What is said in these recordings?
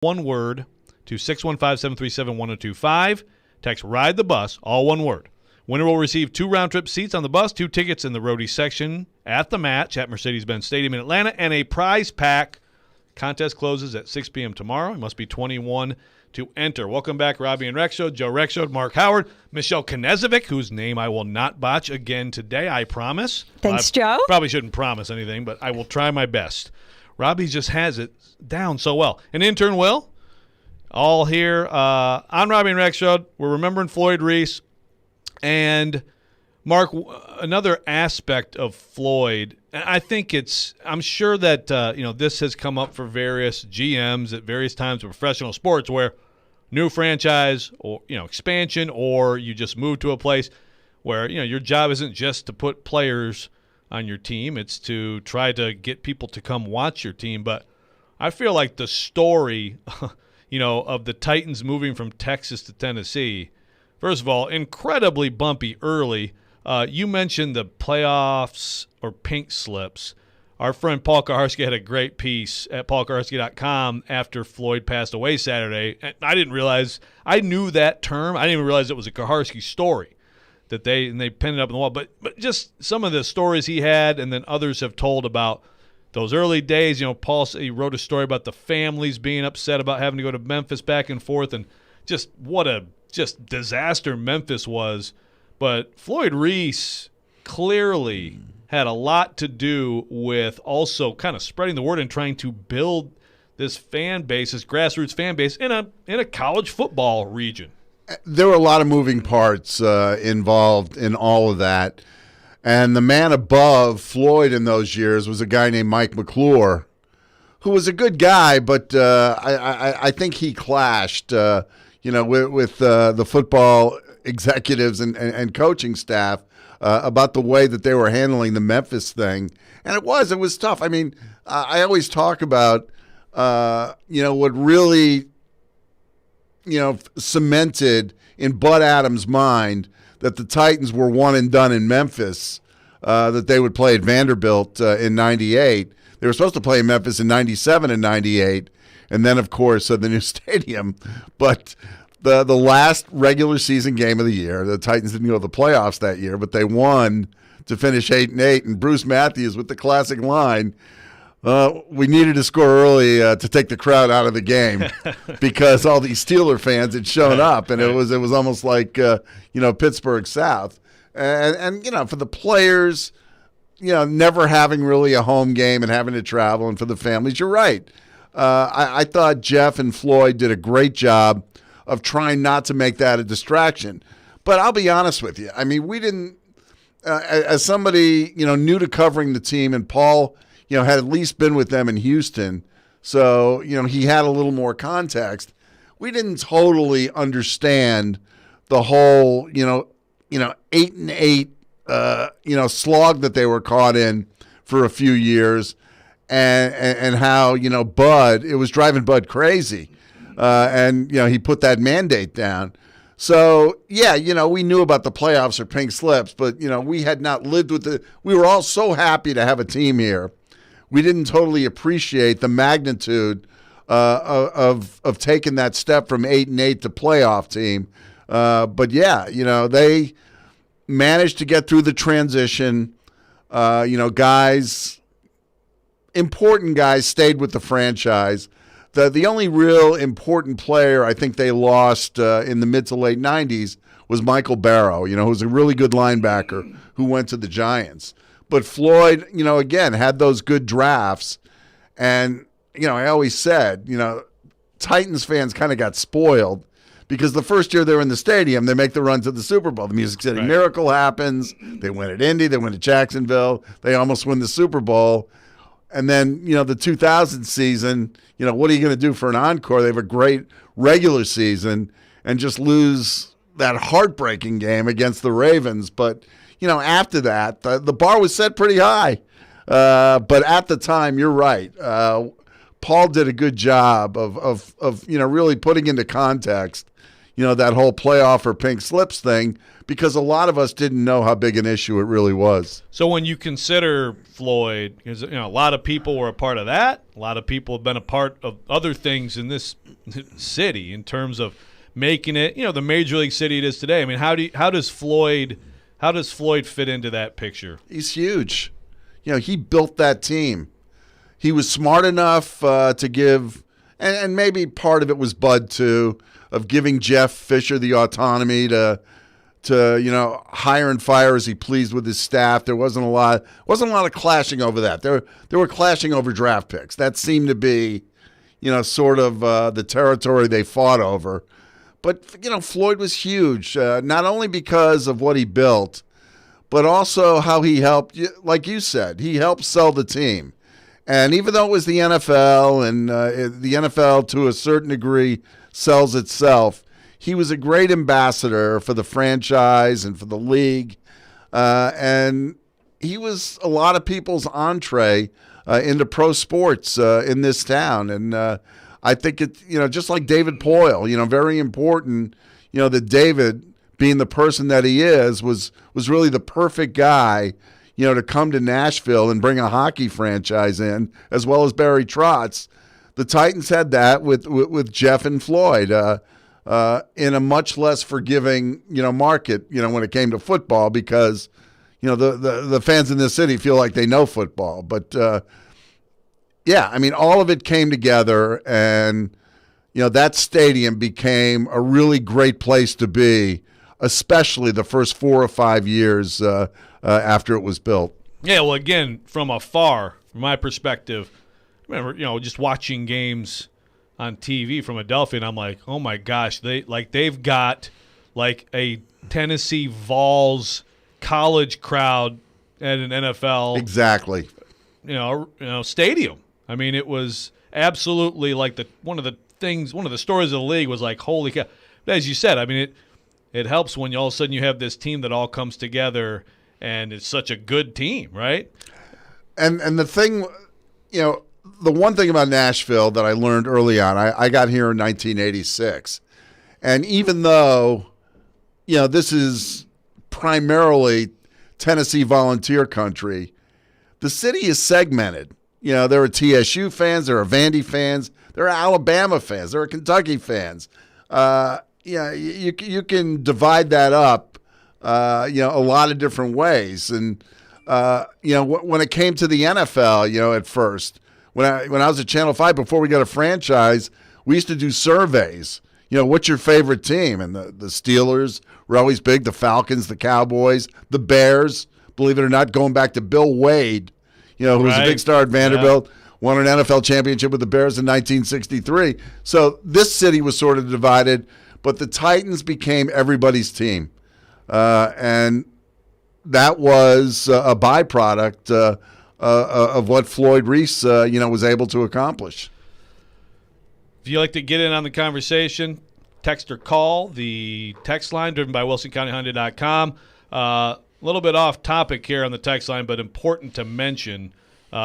one word to 615-737-1025. Text RIDE the Bus, all one word. Winner will receive 2 round-trip seats on the bus, 2 tickets in the roadie section at the match at Mercedes-Benz Stadium in Atlanta, and a prize pack. Contest closes at 6 p.m. tomorrow. You must be 21 to enter. Welcome back, Robby and Rexrode, Joe Rexrode, Mark Howard, Michelle Knezovic, whose name I will not botch again today, I promise. Thanks, Joe. Probably shouldn't promise anything, but I will try my best. Robby just has it down so well. An intern will. All here on Robby and Rexrode. We're remembering Floyd Reese. And, Mark, another aspect of Floyd, and I think I'm sure that, this has come up for various GMs at various times of professional sports where new franchise or, expansion, or you just move to a place where, your job isn't just to put players on your team. It's to try to get people to come watch your team. But I feel like the story, of the Titans moving from Texas to Tennessee, first of all, incredibly bumpy early. You mentioned the playoffs or pink slips. Our friend Paul Kaharski had a great piece at paulkaharski.com after Floyd passed away Saturday. And I didn't realize – I knew that term. I didn't even realize it was a Kaharski story that they pinned it up on the wall. But just some of the stories he had and then others have told about those early days. Paul, he wrote a story about the families being upset about having to go to Memphis back and forth, and just what a disaster Memphis was. But Floyd Reese clearly had a lot to do with also kind of spreading the word and trying to build this fan base, this grassroots fan base in a college football region. There were a lot of moving parts involved in all of that. And the man above Floyd in those years was a guy named Mike McClure, who was a good guy, but I think he clashed, with the football executives and coaching staff about the way that they were handling the Memphis thing. And it was tough. I mean, I always talk about, what really, cemented in Bud Adams' mind that the Titans were one and done in Memphis, that they would play at Vanderbilt in 98. They were supposed to play in Memphis in 97 and 98, and then, of course, the new stadium. But the last regular season game of the year, the Titans didn't go to the playoffs that year, but they won to finish 8-8, and Bruce Matthews with the classic line, we needed to score early to take the crowd out of the game because all these Steeler fans had shown up, and it was almost like Pittsburgh South, and for the players, never having really a home game and having to travel, and for the families, you're right. I thought Jeff and Floyd did a great job of trying not to make that a distraction, but I'll be honest with you. I mean, we didn't, as somebody new to covering the team, and Paul had at least been with them in Houston, so, he had a little more context. We didn't totally understand the whole, 8-8, slog that they were caught in for a few years, and how, Bud, it was driving Bud crazy, and he put that mandate down. So, yeah, we knew about the playoffs or pink slips, but, we had not lived with we were all so happy to have a team here. We didn't totally appreciate the magnitude of taking that step from 8-8 to playoff team. But yeah, they managed to get through the transition. Important guys stayed with the franchise. The only real important player I think they lost in the mid to late 90s was Michael Barrow, who was a really good linebacker who went to the Giants. But Floyd, again, had those good drafts. And, I always said, Titans fans kind of got spoiled because the first year they're in the stadium, they make the run to the Super Bowl. The Music City Miracle happens. They win at Indy. They win at Jacksonville. They almost win the Super Bowl. And then, the 2000 season, what are you going to do for an encore? They have a great regular season and just lose that heartbreaking game against the Ravens. But, after that, the bar was set pretty high. But at the time, you're right. Paul did a good job of really putting into context, that whole playoff or pink slips thing, because a lot of us didn't know how big an issue it really was. So when you consider Floyd, because a lot of people were a part of that, a lot of people have been a part of other things in this city in terms of making it, the major league city it is today. I mean, how does Floyd fit into that picture? He's huge. He built that team. He was smart enough to give, and maybe part of it was Bud too, of giving Jeff Fisher the autonomy to hire and fire as he pleased with his staff. There wasn't a lot of clashing over that. There were clashing over draft picks. That seemed to be, sort of the territory they fought over. But Floyd was huge, not only because of what he built, but also how he helped. Like you said, he helped sell the team. And even though it was the NFL, and the NFL to a certain degree sells itself, he was a great ambassador for the franchise and for the league. And he was a lot of people's entree into pro sports in this town. And I think it, just like David Poyle, very important, that David, being the person that he is, was really the perfect guy, to come to Nashville and bring a hockey franchise in, as well as Barry Trotz. The Titans had that with Jeff and Floyd in a much less forgiving, market, when it came to football, because, the fans in this city feel like they know football. But, all of it came together, and, that stadium became a really great place to be, especially the first 4 or 5 years after it was built. Yeah, well, again, from afar, from my perspective, I remember, just watching games on TV from Adelphia, and I'm like, oh my gosh, they've got like a Tennessee Vols college crowd at an NFL exactly, stadium. I mean, it was absolutely like one of the stories of the league was like, holy cow. But as you said, I mean, it helps when all of a sudden you have this team that all comes together, and it's such a good team, right? And the thing, the one thing about Nashville that I learned early on, I got here in 1986, and even though, this is primarily Tennessee volunteer country, the city is segmented. There are TSU fans, there are Vandy fans, there are Alabama fans, there are Kentucky fans. You can divide that up, a lot of different ways. And, when it came to the NFL, at first, when I was at Channel 5, before we got a franchise, we used to do surveys. What's your favorite team? And the Steelers were always big, the Falcons, the Cowboys, the Bears, believe it or not, going back to Bill Wade, who was a big star at Vanderbilt. Yeah. Won an NFL championship with the Bears in 1963. So this city was sort of divided, but the Titans became everybody's team. And that was a byproduct of what Floyd Reese, was able to accomplish. If you'd like to get in on the conversation, text or call the text line driven by WilsonCountyHyundai.com. A little bit off topic here on the text line, but important to mention.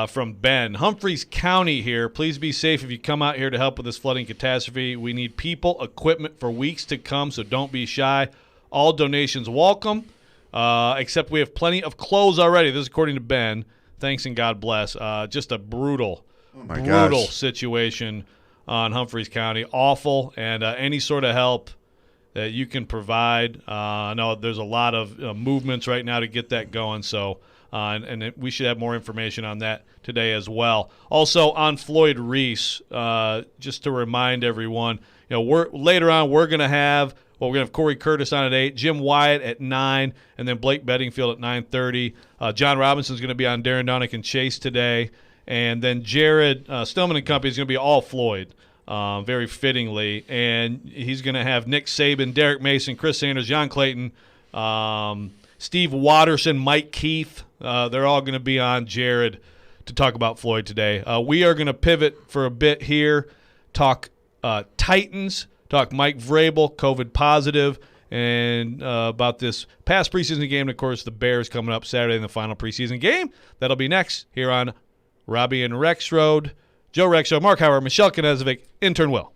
From Ben. Humphreys County here. Please be safe if you come out here to help with this flooding catastrophe. We need people, equipment for weeks to come, so don't be shy. All donations welcome, except we have plenty of clothes already. This is according to Ben. Thanks and God bless. Just a brutal situation on Humphreys County. Awful, and any sort of help that you can provide. I know there's a lot of movements right now to get that going, so and we should have more information on that today as well. Also on Floyd Reese, just to remind everyone, later on we're going to have Corey Curtis on at 8, Jim Wyatt at 9, and then Blake Bedingfield at 9:30. John Robinson's going to be on Darren Donick and Chase today, and then Jared Stillman and Company is going to be all Floyd, very fittingly, and he's going to have Nick Saban, Derek Mason, Chris Sanders, John Clayton, Steve Watterson, Mike Keith. They're all going to be on Jared to talk about Floyd today. We are going to pivot for a bit here, talk Titans, talk Mike Vrabel, COVID positive, and about this past preseason game. And, of course, the Bears coming up Saturday in the final preseason game. That'll be next here on Robby and Rexrode. Joe Rexrode, Mark Howard, Michelle Knezovic, intern Will.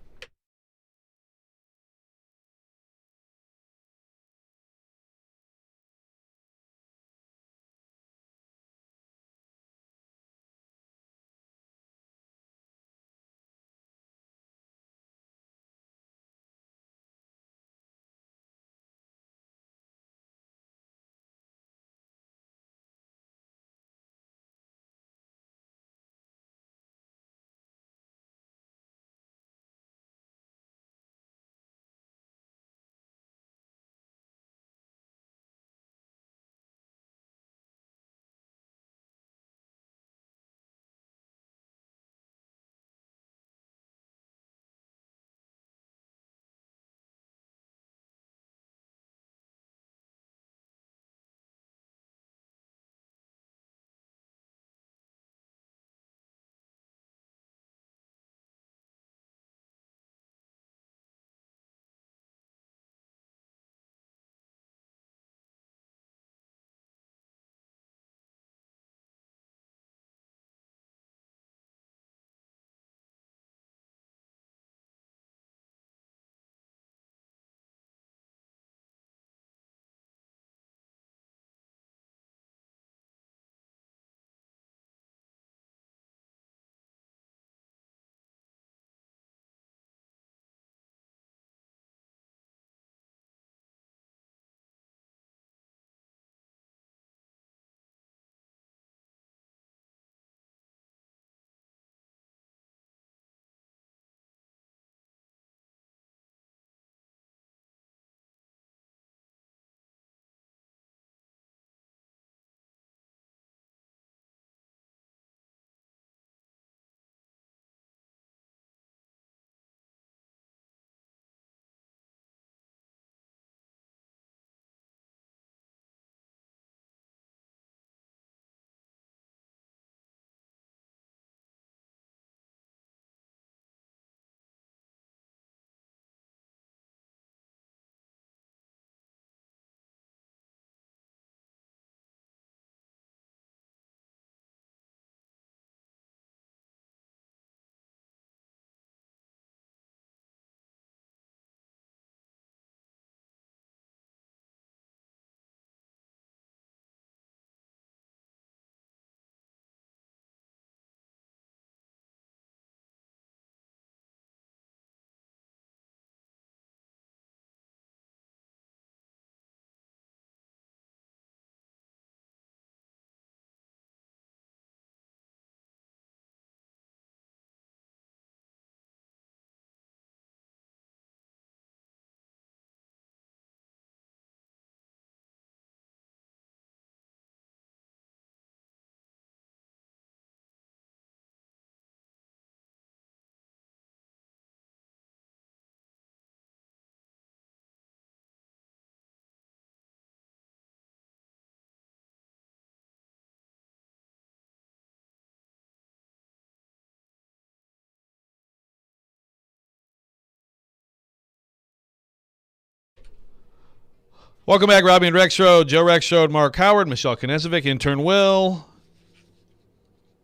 Welcome back, Robby and Rexrode. Joe Rexrode, Mark Howard, Michelle Knezovic, intern Will,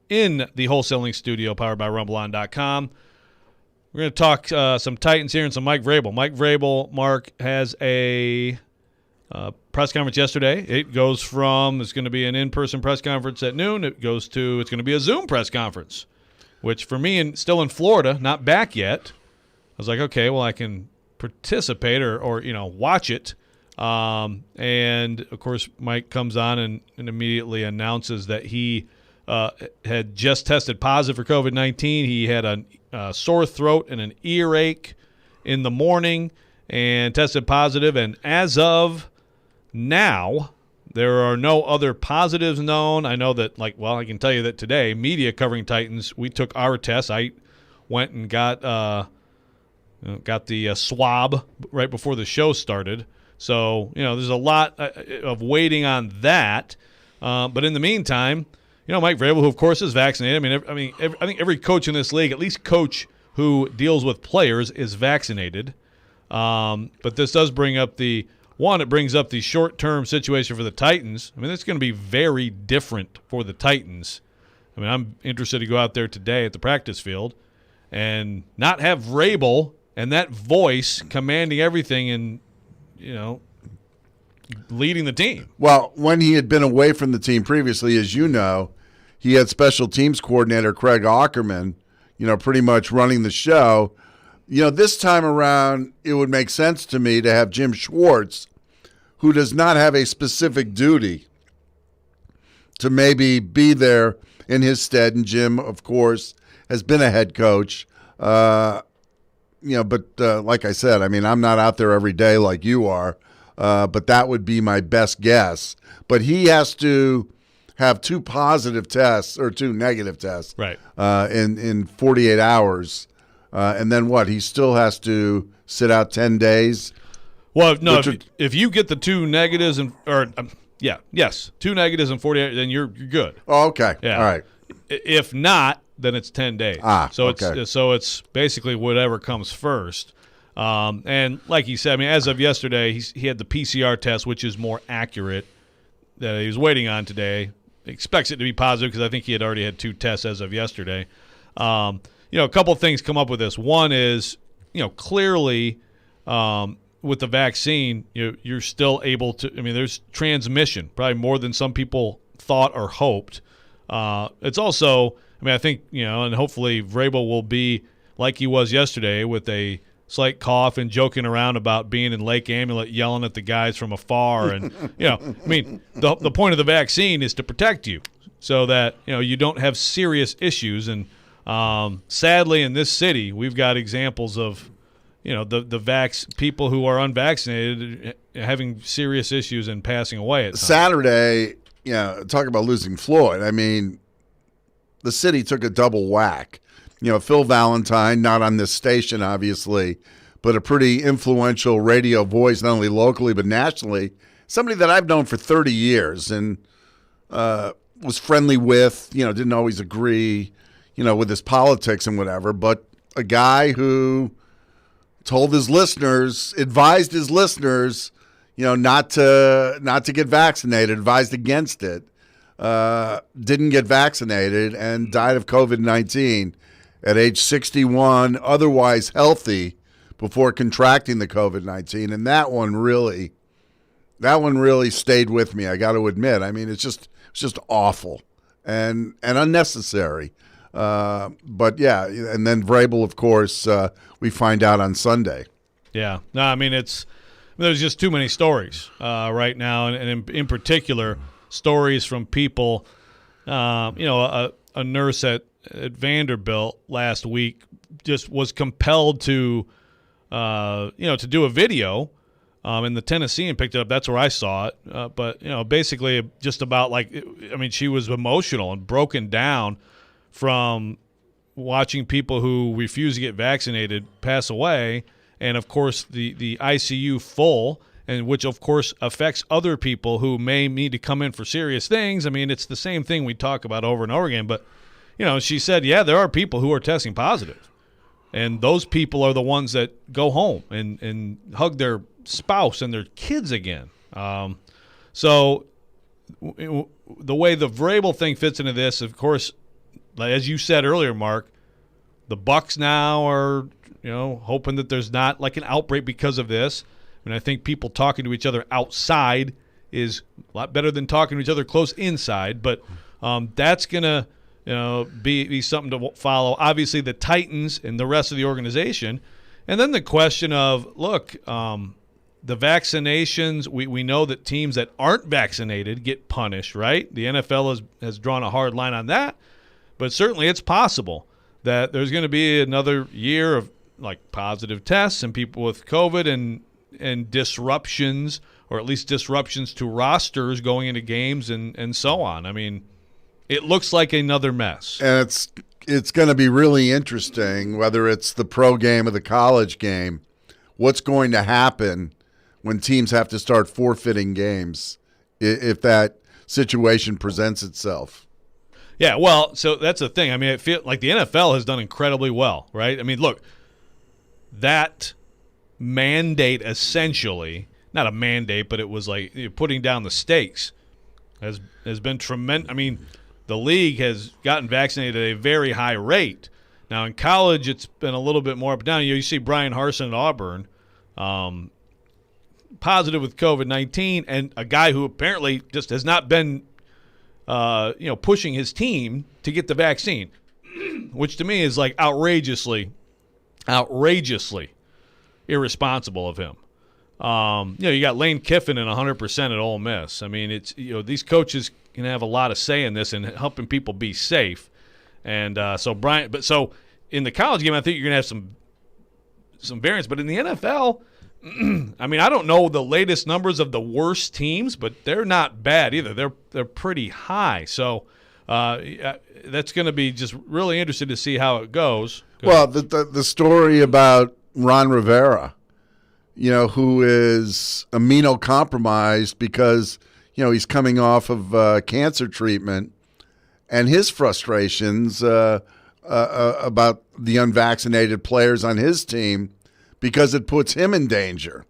in the wholesaling studio powered by RumbleOn.com. We're going to talk some Titans here and some Mike Vrabel. Mike Vrabel, Mark, has a press conference yesterday. It goes from it's going to be an in-person press conference at noon. It's going to be a Zoom press conference, which for me, still in Florida, not back yet. I was like, okay, well, I can participate or watch it. And, of course, Mike comes on and immediately announces that he had just tested positive for COVID-19. He had a sore throat and an earache in the morning and tested positive. And as of now, there are no other positives known. I know that, I can tell you that today, media covering Titans, we took our tests. I went and got the swab right before the show started. So, there's a lot of waiting on that. But in the meantime, Mike Vrabel, who, of course, is vaccinated. I think every coach in this league, at least coach who deals with players, is vaccinated. But this does bring up it brings up the short-term situation for the Titans. It's going to be very different for the Titans. I'm interested to go out there today at the practice field and not have Vrabel and that voice commanding everything and, leading the team. Well, when he had been away from the team previously, as you know, he had special teams coordinator Craig Aukerman, pretty much running the show. This time around, it would make sense to me to have Jim Schwartz, who does not have a specific duty, to maybe be there in his stead. And Jim, of course, has been a head coach. But like I said, I'm not out there every day like you are, but that would be my best guess. But he has to have 2 positive tests or 2 negative tests, right? In 48 hours. And then what? He still has to sit out 10 days? Well, no, if you get the 2 negatives 2 negatives in 48, then you're good. Oh, okay. Yeah. All right. If not, then it's 10 days. Okay. It's basically whatever comes first. And like he said, as of yesterday, he had the PCR test, which is more accurate, that he was waiting on today. He expects it to be positive because I think he had already had 2 tests as of yesterday. A couple of things come up with this. One is, clearly with the vaccine, you're still able to – there's transmission, probably more than some people thought or hoped. It's also – I think, and hopefully Vrabel will be like he was yesterday with a slight cough and joking around about being in Lake Amulet yelling at the guys from afar. And, the point of the vaccine is to protect you so that, you don't have serious issues. And sadly in this city, we've got examples of, the people who are unvaccinated having serious issues and passing away at times. Saturday, talk about losing Floyd. The city took a double whack. Phil Valentine, not on this station, obviously, but a pretty influential radio voice, not only locally but nationally, somebody that I've known for 30 years and was friendly with, didn't always agree, with his politics and whatever, but a guy who told his listeners, advised his listeners, not to get vaccinated, advised against it. Didn't get vaccinated and died of COVID-19 at age 61, otherwise healthy, before contracting the COVID-19. And that one really stayed with me, I got to admit. It's just awful and unnecessary. But yeah, and then Vrabel, of course, we find out on Sunday. Yeah, no, there's just too many stories right now, and in particular, stories from people. A nurse at Vanderbilt last week just was compelled to do a video. And the Tennessean picked it up. That's where I saw it. But basically, just about she was emotional and broken down from watching people who refuse to get vaccinated pass away, and of course the ICU full, and which of course affects other people who may need to come in for serious things. It's the same thing we talk about over and over again. But she said, there are people who are testing positive, and those people are the ones that go home and hug their spouse and their kids again. So the way the Vrabel thing fits into this, of course, as you said earlier, Mark, the Bucs now are hoping that there's not like an outbreak because of this. And I think people talking to each other outside is a lot better than talking to each other close inside. But that's going to be something to follow. Obviously, the Titans and the rest of the organization. And then the question of, look, the vaccinations, we know that teams that aren't vaccinated get punished, right? The NFL has drawn a hard line on that. But certainly it's possible that there's going to be another year of like positive tests and people with COVID and disruptions, or at least disruptions to rosters going into games and so on. I mean, it looks like another mess. And it's going to be really interesting, whether it's the pro game or the college game, what's going to happen when teams have to start forfeiting games if that situation presents itself. Yeah, well, so that's the thing. I mean, it feels like the NFL has done incredibly well, right? I mean, look, that mandate essentially, not a mandate, but it was like putting down the stakes has been tremendous. I mean, the league has gotten vaccinated at a very high rate. Now, in college, it's been a little bit more up and down. You see Brian Harsin at Auburn, positive with COVID-19, and a guy who apparently just has not been pushing his team to get the vaccine, which to me is like outrageously irresponsible of him. You got Lane Kiffin and 100% at Ole Miss. I mean, it's these coaches can have a lot of say in this and helping people be safe. And so in the college game, I think you're gonna have some variance, but in the NFL. I mean, I don't know the latest numbers of the worst teams, but they're not bad either. They're pretty high. So that's going to be just really interesting to see how it goes. Well, the story about Ron Rivera, who is immunocompromised because he's coming off of cancer treatment, and his frustrations about the unvaccinated players on his team. Because it puts him in danger.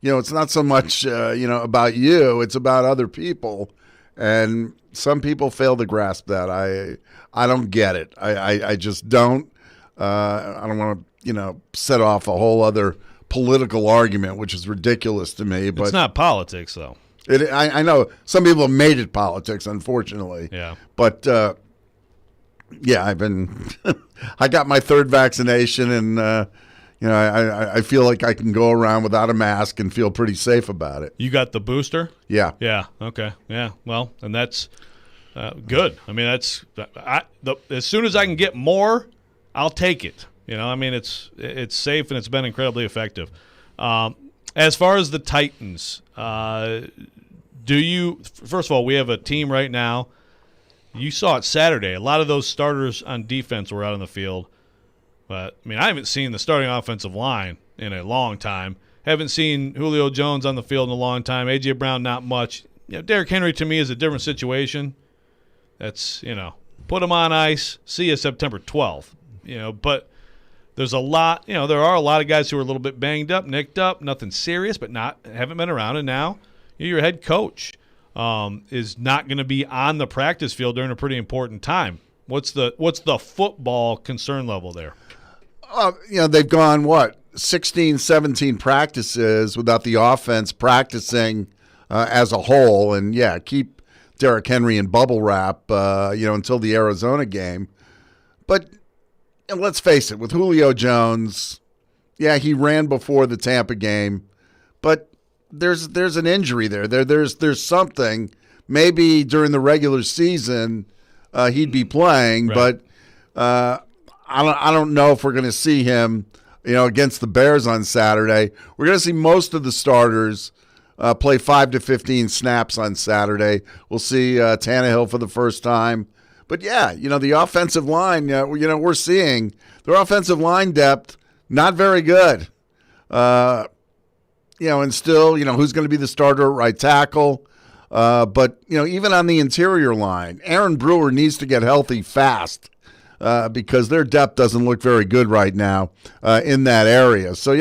It's not so much, about you. It's about other people. And some people fail to grasp that. I don't get it. I just don't. I don't want to, set off a whole other political argument, which is ridiculous to me. But it's not politics, though. I know some people have made it politics, unfortunately. Yeah. But, I've been – I got my third vaccination and I feel like I can go around without a mask and feel pretty safe about it. You got the booster? Yeah. Yeah. Okay. Yeah. Well, and that's good. I mean, as soon as I can get more, I'll take it. I mean, it's safe and it's been incredibly effective. As far as the Titans, first of all, we have a team right now. You saw it Saturday. A lot of those starters on defense were out on the field. But, I mean, I haven't seen the starting offensive line in a long time. Haven't seen Julio Jones on the field in a long time. A.J. Brown, not much. Derrick Henry, to me, is a different situation. That's, put him on ice. See you September 12th. But there's a lot, there are a lot of guys who are a little bit banged up, nicked up, nothing serious, but haven't been around. And now your head coach is not going to be on the practice field during a pretty important time. What's the football concern level there? They've gone, 16, 17 practices without the offense practicing as a whole. And, keep Derrick Henry in bubble wrap, until the Arizona game. But let's face it, with Julio Jones, he ran before the Tampa game. But there's an injury there. There's something. Maybe during the regular season he'd be playing, right. But I don't know if we're going to see him, against the Bears on Saturday. We're going to see most of the starters play 5 to 15 snaps on Saturday. We'll see Tannehill for the first time. But, the offensive line, we're seeing their offensive line depth not very good. And still, who's going to be the starter at right tackle? But, even on the interior line, Aaron Brewer needs to get healthy fast. Because their depth doesn't look very good right now in that area. So,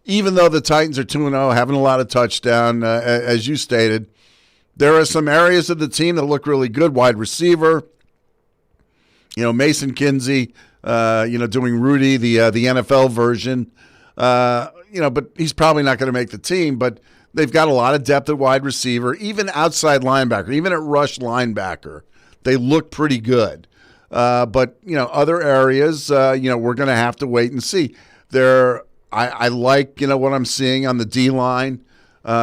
even though the Titans are 2-0, having a lot of touchdown, as you stated, there are some areas of the team that look really good. Wide receiver, Mason Kinsey, doing Rudy, the NFL version, but he's probably not going to make the team. But they've got a lot of depth at wide receiver, even outside linebacker, even at rush linebacker. They look pretty good. But other areas, we're going to have to wait and see. I like, what I'm seeing on the D-line.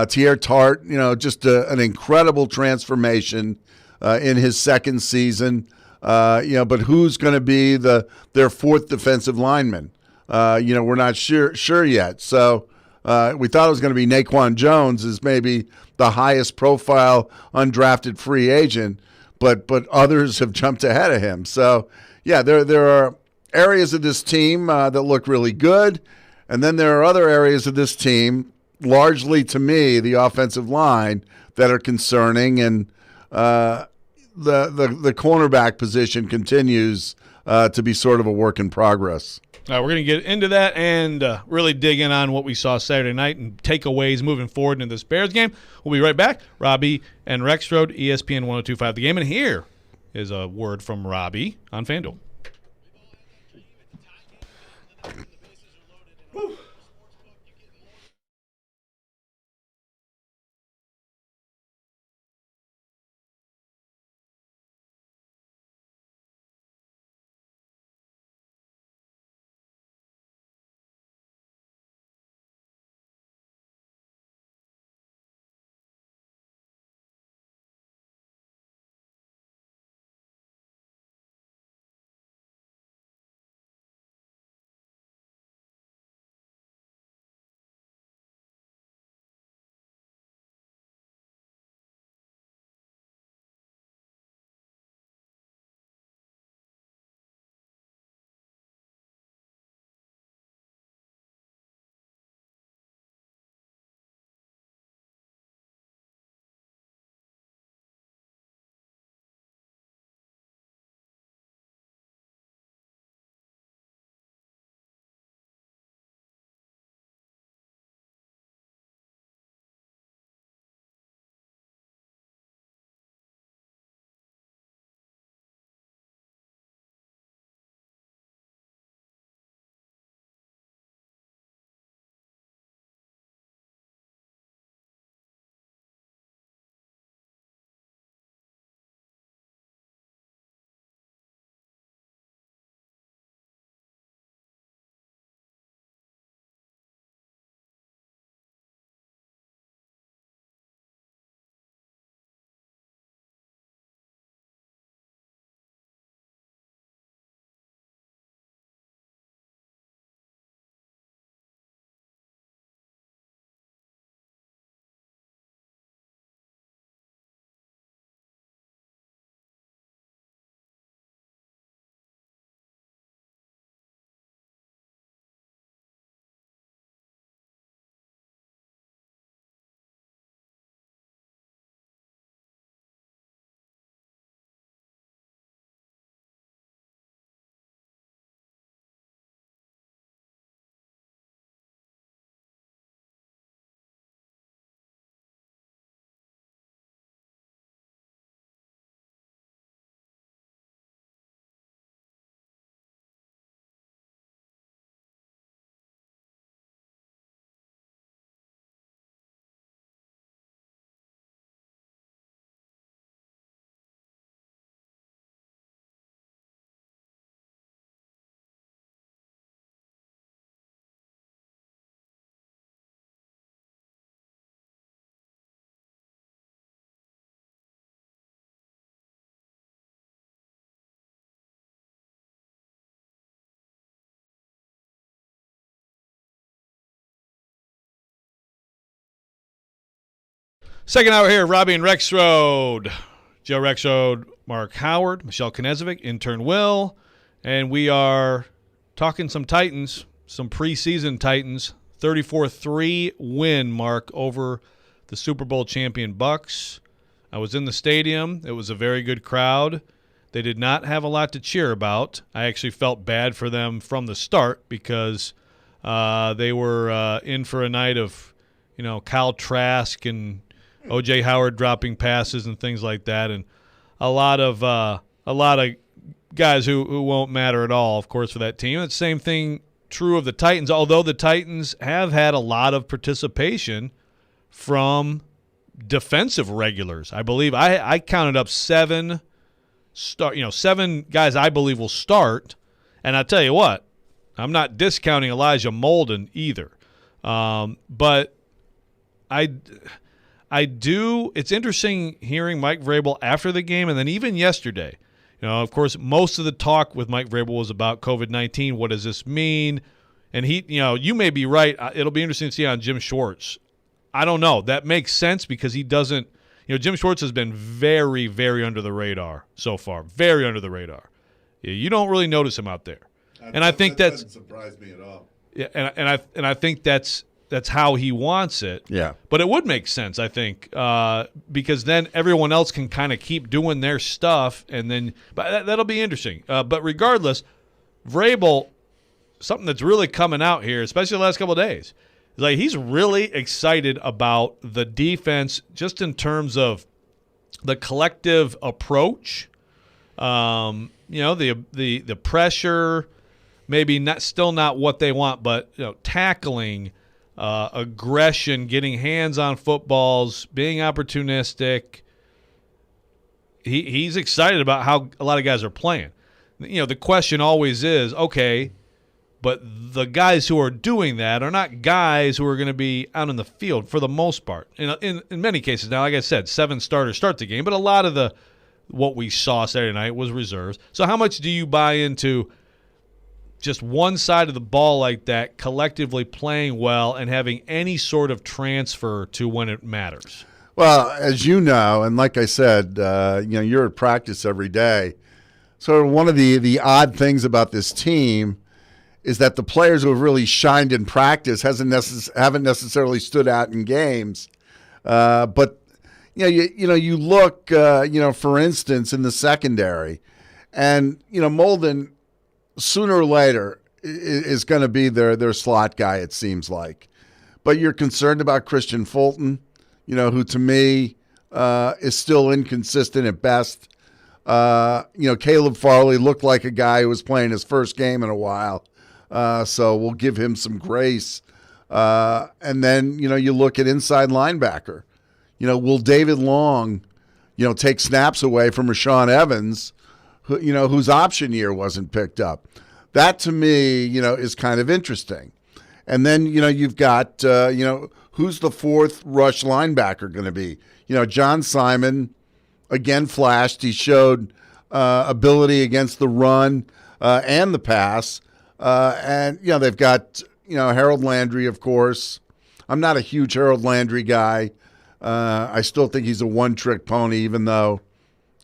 Tier Tart, just an incredible transformation in his second season. But who's going to be their fourth defensive lineman? We're not sure yet. So we thought it was going to be Naquan Jones as maybe the highest profile undrafted free agent, but others have jumped ahead of him. So, yeah, there are areas of this team that look really good, and then there are other areas of this team, largely to me, the offensive line, that are concerning, and the cornerback position continues to be sort of a work in progress. We're going to get into that and really dig in on what we saw Saturday night and takeaways moving forward into this Bears game. We'll be right back. Robby and Rexrode, ESPN 102.5 The Game. And here is a word from Robby on FanDuel. Second hour here, Robby and Rexrode. Joe Rexrode, Mark Howard, Michelle Knezovic, intern Will, and we are talking some Titans, some preseason Titans. 34-3 win, Mark, over the Super Bowl champion Bucks. I was in the stadium. It was a very good crowd. They did not have a lot to cheer about. I actually felt bad for them from the start because They were in for a night of, Kyle Trask and O.J. Howard dropping passes and things like that, and a lot of guys who won't matter at all, of course, for that team. It's the same thing true of the Titans, although the Titans have had a lot of participation from defensive regulars. I believe I counted up seven guys I believe will start, and I tell you what, I'm not discounting Elijah Molden either. But I do. It's interesting hearing Mike Vrabel after the game, and then even yesterday. Of course, most of the talk with Mike Vrabel was about COVID-19. What does this mean? And you may be right. It'll be interesting to see on Jim Schwartz. I don't know. That makes sense because he doesn't. Jim Schwartz has been very, very under the radar so far. Very under the radar. You don't really notice him out there, and I think that doesn't surprise me at all. Yeah, and I think that's how he wants it. Yeah. But it would make sense, I think, because then everyone else can kind of keep doing their stuff, and then that'll be interesting. But regardless, Vrabel, something that's really coming out here, especially the last couple of days, is like he's really excited about the defense just in terms of the collective approach. The pressure, maybe still not what they want, but tackling. Aggression, getting hands on footballs, being opportunistic. He's excited about how a lot of guys are playing. The question always is, okay, but the guys who are doing that are not guys who are going to be out in the field for the most part. In many cases, now, like I said, 7 starters start the game, but a lot of what we saw Saturday night was reserves. So how much do you buy into just one side of the ball like that collectively playing well and having any sort of transfer to when it matters? Well, as you know, and like I said, you're at practice every day. So one of the odd things about this team is that the players who have really shined in practice haven't necessarily stood out in games. But you look, for instance, in the secondary, and Molden sooner or later is going to be their slot guy, it seems like. But you're concerned about Christian Fulton, who to me is still inconsistent at best. Caleb Farley looked like a guy who was playing his first game in a while. So we'll give him some grace. And then, you look at inside linebacker. Will David Long, take snaps away from Rashawn Evans, whose option year wasn't picked up? That to me, is kind of interesting. And then, you've got, who's the fourth rush linebacker going to be? John Simon, again, flashed. He showed ability against the run and the pass. And, they've got, Harold Landry, of course. I'm not a huge Harold Landry guy. I still think he's a one-trick pony, even though,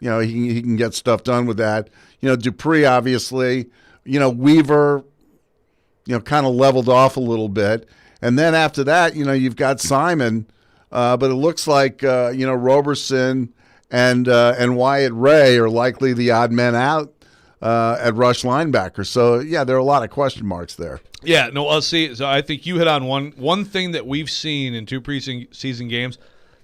he can get stuff done with that. Dupree, obviously. Weaver, kind of leveled off a little bit. And then after that, you've got Simon. But it looks like, Roberson and Wyatt Ray are likely the odd men out at rush linebacker. So, yeah, there are a lot of question marks there. Yeah, no, I'll see. So I think you hit on one thing that we've seen in 2 preseason games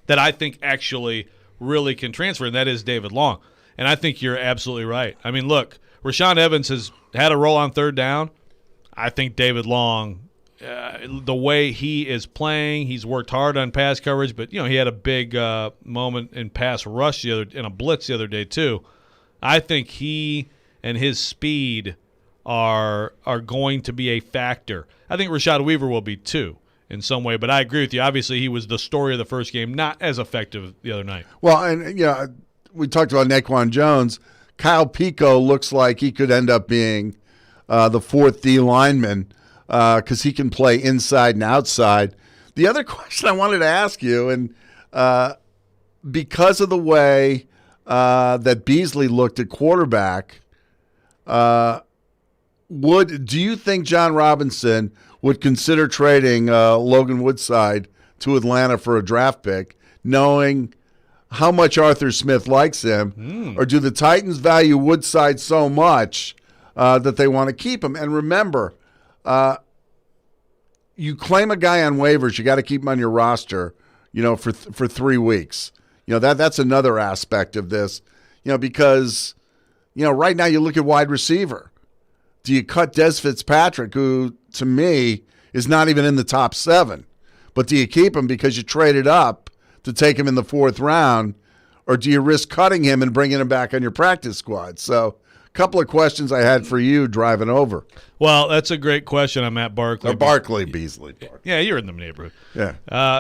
that I think actually really can transfer, and that is David Long. And I think you're absolutely right. I mean, look, Rashawn Evans has had a role on third down. I think David Long, the way he is playing, he's worked hard on pass coverage, but, he had a big moment in pass rush in a blitz the other day too. I think he and his speed are going to be a factor. I think Rashad Weaver will be too in some way, but I agree with you. Obviously, he was the story of the first game, not as effective the other night. Well, and, we talked about Naquan Jones. Kyle Pico looks like he could end up being the fourth D lineman because he can play inside and outside. The other question I wanted to ask you, and because of the way that Beasley looked at quarterback, do you think John Robinson would consider trading Logan Woodside to Atlanta for a draft pick, knowing how much Arthur Smith likes him? Or do the Titans value Woodside so much that they want to keep him? And remember, you claim a guy on waivers, you got to keep him on your roster, for 3 weeks. That's another aspect of this, because, right now you look at wide receiver. Do you cut Des Fitzpatrick, who to me is not even in the top 7, but do you keep him because you traded up to take him in the 4th round, or do you risk cutting him and bringing him back on your practice squad? So a couple of questions I had for you driving over. Well, that's a great question. I'm at Barkley. Beasley. Yeah, you're in the neighborhood. Yeah.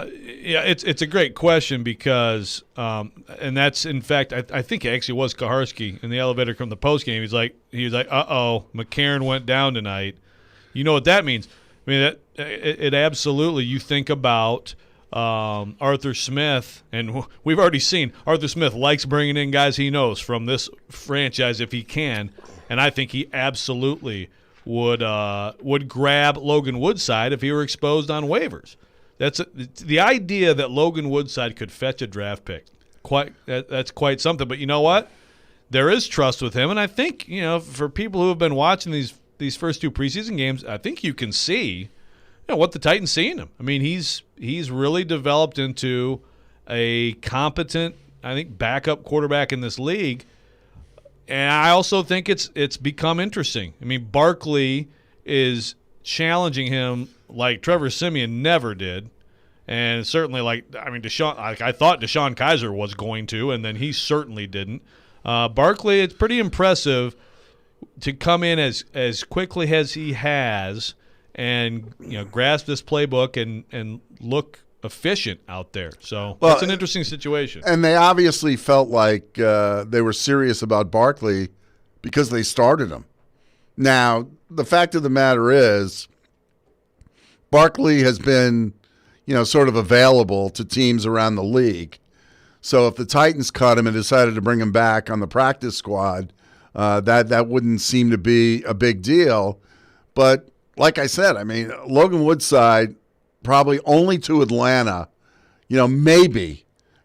It's a great question because, and that's, in fact, I think it actually was Kaharski in the elevator from the postgame. He was like, uh-oh, McCarron went down tonight. You know what that means? I mean, it absolutely, you think about Arthur Smith, and we've already seen Arthur Smith likes bringing in guys he knows from this franchise if he can, and I think he absolutely would grab Logan Woodside if he were exposed on waivers. That's the idea that Logan Woodside could fetch a draft pick. That's quite something. But you know what? There is trust with him, and I think for people who have been watching these first 2 preseason games, I think you can see what the Titans see in him. I mean, he's really developed into a competent, I think, backup quarterback in this league. And I also think it's become interesting. I mean, Barkley is challenging him like Trevor Siemian never did. And certainly, I thought Deshaun Kaiser was going to, and then he certainly didn't. Barkley, it's pretty impressive to come in as quickly as he has and grasp this playbook and look efficient out there. So it's an interesting situation. And they obviously felt like they were serious about Barkley because they started him. Now, the fact of the matter is Barkley has been, sort of available to teams around the league. So if the Titans cut him and decided to bring him back on the practice squad, that wouldn't seem to be a big deal. But like I said, I mean, Logan Woodside probably only to Atlanta, maybe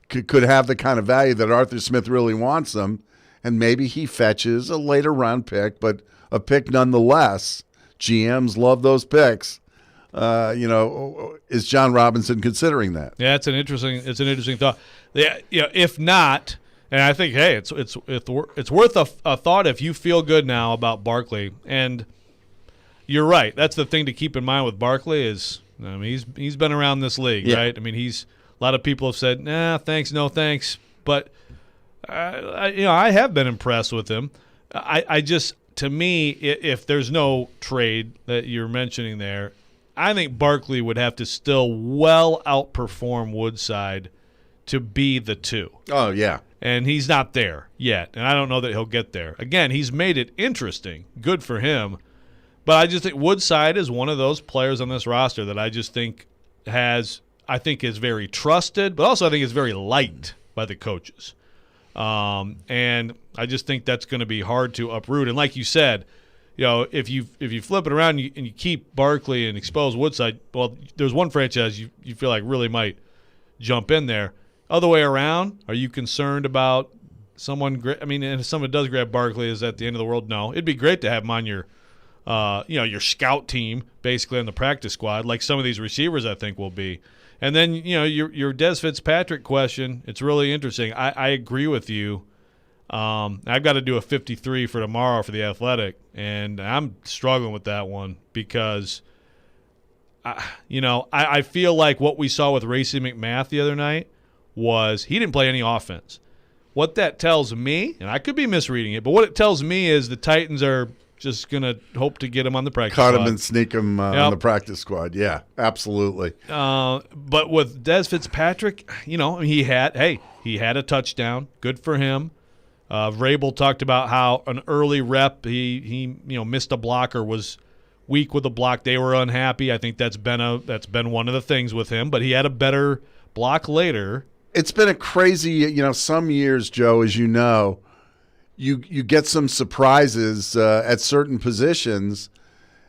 could have the kind of value that Arthur Smith really wants him, and maybe he fetches a later round pick, but a pick nonetheless. GMs love those picks. Is John Robinson considering that? Yeah, it's an interesting thought. Yeah, if not, and I think, hey, it's worth a thought if you feel good now about Barkley. And you're right. That's the thing to keep in mind with Barkley is, I mean, he's been around this league, right? I mean, a lot of people have said, nah, thanks, no thanks. But I have been impressed with him. I just, to me, if there's no trade that you're mentioning there, I think Barkley would have to still well outperform Woodside to be the 2. Oh, yeah. And he's not there yet, and I don't know that he'll get there. Again, he's made it interesting. Good for him. But I just think Woodside is one of those players on this roster that I just think is very trusted, but also I think is very liked by the coaches. And I just think that's going to be hard to uproot. And like you said, if you flip it around and you keep Barkley and expose Woodside, well, there's one franchise you feel like really might jump in there. Other way around, are you concerned about someone? I mean, and if someone does grab Barkley, is that the end of the world? No, it'd be great to have him on your scout team, basically on the practice squad, like some of these receivers I think will be. And then, your Des Fitzpatrick question, it's really interesting. I agree with you. I've got to do a 53 for tomorrow for the Athletic, and I'm struggling with that one because, I feel like what we saw with Racey McMath the other night was he didn't play any offense. What that tells me, and I could be misreading it, but what it tells me is the Titans are just going to hope to get him on the practice squad. Cut him and sneak him on the practice squad. Yeah, absolutely. But with Des Fitzpatrick, he had a touchdown. Good for him. Vrabel talked about how an early rep, he missed a block or was weak with a block. They were unhappy. I think that's been one of the things with him. But he had a better block later. It's been a crazy, some years, Joe, as you know, you get some surprises at certain positions,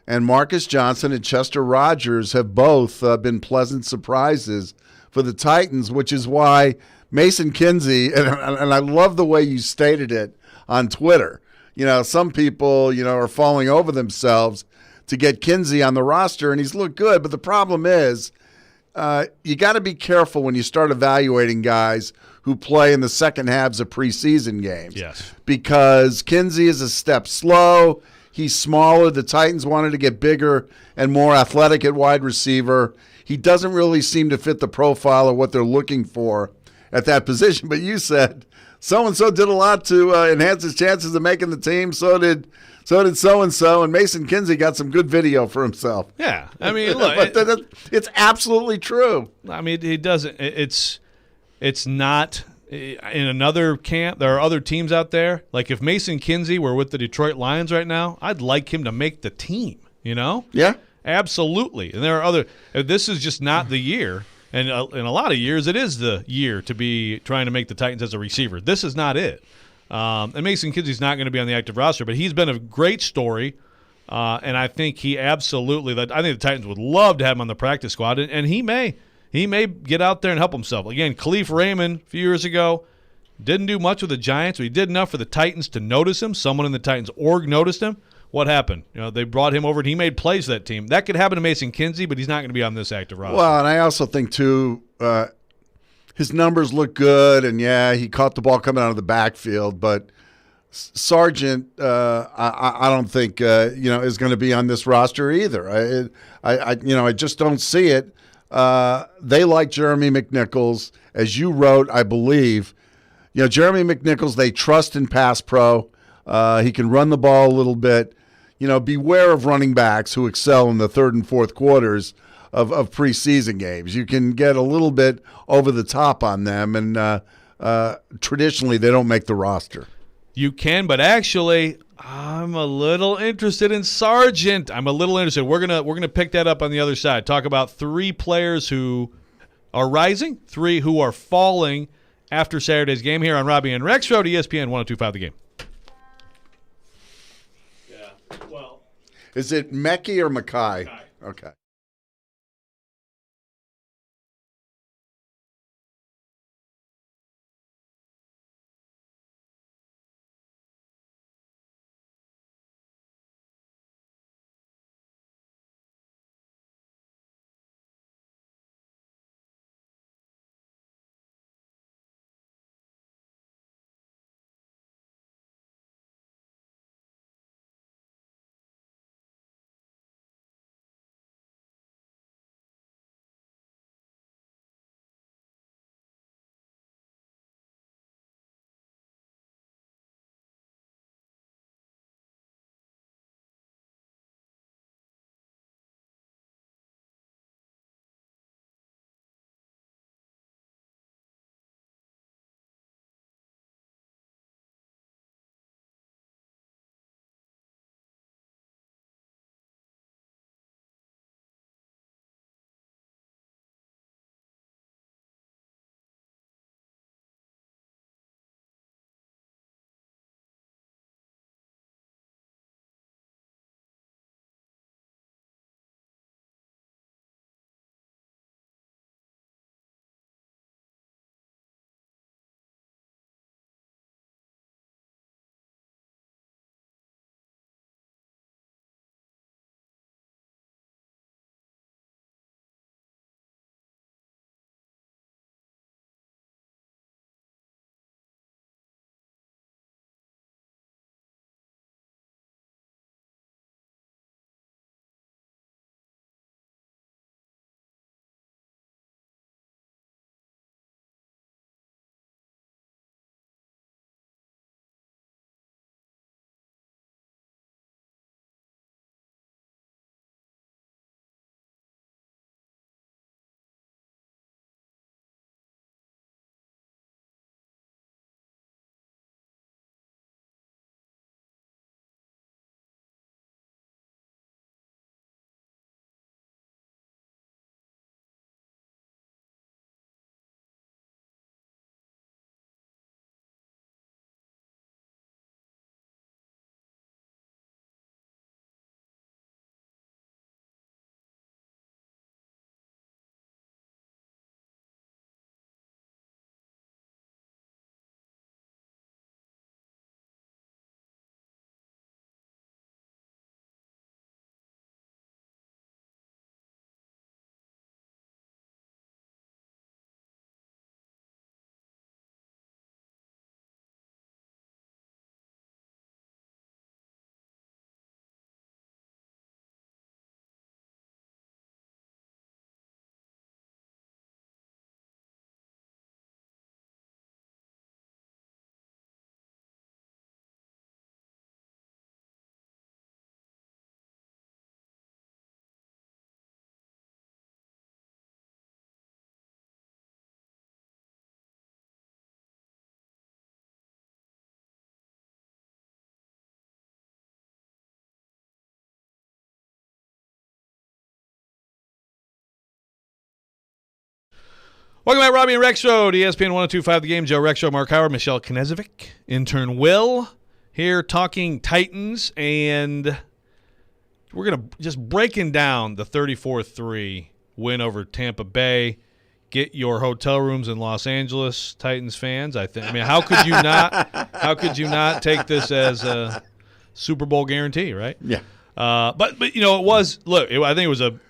and Marcus Johnson and Chester Rogers have both been pleasant surprises for the Titans, which is why Mason Kinsey, and I love the way you stated it on Twitter. Some people, are falling over themselves to get Kinsey on the roster, and he's looked good. But the problem is, you got to be careful when you start evaluating guys who play in the second halves of preseason games. Yes. Because Kinsey is a step slow. He's smaller. The Titans wanted to get bigger and more athletic at wide receiver. He doesn't really seem to fit the profile of what they're looking for at that position. But you said so-and-so did a lot to enhance his chances of making the team. So did so-and-so. And Mason Kinsey got some good video for himself. Yeah. I mean, look. It's absolutely true. I mean, he doesn't. It's not in another camp. There are other teams out there. Like if Mason Kinsey were with the Detroit Lions right now, I'd like him to make the team. You know? Yeah. Absolutely. And there are other. This is just not the year. And in a lot of years, it is the year to be trying to make the Titans as a receiver. This is not it. And Mason Kinsey's not going to be on the active roster, but he's been a great story. And I think he absolutely. I think the Titans would love to have him on the practice squad, and he may. He may get out there and help himself. Again, Khalif Raymond a few years ago didn't do much with the Giants, but he did enough for the Titans to notice him. Someone in the Titans org noticed him. What happened? They brought him over and he made plays for that team. That could happen to Mason Kinsey, but he's not going to be on this active roster. Well, and I also think too, his numbers look good, and yeah, he caught the ball coming out of the backfield, but Sargent, I don't think is going to be on this roster either. I just don't see it. They like Jeremy McNichols, as you wrote, I believe. Jeremy McNichols, they trust in pass pro. He can run the ball a little bit. Beware of running backs who excel in the third and fourth quarters of preseason games. You can get a little bit over the top on them, and traditionally they don't make the roster. You can, but actually, I'm a little interested in Sargent. I'm a little interested. We're gonna pick that up on the other side. Talk about 3 players who are rising, 3 who are falling after Saturday's game here on Robby and Rexrode, ESPN 102.5 The Game. Yeah. Well, is it Mekhi or Mackay? Okay. Welcome back, Robby and Rexrode, ESPN 102.5 The Game. Joe Rexrode, Mark Howard, Michelle Knezovic, intern Will, here talking Titans, and we're going to just breaking down the 34-3 win over Tampa Bay. Get your hotel rooms in Los Angeles, Titans fans. I mean, how could you not? How could you not take this as a Super Bowl guarantee, right? Yeah. But it was. Look, I think it was a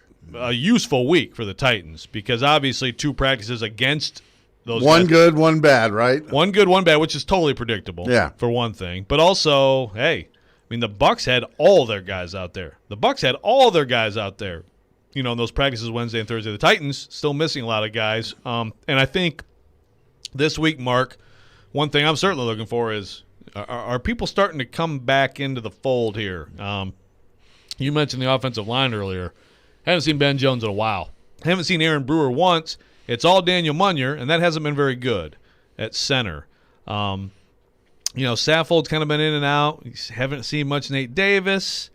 useful week for the Titans because obviously 2 practices against those. One guys. good, one bad, right? One good, one bad, which is totally predictable. Yeah. For one thing, but also, hey, I mean, the Bucs had all their guys out there. In those practices Wednesday and Thursday. The Titans still missing a lot of guys. And I think this week, Mark, one thing I'm certainly looking for is are people starting to come back into the fold here? You mentioned the offensive line earlier. Haven't seen Ben Jones in a while. Haven't seen Aaron Brewer once. It's all Daniel Munyer, and that hasn't been very good at center. Saffold's kind of been in and out. Haven't seen much Nate Davis.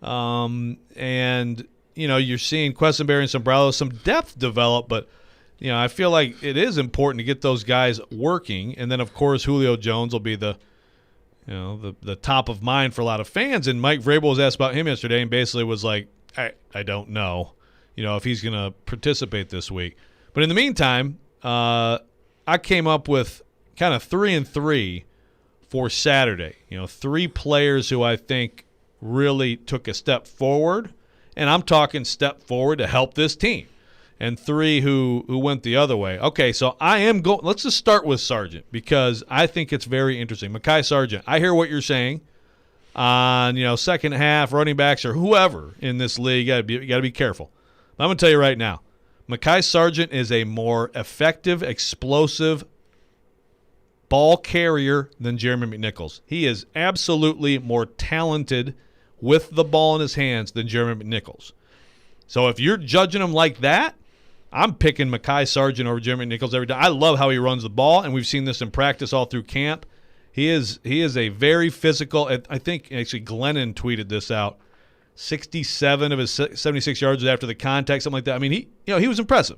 And you're seeing Quessenberry and Sombrero, some depth develop, but I feel like it is important to get those guys working. And then, of course, Julio Jones will be the top of mind for a lot of fans. And Mike Vrabel was asked about him yesterday and basically was like, I don't know, if he's going to participate this week. But in the meantime, I came up with kind of 3 and 3 for Saturday. 3 players who I think really took a step forward. And I'm talking step forward to help this team. And 3 who went the other way. Okay, so I am going – let's just start with Sargent because I think it's very interesting. Mekhi Sargent, I hear what you're saying on, second half running backs or whoever in this league. You got to be careful. I'm going to tell you right now, Mekhi Sargent is a more effective, explosive ball carrier than Jeremy McNichols. He is absolutely more talented with the ball in his hands than Jeremy McNichols. So if you're judging him like that, I'm picking Mekhi Sargent over Jeremy McNichols every time. I love how he runs the ball, and we've seen this in practice all through camp. He is a very physical. I think actually Glennon tweeted this out. 67 of his 76 yards after the contact, something like that. I mean, he was impressive.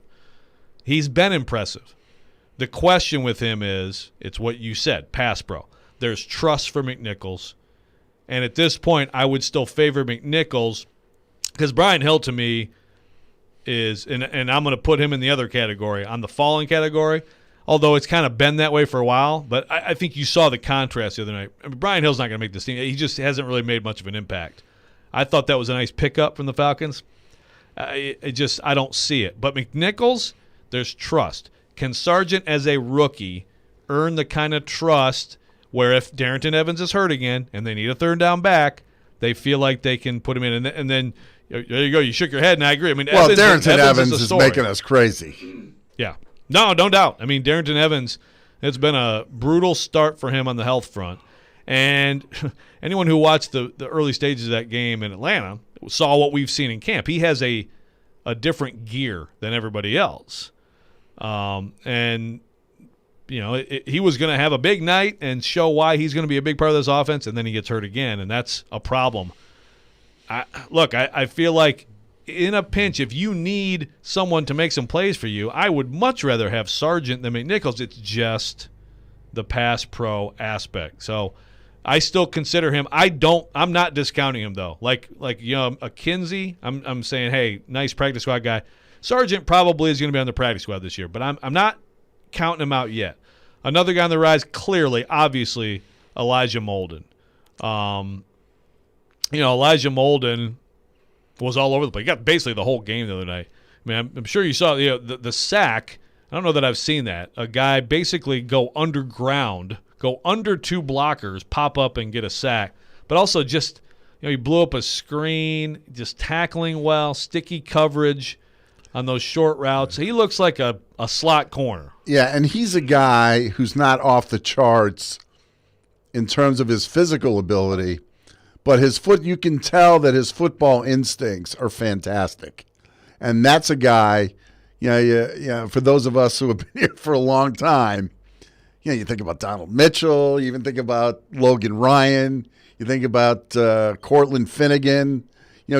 He's been impressive. The question with him is, it's what you said, pass pro. There's trust for McNichols. And at this point, I would still favor McNichols because Brian Hill to me is, and I'm going to put him in the other category, on the falling category, although it's kind of been that way for a while. But I think you saw the contrast the other night. I mean, Brian Hill's not going to make this team. He just hasn't really made much of an impact. I thought that was a nice pickup from the Falcons. I don't see it. But McNichols, there's trust. Can Sargent as a rookie earn the kind of trust where if Darrington Evans is hurt again and they need a third down back, they feel like they can put him in. And then there you go. You shook your head, and I agree. I mean, Darrington Evans is making us crazy. Yeah. No doubt. I mean, Darrington Evans, it's been a brutal start for him on the health front. And anyone who watched the early stages of that game in Atlanta saw what we've seen in camp. He has a different gear than everybody else. He was going to have a big night and show why he's going to be a big part of this offense, and then he gets hurt again, and that's a problem. I feel like in a pinch, if you need someone to make some plays for you, I would much rather have Sargent than McNichols. It's just the pass pro aspect. So I still consider him. I'm not discounting him though. A Kinsey, I'm saying, hey, nice practice squad guy. Sargent probably is going to be on the practice squad this year, but I'm not counting him out yet. Another guy on the rise, clearly, obviously, Elijah Molden. Elijah Molden was all over the place. He got basically the whole game the other night. I mean, I'm sure you saw the sack. I don't know that I've seen that. A guy basically go underground, go under 2 blockers, pop up and get a sack. But also just, he blew up a screen, just tackling well, sticky coverage on those short routes. He looks like a slot corner. Yeah, and he's a guy who's not off the charts in terms of his physical ability, but you can tell that his football instincts are fantastic. And that's a guy, for those of us who have been here for a long time, you think about Donald Mitchell, you even think about Logan Ryan, you think about Cortland Finnegan,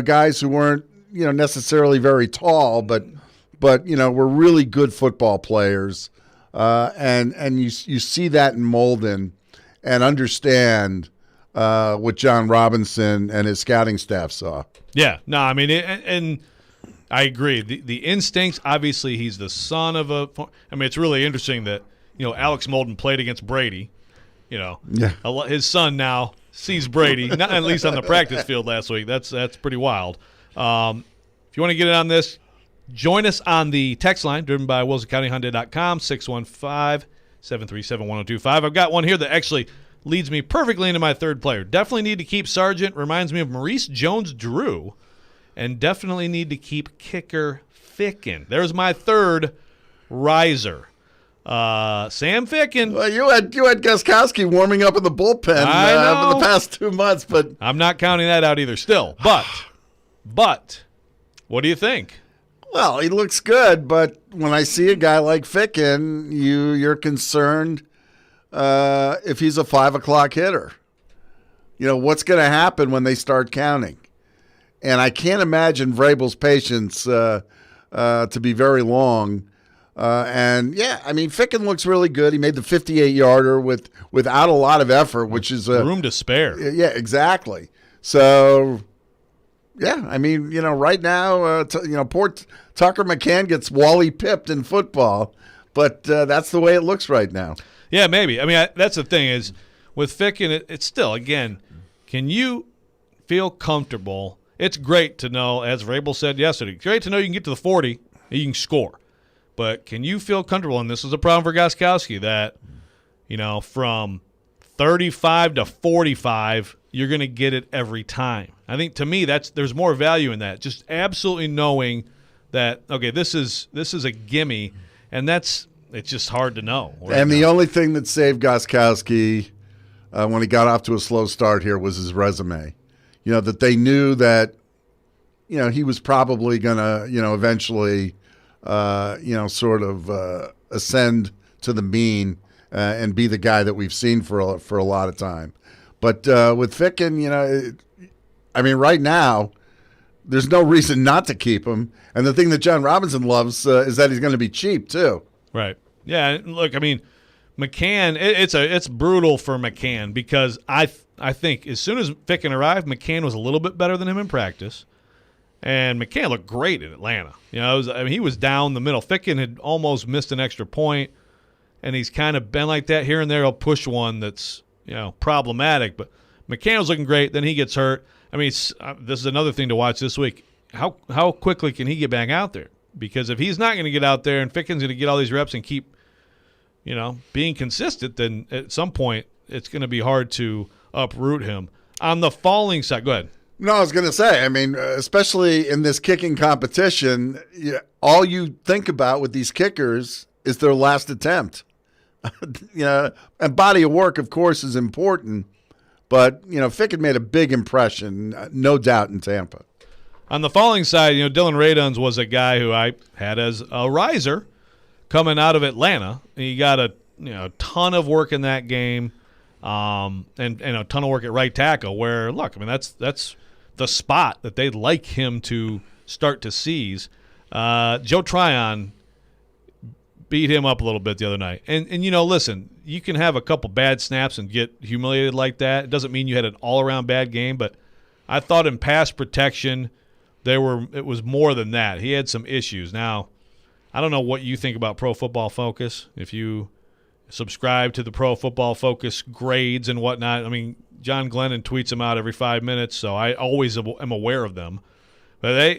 guys who weren't necessarily very tall, but but were really good football players, and you see that in Molden, and understand what John Robinson and his scouting staff saw. Yeah, no, I mean, and I agree. The instincts, obviously, he's the son of a. I mean, it's really interesting that Alex Molden played against Brady. Yeah. His son now sees Brady, not at least on the practice field last week. That's pretty wild. If you want to get in on this, join us on the text line driven by WilsonCountyHyundai.com, 615-737-1025. I've got one here that actually leads me perfectly into my third player. Definitely need to keep Sargent. Reminds me of Maurice Jones-Drew. And definitely need to keep kicker Ficken. There's my third riser. Sam Ficken. Well, you had Gostkowski warming up in the bullpen for the past 2 months, but I'm not counting that out either still. But what do you think? Well, he looks good, but when I see a guy like Ficken, you're concerned if he's a 5 o'clock hitter. What's going to happen when they start counting? And I can't imagine Vrabel's patience to be very long. Ficken looks really good. He made the 58-yarder without a lot of effort, which is room to spare. Yeah, exactly. So, yeah, right now, poor Tucker McCann gets Wally pipped in football, but that's the way it looks right now. Yeah, maybe. I mean, that's the thing is with Ficken, it's still, again, can you feel comfortable? It's great to know, as Vrabel said yesterday, great to know you can get to the 40 and you can score. But can you feel comfortable, and this is a problem for Gostkowski, that, from 35 to 45, you're going to get it every time. I think, to me, there's more value in that. Just absolutely knowing that, okay, this is a gimme, and it's just hard to know. And the only thing that saved Gostkowski when he got off to a slow start here was his resume. That they knew that, he was probably going to, eventually, sort of ascend to the mean and be the guy that we've seen for a lot of time. But with Ficken, right now, there's no reason not to keep him. And the thing that John Robinson loves is that he's going to be cheap too. Right. Yeah. Look, McCann, it's brutal for McCann because I think as soon as Ficken arrived, McCann was a little bit better than him in practice, and McCann looked great in Atlanta. He was down the middle. Ficken had almost missed an extra point, and he's kind of been like that here and there. He'll push one that's problematic, but McCann was looking great. Then he gets hurt. This is another thing to watch this week. How quickly can he get back out there? Because if he's not going to get out there and Ficken's going to get all these reps and keep being consistent, then at some point it's going to be hard to uproot him. On the falling side, go ahead. No, I was going to say, especially in this kicking competition, all you think about with these kickers is their last attempt. And body of work, of course, is important, but, Ficken made a big impression, no doubt, in Tampa. On the falling side, Dylan Raduns was a guy who I had as a riser coming out of Atlanta. He got a ton of work in that game, and a ton of work at right tackle. Where that's the spot that they'd like him to start to seize. Joe Tryon beat him up a little bit the other night, and listen, you can have a couple bad snaps and get humiliated like that. It doesn't mean you had an all around bad game, but I thought in pass protection it was more than that. He had some issues. Now, I don't know what you think about Pro Football Focus. If you subscribe to the Pro Football Focus grades and whatnot, John Glennon tweets them out every 5 minutes, so I always am aware of them. But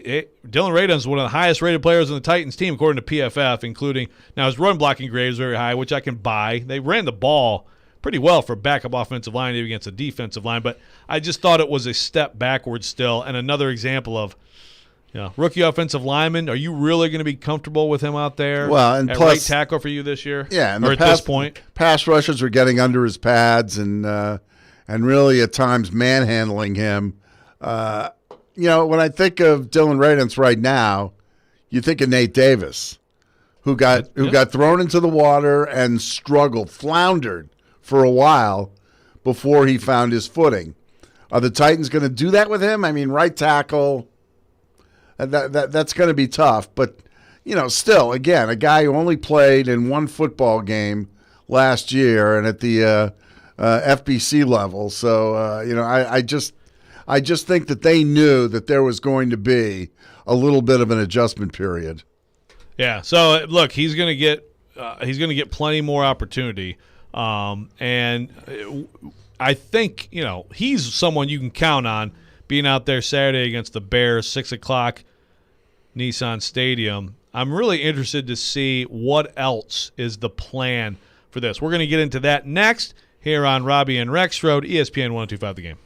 Dylan Raduns is one of the highest rated players on the Titans team, according to PFF, including now his run blocking grade is very high, which I can buy. They ran the ball pretty well for backup offensive line against a defensive line, but I just thought it was a step backwards still, and another example of rookie offensive lineman. Are you really going to be comfortable with him out there? Well, and at plus, right tackle for you this year? Yeah, and or at this point, pass rushers were getting under his pads and really at times manhandling him. When I think of Dylan Raduns right now, you think of Nate Davis, who got thrown into the water and floundered for a while before he found his footing. Are the Titans going to do that with him? Right tackle. That's going to be tough, but still, again, a guy who only played in one football game last year and at the FBC level. So, I just think that they knew that there was going to be a little bit of an adjustment period. Yeah. So look, he's going to get plenty more opportunity, and I think he's someone you can count on being out there Saturday against the Bears, 6:00, Nissan Stadium. I'm really interested to see what else is the plan for this. We're going to get into that next here on Robby and Rexrode, ESPN 102.5 The Game.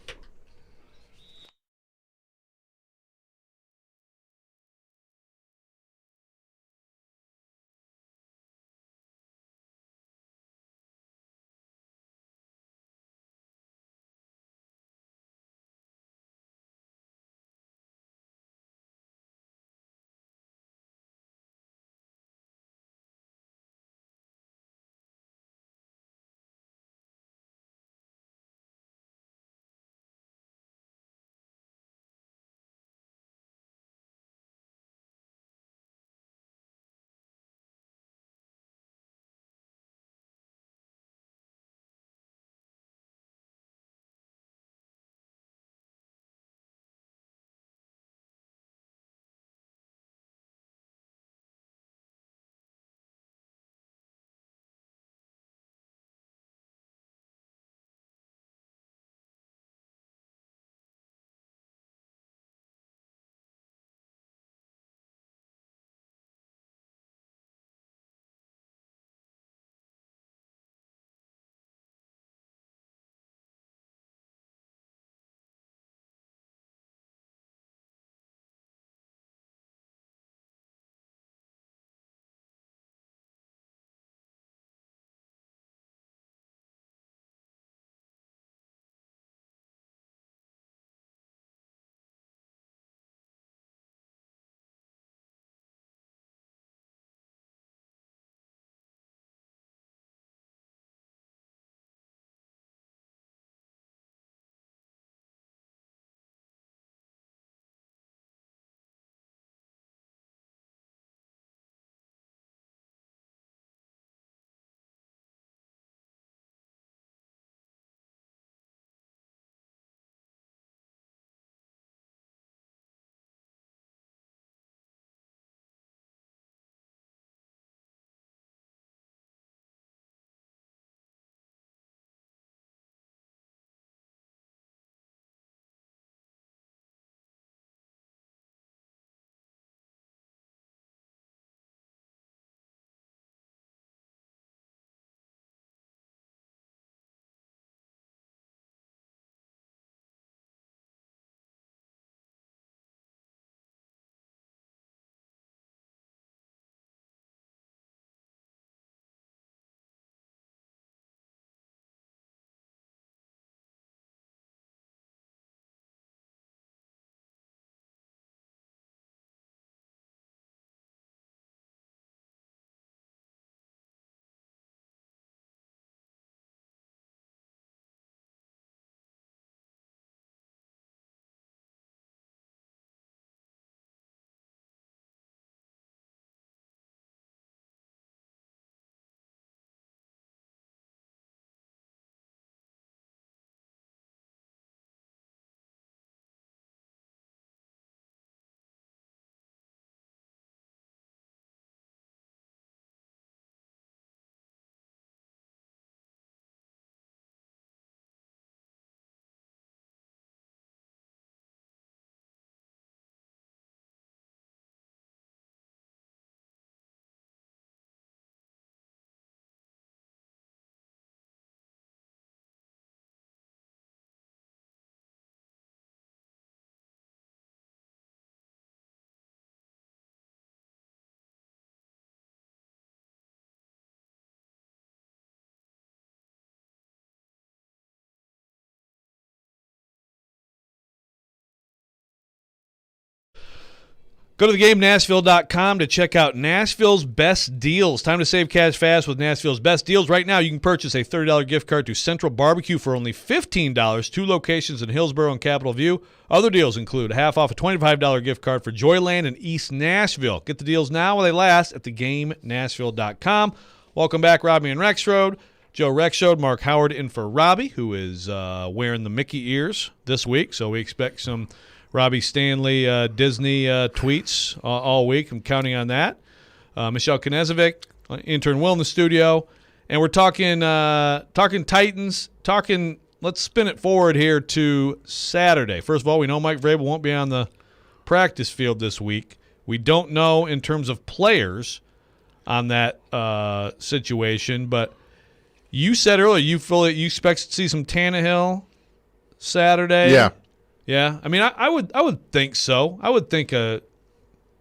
Go to theGameNashville.com to check out Nashville's best deals. Time to save cash fast with Nashville's best deals. Right now, you can purchase a $30 gift card to Central Barbecue for only $15, 2 locations in Hillsborough and Capitol View. Other deals include half off a $25 gift card for Joyland in East Nashville. Get the deals now while they last at theGameNashville.com. Welcome back, Robby and Rexrode. Joe Rexrode, Mark Howard in for Robby, who is wearing the Mickey ears this week. So we expect some Robby Stanley Disney tweets all week. I'm counting on that. Michelle Knezovic, intern Will in the studio. And we're talking Titans, let's spin it forward here to Saturday. First of all, we know Mike Vrabel won't be on the practice field this week. We don't know in terms of players on that situation, but you said earlier you feel that you expect to see some Tannehill Saturday. Yeah. Yeah, I mean, I would think so. I would think a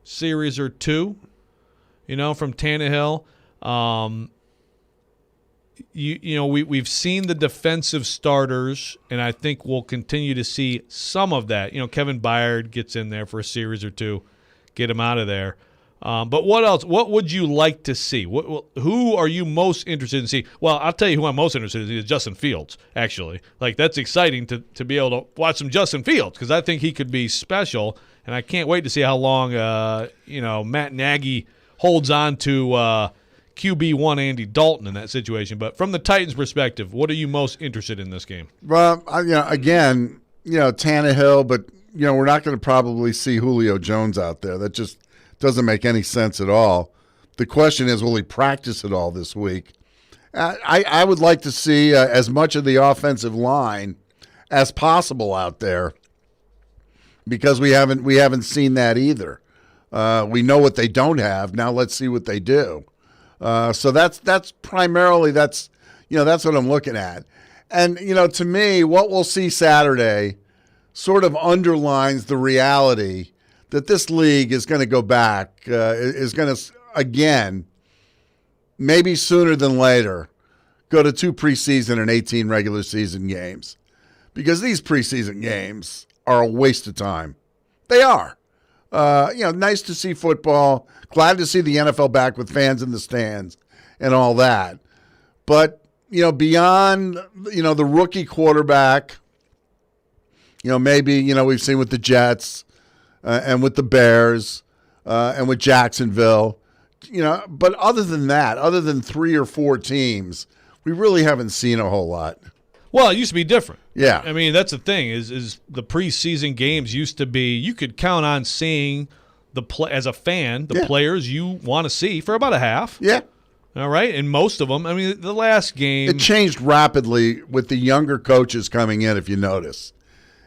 series or two, from Tannehill. We've seen the defensive starters, and I think we'll continue to see some of that. Kevin Byard gets in there for a series or two, get him out of there. But what else? What would you like to see? Who are you most interested in seeing? Well, I'll tell you who I'm most interested in is Justin Fields, actually. Like, that's exciting to be able to watch some Justin Fields because I think he could be special, and I can't wait to see how long, Matt Nagy holds on to QB1 Andy Dalton in that situation. But from the Titans' perspective, what are you most interested in this game? Well, again, Tannehill, but, we're not going to probably see Julio Jones out there. That just doesn't make any sense at all. The question is, will he practice at all this week? I would like to see as much of the offensive line as possible out there because we haven't seen that either. We know what they don't have. Now let's see what they do. So that's primarily that's what I'm looking at. And to me, what we'll see Saturday sort of underlines the reality that this league is going to go back, is going to, again, maybe sooner than later, go to 2 preseason and 18 regular season games. Because these preseason games are a waste of time. They are. Nice to see football, glad to see the NFL back with fans in the stands and all that. But, beyond, the rookie quarterback, maybe, we've seen with the Jets, and with the Bears, and with Jacksonville, but other than that, other than 3 or 4 teams, we really haven't seen a whole lot. Well, it used to be different. Yeah. I mean, that's the thing is the preseason games used to be, you could count on seeing as a fan, the players you want to see for about a half. Yeah. All right. And most of them, I mean, the last game. It changed rapidly with the younger coaches coming in, if you notice.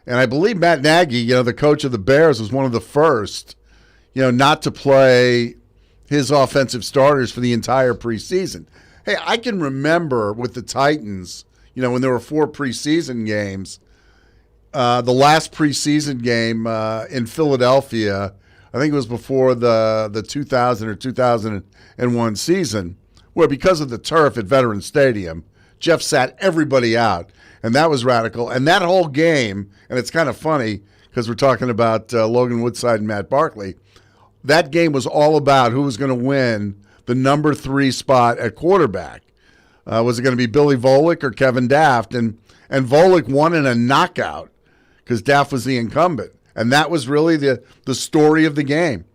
And I believe Matt Nagy, the coach of the Bears, was one of the first, not to play his offensive starters for the entire preseason. Hey, I can remember with the Titans, when there were 4 preseason games, the last preseason game in Philadelphia, I think it was before the 2000 or 2001 season, where because of the turf at Veterans Stadium, Jeff sat everybody out. And that was radical. And that whole game, and it's kind of funny because we're talking about Logan Woodside and Matt Barkley, that game was all about who was going to win the number 3 spot at quarterback. Was it going to be Billy Volek or Kevin Daft? And Volek won in a knockout because Daft was the incumbent. And that was really the story of the game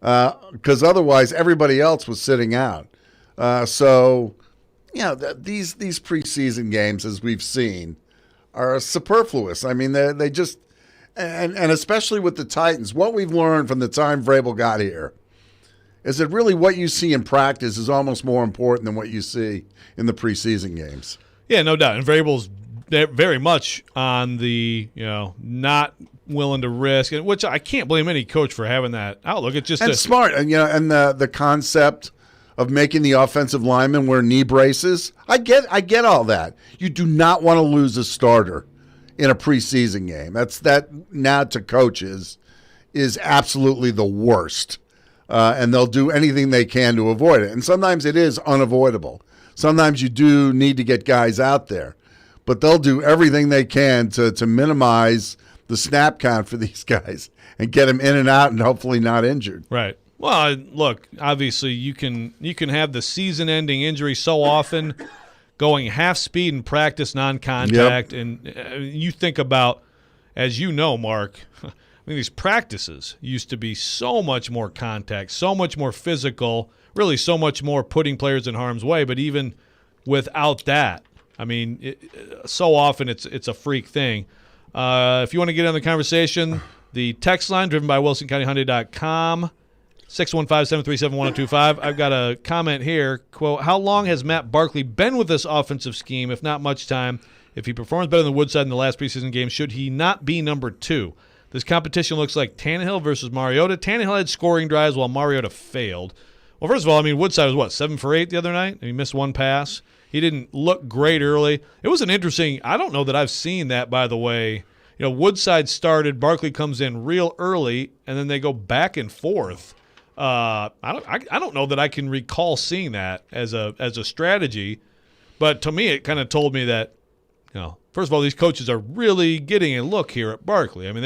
because otherwise everybody else was sitting out. These preseason games, as we've seen, are superfluous. I mean, they just and especially with the Titans, what we've learned from the time Vrabel got here is that really what you see in practice is almost more important than what you see in the preseason games. Yeah, no doubt. And Vrabel's very much on the not willing to risk, which I can't blame any coach for having that outlook. It's just smart, and and the concept of making the offensive linemen wear knee braces. I get all that. You do not want to lose a starter in a preseason game. That now to coaches is absolutely the worst. And they'll do anything they can to avoid it. And sometimes it is unavoidable. Sometimes you do need to get guys out there. But they'll do everything they can to minimize the snap count for these guys and get them in and out and hopefully not injured. Right. Well, look, obviously you can have the season-ending injury so often, going half speed in practice, non-contact, and you think about, as you know, Mark, I mean, these practices used to be so much more contact, so much more physical, really so much more putting players in harm's way. But even without that, I mean, so often it's a freak thing. If you want to get in the conversation, the text line driven by WilsonCountyHyundai.com, 615-737-1025. I've got a comment here. Quote, how long has Matt Barkley been with this offensive scheme? If not much time. If he performs better than Woodside in the last preseason game, should he not be number 2? This competition looks like Tannehill versus Mariota. Tannehill had scoring drives while Mariota failed. Well, first of all, I mean, Woodside was, 7 for 8 the other night? And he missed one pass. He didn't look great early. It was an interesting – I don't know that I've seen that, by the way. You know, Woodside started, Barkley comes in real early, and then they go back and forth. I don't know that I can recall seeing that as a strategy. But to me, it kind of told me that, you know, first of all, these coaches are really getting a look here at Barkley. I mean,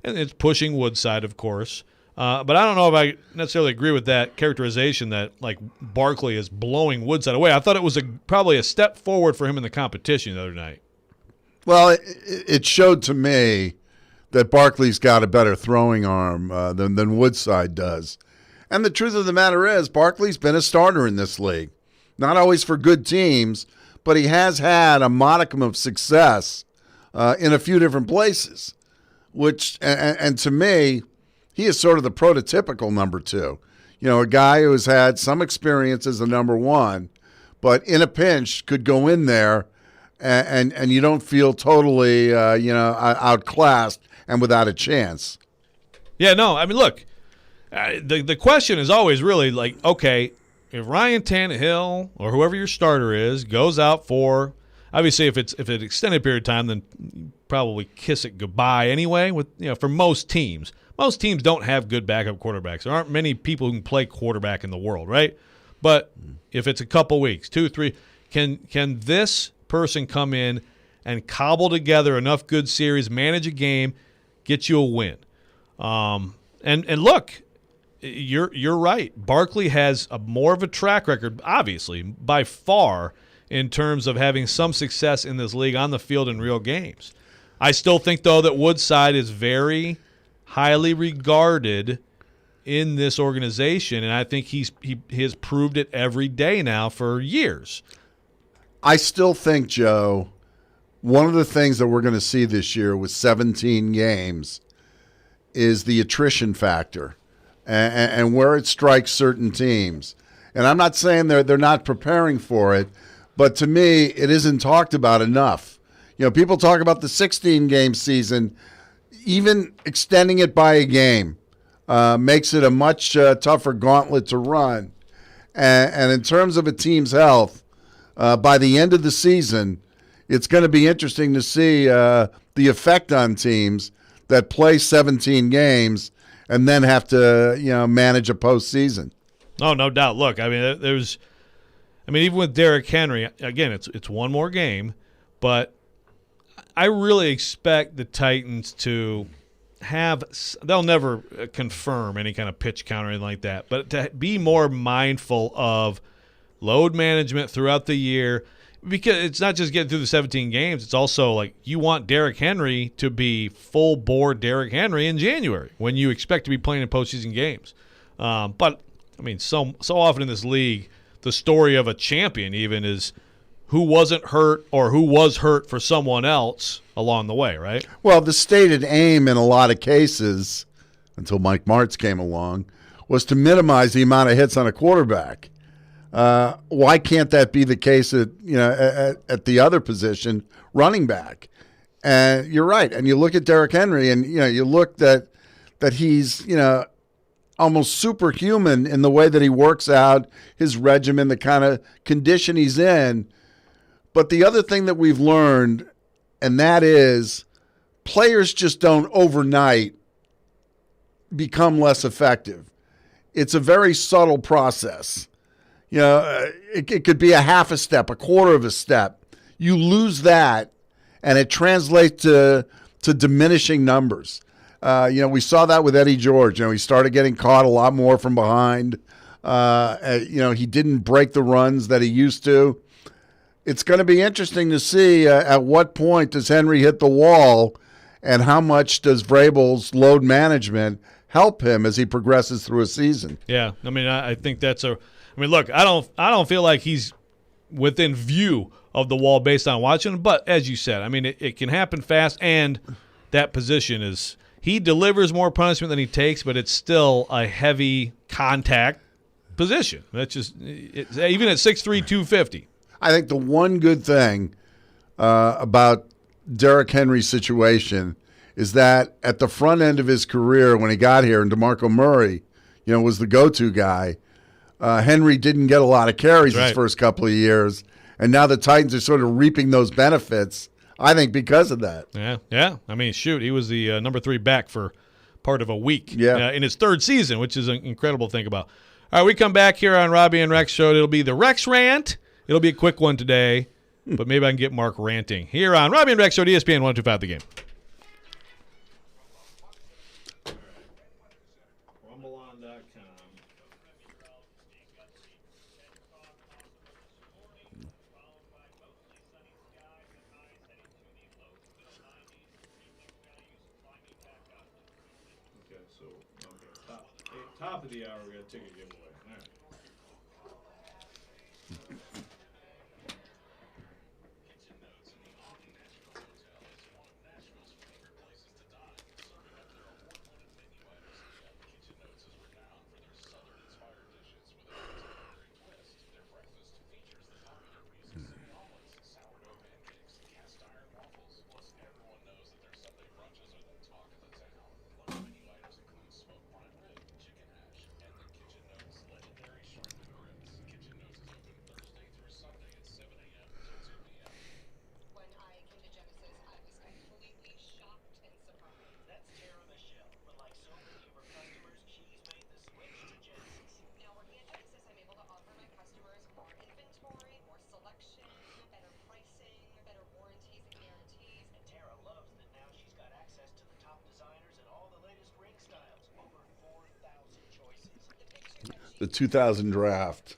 and it's pushing Woodside, of course. But I don't know if I necessarily agree with that characterization that, like, Barkley is blowing Woodside away. I thought it was probably a step forward for him in the competition the other night. Well, it showed to me that Barkley's got a better throwing arm than Woodside does. And the truth of the matter is, Barkley's been a starter in this league. Not always for good teams, but he has had a modicum of success in a few different places. And to me, he is sort of the prototypical number 2. You know, a guy who has had some experience as a number 1, but in a pinch could go in there and you don't feel totally, outclassed and without a chance. Yeah, no, I mean, look, the question is always really like, okay, if Ryan Tannehill or whoever your starter is goes out for, obviously if it's an extended period of time, then you probably kiss it goodbye anyway. For most teams. Most teams don't have good backup quarterbacks. There aren't many people who can play quarterback in the world, right? But if it's a couple weeks, 2, 3, can this person come in and cobble together enough good series, manage a game, get you a win? And look, you're right. Barkley has more of a track record, obviously, by far, in terms of having some success in this league on the field in real games. I still think, though, that Woodside is very highly regarded in this organization, and I think he has proved it every day now for years. I still think, Joe, one of the things that we're going to see this year with 17 games is the attrition factor and where it strikes certain teams. And I'm not saying they're not preparing for it, but to me, it isn't talked about enough. You know, people talk about the 16-game season. Even extending it by a game makes it a much tougher gauntlet to run. And in terms of a team's health, by the end of the season, it's going to be interesting to see the effect on teams that play 17 games and then have to, manage a postseason. Oh, no doubt. Look, I mean, even with Derrick Henry, again, it's one more game, but I really expect the Titans to they'll never confirm any kind of pitch count or anything like that, but to be more mindful of load management throughout the year, because it's not just getting through the 17 games. It's also like you want Derrick Henry to be full bore Derrick Henry in January when you expect to be playing in postseason games. But I mean, so often in this league, the story of a champion even is who wasn't hurt or who was hurt for someone else along the way, right? Well, the stated aim in a lot of cases, until Mike Martz came along, was to minimize the amount of hits on a quarterback. Why can't that be the case at the other position, running back? And you're right. And you look at Derrick Henry, and you look that he's almost superhuman in the way that he works out his regimen, the kind of condition he's in. But the other thing that we've learned, and that is players just don't overnight become less effective. It's a very subtle process. It could be a half a step, a quarter of a step. You lose that, and it translates to to diminishing numbers. We saw that with Eddie George. He started getting caught a lot more from behind. He didn't break the runs that he used to. It's going to be interesting to see at what point does Henry hit the wall, and how much does Vrabel's load management help him as he progresses through a season. Yeah, I think that's look, I don't feel like he's within view of the wall based on watching him, but as you said, it can happen fast, and that position is – he delivers more punishment than he takes, but it's still a heavy contact position. That's just even at 6'3", 250. I think the one good thing about Derrick Henry's situation is that at the front end of his career when he got here, and DeMarco Murray, was the go-to guy, Henry didn't get a lot of carries his first couple of years, and now the Titans are sort of reaping those benefits, I think, because of that. Yeah. He was the number 3 back for part of a week in his third season, which is an incredible to think about. All right, we come back here on Robby and Rex Show. It'll be the Rex Rant. It'll be a quick one today, but maybe I can get Mark ranting here on Robby and Rex Show, ESPN 102.5 The Game. Top of the hour, we got a ticket giveaway. All right. The 2000 draft.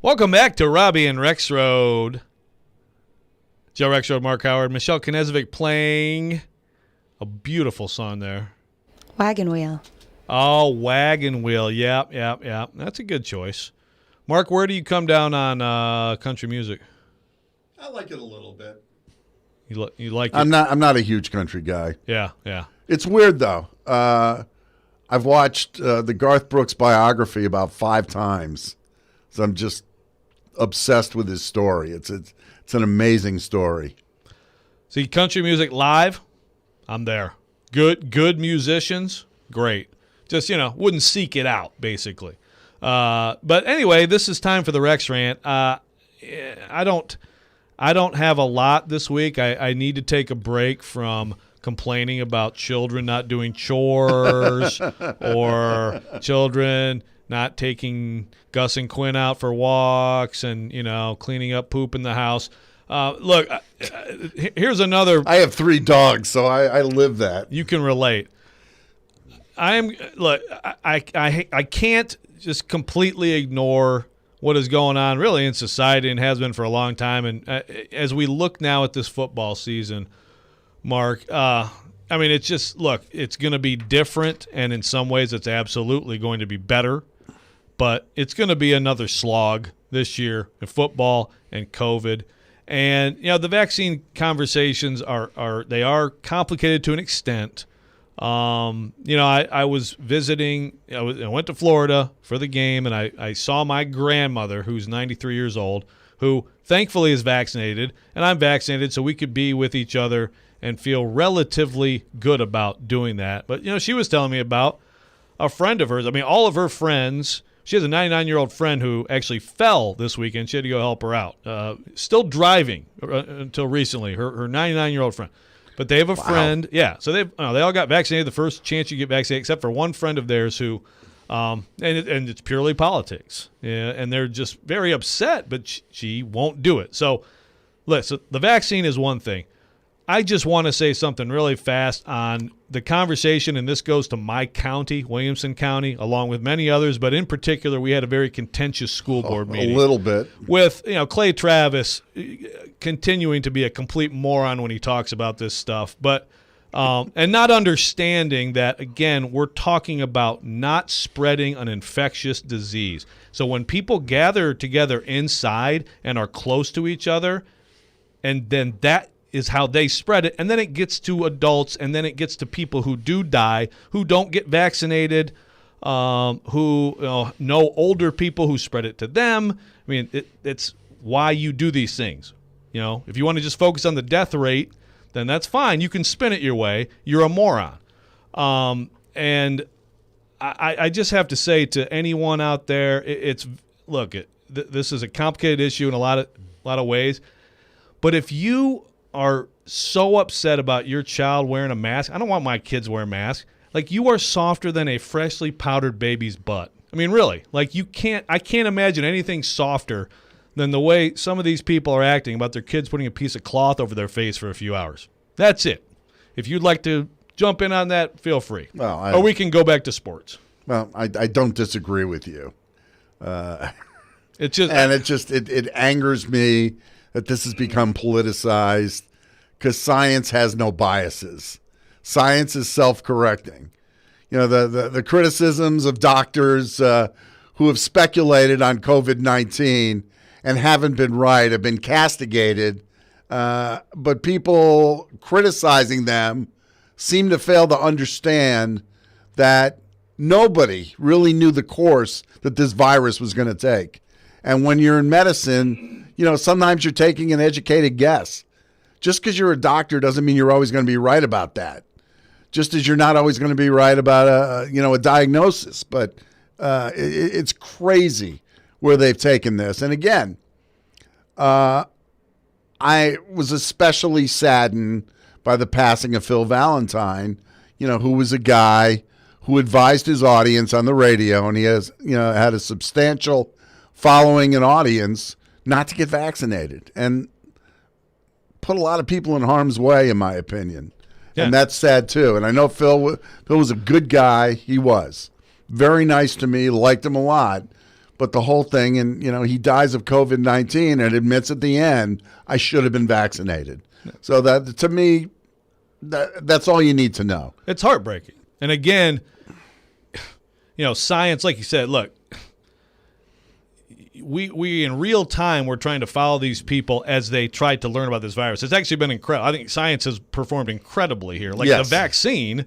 Welcome back to Robby and Rexrode. Joe Rexrode, Mark Howard, Michelle Knezovic playing a beautiful song there. Wagon Wheel. Oh, Wagon Wheel. Yep. That's a good choice. Mark, where do you come down on country music? I like it a little bit. You like it? I'm not a huge country guy. Yeah. It's weird though. I've watched the Garth Brooks biography about 5 times, so I'm just obsessed with his story. It's an amazing story. See, country music live, I'm there. Good musicians, great. Just, wouldn't seek it out, basically. But anyway, this is time for the Rex rant. I don't have a lot this week. I need to take a break from complaining about children not doing chores or children not taking Gus and Quinn out for walks and, cleaning up poop in the house. Look, here's another. I have 3 dogs, so I live that. You can relate. I can't just completely ignore what is going on really in society and has been for a long time. And as we look now at this football season, Mark, it's just, it's going to be different, and in some ways it's absolutely going to be better, but it's going to be another slog this year in football and COVID. And, the vaccine conversations are complicated to an extent. I was visiting, I went to Florida for the game, and I saw my grandmother, who's 93 years old, who thankfully is vaccinated, and I'm vaccinated, so we could be with each other and feel relatively good about doing that. But, she was telling me about a friend of hers. All of her friends, she has a 99-year-old friend who actually fell this weekend. She had to go help her out. Still driving until recently, her 99-year-old friend. But they have a friend, so they all got vaccinated the first chance you get vaccinated, except for one friend of theirs who, and it's purely politics, and they're just very upset, but she won't do it. So, listen, the vaccine is one thing. I just want to say something really fast on the conversation, and this goes to my county, Williamson County, along with many others, but in particular, we had a very contentious school board meeting. A little bit. With, Clay Travis continuing to be a complete moron when he talks about this stuff, but and not understanding that, again, we're talking about not spreading an infectious disease. So when people gather together inside and are close to each other, and then that is how they spread it, and then it gets to adults, and then it gets to people who do die, who don't get vaccinated, who know older people who spread it to them. It's why you do these things. If you want to just focus on the death rate, then that's fine. You can spin it your way. You're a moron. And I just have to say to anyone out there, this is a complicated issue in a lot of ways. But if you are so upset about your child wearing a mask, I don't want my kids wearing masks. You are softer than a freshly powdered baby's butt. Really. I can't imagine anything softer than the way some of these people are acting about their kids putting a piece of cloth over their face for a few hours. That's it. If you'd like to jump in on that, feel free. Or we can go back to sports. Well, I don't disagree with you. It angers me that this has become politicized because science has no biases. Science is self-correcting. The criticisms of doctors who have speculated on COVID-19 and haven't been right have been castigated, but people criticizing them seem to fail to understand that nobody really knew the course that this virus was going to take. And when you're in medicine, sometimes you're taking an educated guess. Just because you're a doctor doesn't mean you're always going to be right about that. Just as you're not always going to be right about a diagnosis. But it's crazy where they've taken this. And again, I was especially saddened by the passing of Phil Valentine, who was a guy who advised his audience on the radio, and he has, had a substantial following and audience not to get vaccinated, and put a lot of people in harm's way, in my opinion. Yeah. And that's sad too. And I know Phil was a good guy. He was very nice to me, liked him a lot, But the whole thing, and he dies of COVID-19 and admits at the end, I should have been vaccinated. So that, to me, that's all you need to know. It's heartbreaking. And again, science, like you said, look, we in real time, we're trying to follow these people as they try to learn about this virus. It's actually been incredible. I think science has performed incredibly here. Like yes. The vaccine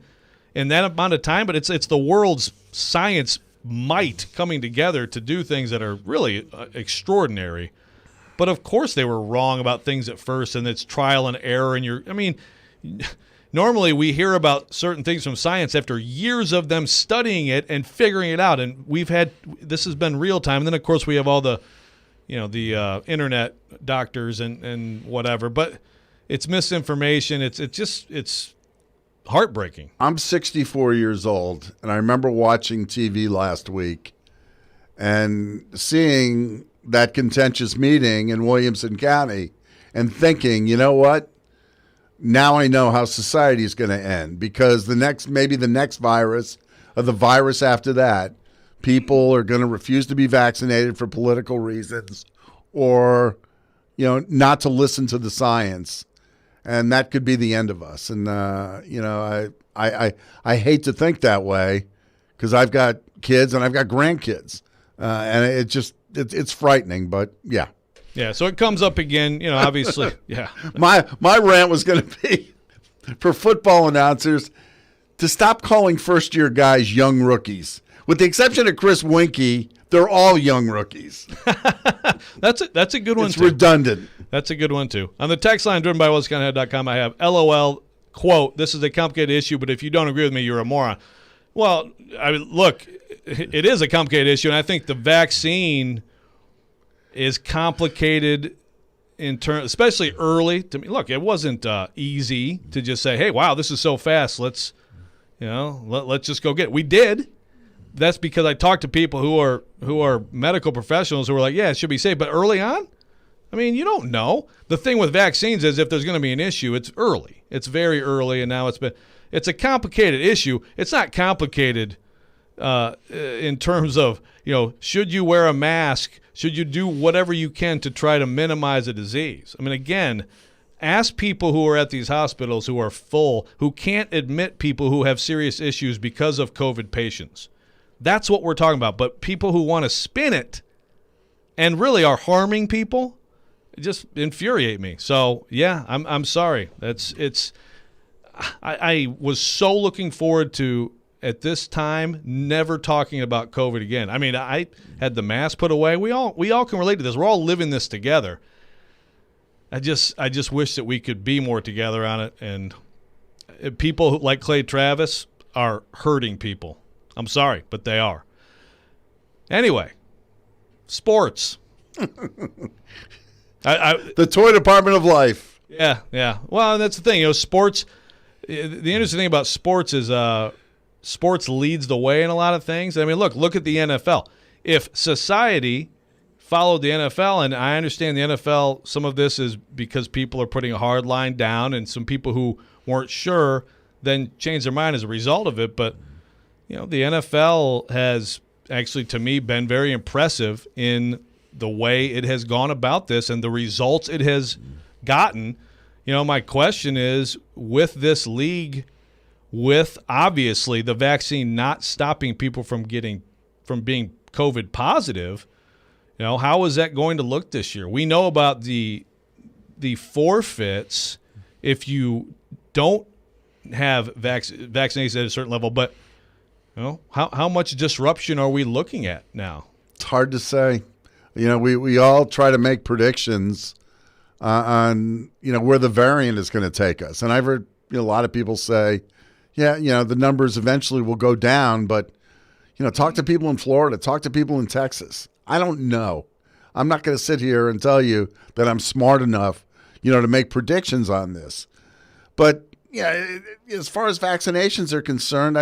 in that amount of time, but it's the world's science might coming together to do things that are really extraordinary. But of course they were wrong about things at first, and it's trial and error. And normally we hear about certain things from science after years of them studying it and figuring it out. And this has been real time. And then of course we have all the, the internet doctors and whatever. But it's misinformation. It's heartbreaking. I'm 64 years old, and I remember watching TV last week and seeing that contentious meeting in Williamson County and thinking, you know what? Now I know how society is going to end, because maybe the next virus or the virus after that, people are going to refuse to be vaccinated for political reasons or, not to listen to the science. And that could be the end of us. And, I hate to think that way, because I've got kids and I've got grandkids. And it's frightening, but yeah. Yeah, so it comes up again, obviously. Yeah. My rant was going to be for football announcers to stop calling first-year guys young rookies. With the exception of Chris Winkie, they're all young rookies. That's a good one, it's too. It's redundant. That's a good one, too. On the text line driven by WillsCountyHead.com, I have LOL, quote, "This is a complicated issue, but if you don't agree with me, you're a moron." Well, look, it is a complicated issue, and I think the vaccine is complicated in terms, especially early. To me, look, it wasn't easy to just say, "Hey, wow, this is so fast. Let's just go get it." We did. That's because I talked to people who are medical professionals who were like, "Yeah, it should be safe." But early on, you don't know. The thing with vaccines is if there's going to be an issue, it's early. It's very early, and now it's a complicated issue. It's not complicated in terms of, should you wear a mask? Should you do whatever you can to try to minimize a disease? Again, ask people who are at these hospitals who are full, who can't admit people who have serious issues because of COVID patients. That's what we're talking about. But people who want to spin it and really are harming people just infuriate me. So, yeah, I'm sorry. I was so looking forward to, at this time, never talking about COVID again. I had the mask put away. We all can relate to this. We're all living this together. I just wish that we could be more together on it. And people like Clay Travis are hurting people. I'm sorry, but they are. Anyway, sports. The toy department of life. Yeah. Well, that's the thing. Sports. The interesting thing about sports is sports leads the way in a lot of things. Look at the NFL. If society followed the NFL, and I understand the NFL, some of this is because people are putting a hard line down, and some people who weren't sure then changed their mind as a result of it. But the NFL has actually, to me, been very impressive in the way it has gone about this and the results it has gotten. My question is, with this league, with obviously the vaccine not stopping people from being COVID positive, how is that going to look this year? We know about the forfeits if you don't have vaccinations at a certain level, but how much disruption are we looking at now? It's hard to say. We all try to make predictions on where the variant is going to take us, and I've heard a lot of people say, yeah, the numbers eventually will go down, but talk to people in Florida, talk to people in Texas. I don't know. I'm not going to sit here and tell you that I'm smart enough, to make predictions on this. But yeah, as far as vaccinations are concerned,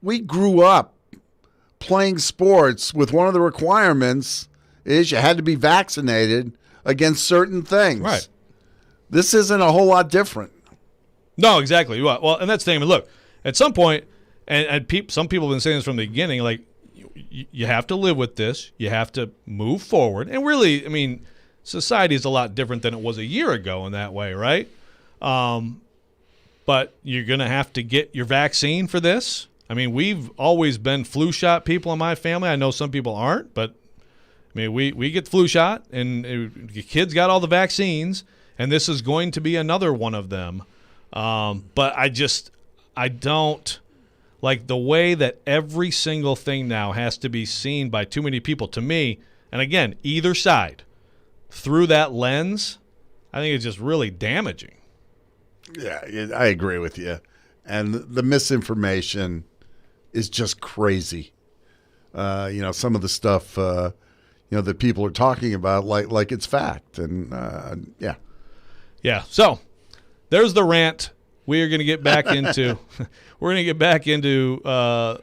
we grew up playing sports with one of the requirements is you had to be vaccinated against certain things. Right. This isn't a whole lot different. No, exactly. Well, and that's the thing. Look, at some point, and some people have been saying this from the beginning, like, you have to live with this. You have to move forward. And really, I mean, society is a lot different than it was a year ago in that way, right? But you're going to have to get your vaccine for this. I mean, we've always been flu shot people in my family. I know some people aren't, but I mean, we get the flu shot, and the kids got all the vaccines, and this is going to be another one of them. But I don't like the way that every single thing now has to be seen by too many people. To me, and again, either side, through that lens, I think it's just really damaging. Yeah, I agree with you. And the misinformation is just crazy. Some of the stuff, that people are talking about like it's fact. And, yeah. Yeah. So there's the rant. We are going to get back into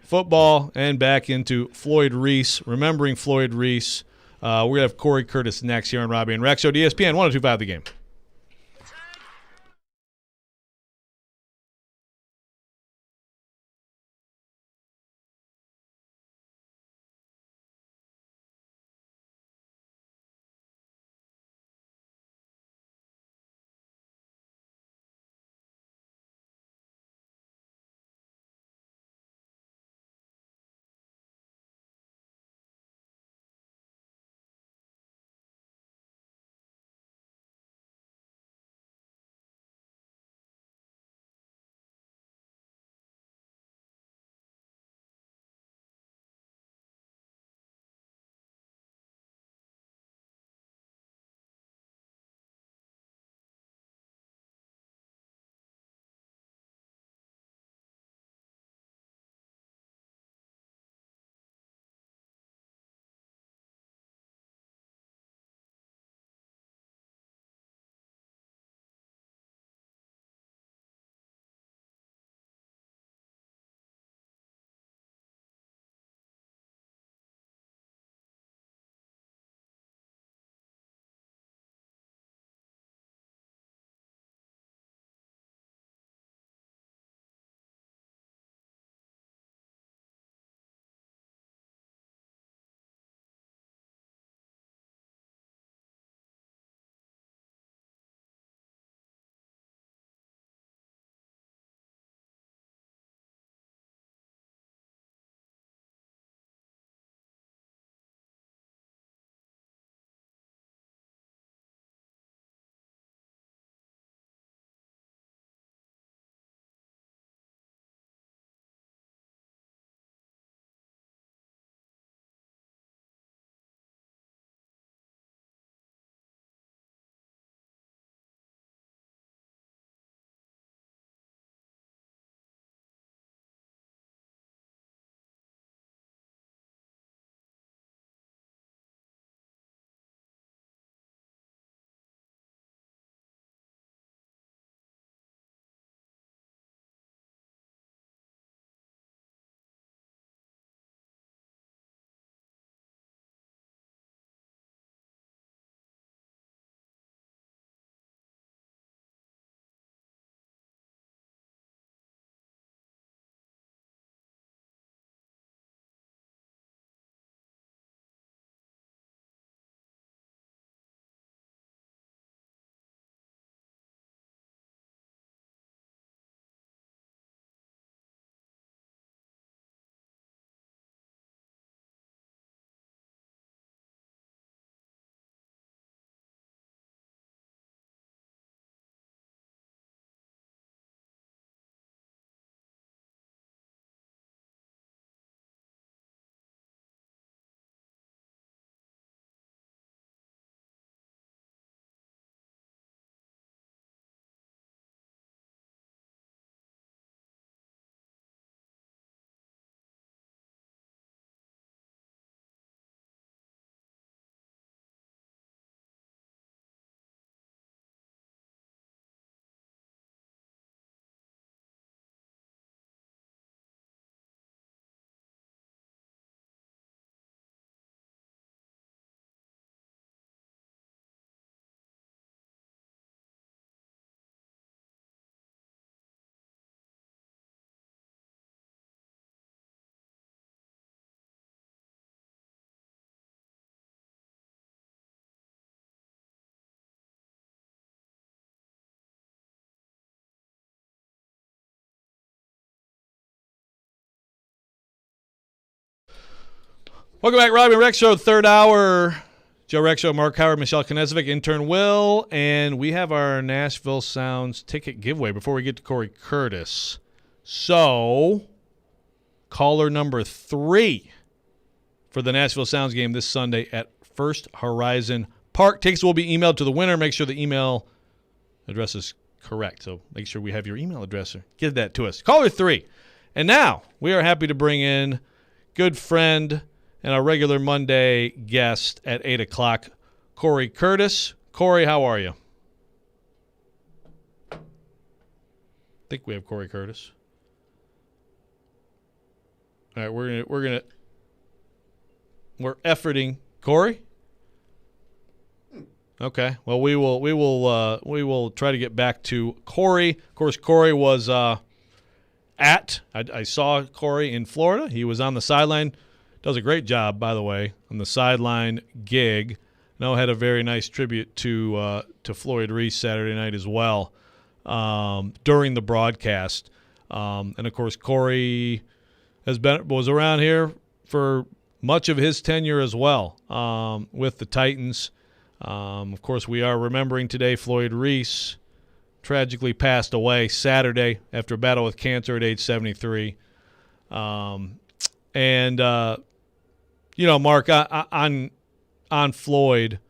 football and back into Floyd Reese, remembering Floyd Reese. We're going to have Corey Curtis next here on Robby and Rexrode, ESPN 102.5 The Game. Welcome back, Robby and Rexrode, third hour. Joe Rexrode, Mark Howard, Michelle Knezovic, intern Will, and we have our Nashville Sounds ticket giveaway before we get to Corey Curtis. So, caller number 3 for the Nashville Sounds game this Sunday at First Horizon Park. Tickets will be emailed to the winner. Make sure the email address is correct. So make sure we have your email address. Give that to us. Caller 3. And now we are happy to bring in good friend and our regular Monday guest at 8 o'clock, Corey Curtis. Corey, how are you? I think we have Corey Curtis. All right, we're efforting Corey. Okay. Well, we will try to get back to Corey. Of course, Corey was I saw Corey in Florida. He was on the sideline. Does a great job, by the way, on the sideline gig. No, had a very nice tribute to Floyd Reese Saturday night as well during the broadcast. And of course, Corey was around here for much of his tenure as well with the Titans. Of course, we are remembering today Floyd Reese tragically passed away Saturday after a battle with cancer at age 73. Mark, on Floyd,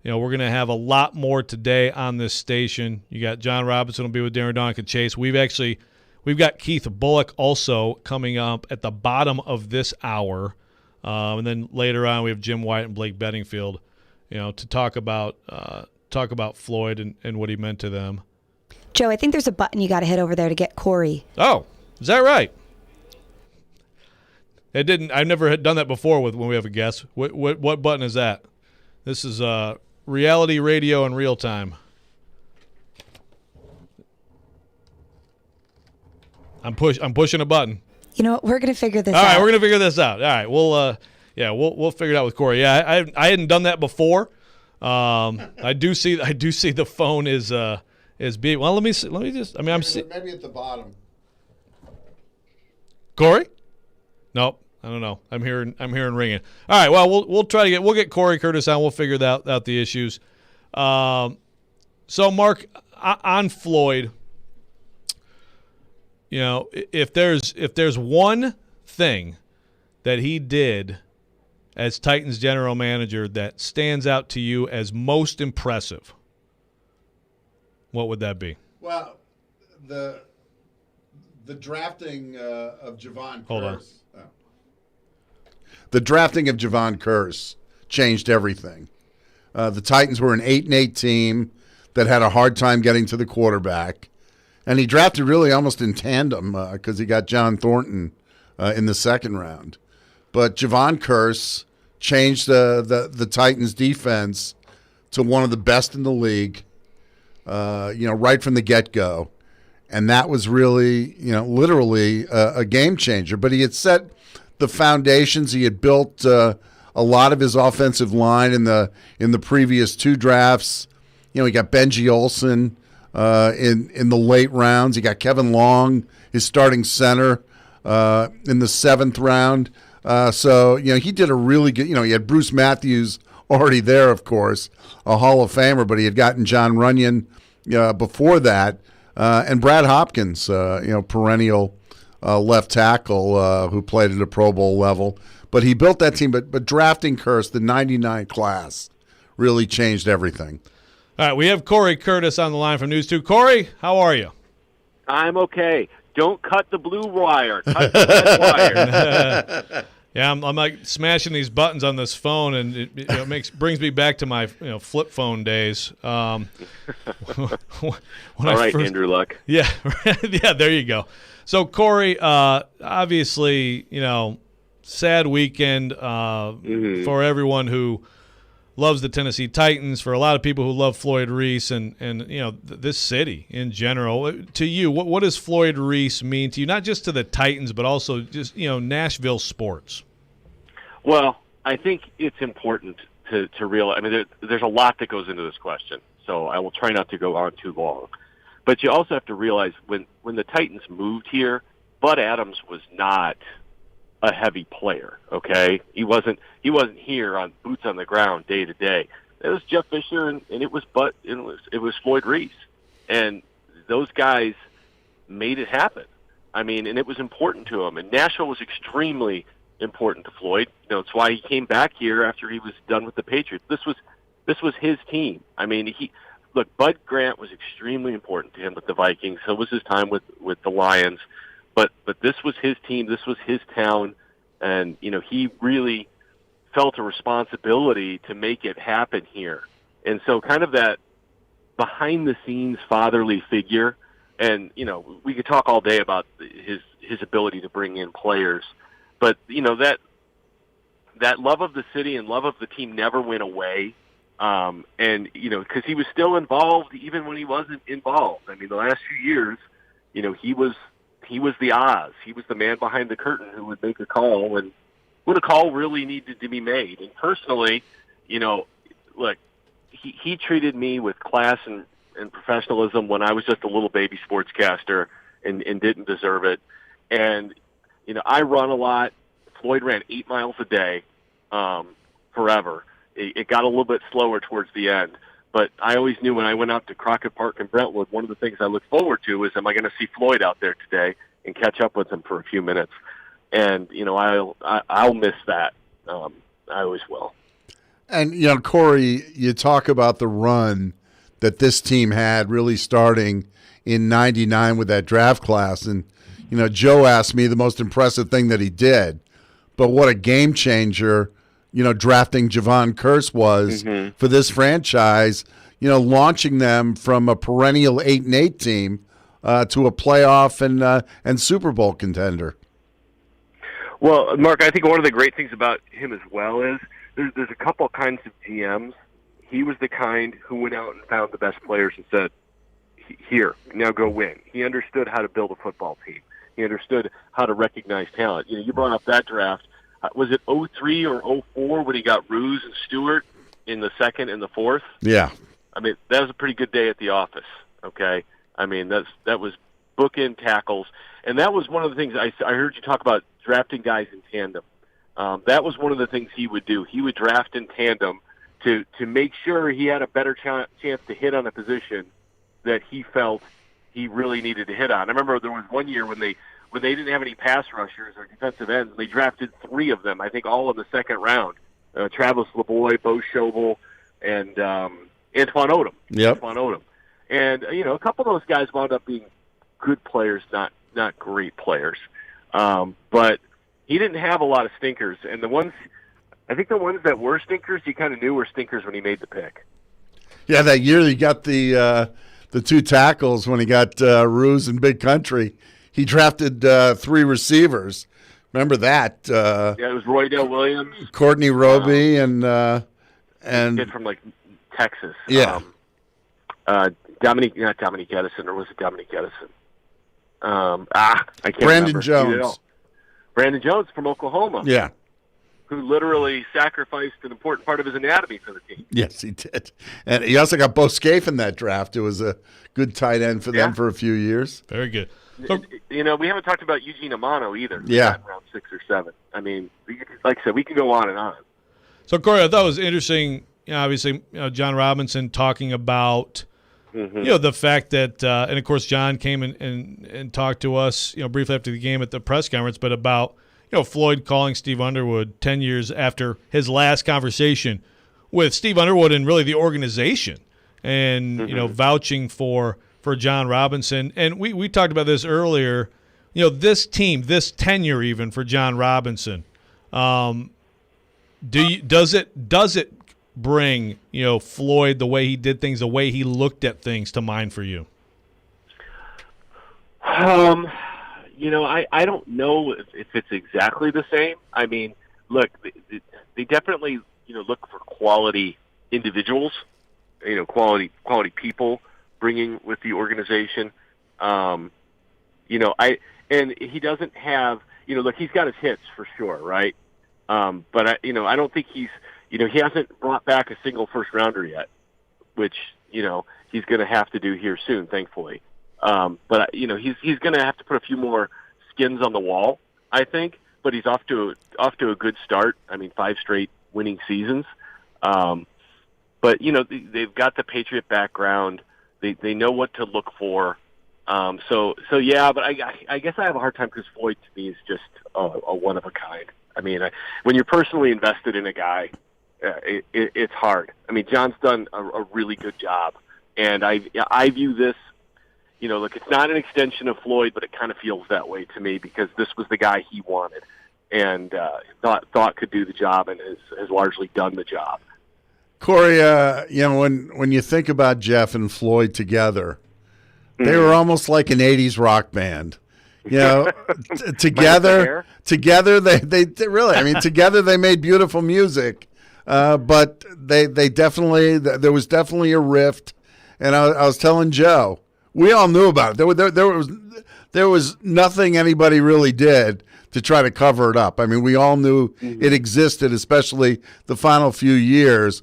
we're going to have a lot more today on this station. You got John Robinson will be with Darren Donica Chase. We've got Keith Bullock also coming up at the bottom of this hour. And then later on we have Jim White and Blake Bedingfield, to talk about Floyd and what he meant to them. Joe, I think there's a button you got to hit over there to get Corey. Oh, is that right? I've never done that before when we have a guest. What button is that? This is reality radio in real time. I'm pushing a button. You know what? We're gonna figure this out. All right, we're gonna figure this out. All right, we'll figure it out with Corey. Yeah, I hadn't done that before. I do see the phone is being. Well, let me just. I mean, maybe at the bottom. Corey? Nope. I don't know. I'm hearing ringing. All right. Well, we'll try to get Corey Curtis on. We'll figure out the issues. So Mark, on Floyd, if there's one thing that he did as Titans general manager that stands out to you as most impressive, what would that be? Well, the drafting of Javon Curse. Hold on. Oh. The drafting of Javon Curse changed everything. The Titans were an 8-8 team that had a hard time getting to the quarterback, and he drafted really almost in tandem because he got John Thornton in the second round. But Javon Curse changed the Titans' defense to one of the best in the league, right from the get-go. And that was really, literally a game changer. But he had set the foundations. He had built a lot of his offensive line in the previous 2 drafts. He got Benji Olsen in the late rounds. He got Kevin Long, his starting center, in the 7th round. So he did a really good. He had Bruce Matthews already there, of course, a Hall of Famer, but he had gotten John Runyon before that. And Brad Hopkins, perennial left tackle who played at a Pro Bowl level. But he built that team. But drafting Curse, the 99 class, really changed everything. All right, we have Corey Curtis on the line from News 2. Corey, how are you? I'm okay. Don't cut the blue wire. Cut the red wire. Yeah, I'm like smashing these buttons on this phone, and it brings me back to my flip phone days. All right, Andrew Luck. Yeah, yeah, there you go. So Corey, obviously, sad weekend for everyone who loves the Tennessee Titans, for a lot of people who love Floyd Reese and this city in general. To you, what does Floyd Reese mean to you, not just to the Titans, but also just, Nashville sports? Well, I think it's important to realize, I mean, there's a lot that goes into this question, so I will try not to go on too long. But you also have to realize when the Titans moved here, Bud Adams was not a heavy player. Okay, he wasn't here on boots on the ground day to day. It was Jeff Fisher and it was Floyd Reese, and those guys made it happen. I mean, and it was important to him. And Nashville was extremely important to Floyd. You know, it's why he came back here after he was done with the Patriots. This was his team. I mean, Bud Grant was extremely important to him with the Vikings. So was his time with the Lions. But this was his team. This was his town, and you know, he really felt a responsibility to make it happen here. And so, kind of that behind the scenes fatherly figure. And, you know, we could talk all day about his ability to bring in players. But, you know, that love of the city and love of the team never went away. And, you know, because he was still involved even when he wasn't involved. I mean, the last few years, you know, he was the Oz. He was the man behind the curtain who would make a call when a call really needed to be made. And personally, you know, look, he treated me with class and professionalism when I was just a little baby sportscaster and didn't deserve it. And, you know, I run a lot. Floyd ran 8 miles a day forever. It got a little bit slower towards the end. But I always knew when I went out to Crockett Park in Brentwood, one of the things I looked forward to is, am I going to see Floyd out there today and catch up with him for a few minutes? And, you know, I'll miss that. I always will. And, you know, Corey, you talk about the run that this team had really starting in 99 with that draft class. And, you know, Joe asked me the most impressive thing that he did, but what a game changer, you know, drafting Javon Curse was for this franchise, you know, launching them from a perennial 8-8 team to a playoff and Super Bowl contender. Well, Mark, I think one of the great things about him as well is there's a couple kinds of GMs. He was the kind who went out and found the best players and said, here, now go win. He understood how to build a football team. He understood how to recognize talent. You know, you brought up that draft. Was it 03 or 04 when he got Ruse and Stewart in the second and the fourth? Yeah. I mean, that was a pretty good day at the office, okay? I mean, that was bookend tackles. And that was one of the things I heard you talk about drafting guys in tandem. That was one of the things he would do. He would draft in tandem to make sure he had a better chance to hit on a position that he felt he really needed to hit on. I remember there was one year when they didn't have any pass rushers or defensive ends. They drafted 3 of them, I think all in the second round. Travis LeBoy, Bo Schobel, and Antoine Odom. Yep. Antoine Odom. And, you know, a couple of those guys wound up being good players, not great players. But he didn't have a lot of stinkers. And the ones that were stinkers, he kind of knew were stinkers when he made the pick. Yeah, that year he got the 2 tackles when he got Ruse and Big Country. He drafted 3 receivers. Remember that? Yeah, it was Roydell Williams, Courtney Robby, and kid from like Texas. Yeah, not Dominique Edison, or was it Dominique Edison? I can't Brandon remember. Jones. Brandon Jones from Oklahoma. Yeah. Who literally sacrificed an important part of his anatomy for the team. Yes, he did. And he also got Bo Scaife in that draft. It was a good tight end for them for a few years. Very good. So, you know, we haven't talked about Eugene Amano either. Yeah. Around 6 or 7. I mean, like I said, we can go on and on. So, Corey, I thought it was interesting, you know, obviously, you know, John Robinson talking about, you know, the fact that, and of course, John came and talked to us, you know, briefly after the game at the press conference, but about, you know, Floyd calling Steve Underwood 10 years after his last conversation with Steve Underwood and really the organization, and you know, vouching for John Robinson. And we talked about this earlier. You know, this team, this tenure even for John Robinson, does it bring, you know, Floyd, the way he did things, the way he looked at things, to mind for you? You know, I don't know if it's exactly the same. I mean, look, they definitely, you know, look for quality individuals, you know, quality people bringing with the organization. You know, and he doesn't have, you know, look, he's got his hits for sure, right? But I don't think he hasn't brought back a single first rounder yet, which, you know, he's going to have to do here soon, thankfully. But you know, he's going to have to put a few more skins on the wall, I think, but he's off to a good start. I mean, 5 straight winning seasons. But they've got the Patriot background. They know what to look for. So yeah, but I guess I have a hard time because Floyd to me is just a one of a kind. I mean, when you're personally invested in a guy, it's hard. I mean, John's done a really good job, and I view this. Look, it's not an extension of Floyd, but it kind of feels that way to me because this was the guy he wanted and thought could do the job and has largely done the job. Corey, when you think about Jeff and Floyd together, they were almost like an '80s rock band. Together they really. I mean, together they made beautiful music, but they definitely there was definitely a rift. And I was telling Joe, we all knew about it. There was nothing anybody really did to try to cover it up. I mean, we all knew it existed, especially the final few years.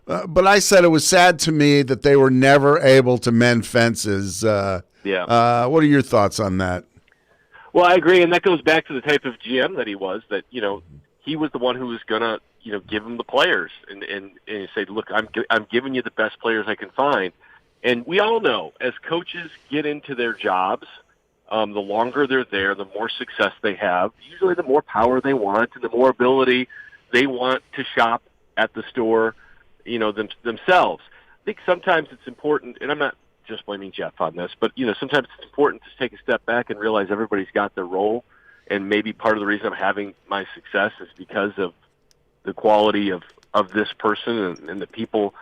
But I said it was sad to me that they were never able to mend fences. What are your thoughts on that? Well, I agree, and that goes back to the type of GM that he was. That he was the one who was gonna give him the players and say, look, I'm giving you the best players I can find. And we all know as coaches get into their jobs, the longer they're there, the more success they have. Usually, the more power they want and the more ability they want to shop at the store. Themselves. I think sometimes it's important, and I'm not just blaming Jeff on this, but sometimes it's important to take a step back and realize everybody's got their role, and maybe part of the reason I'm having my success is because of the quality of this person and the people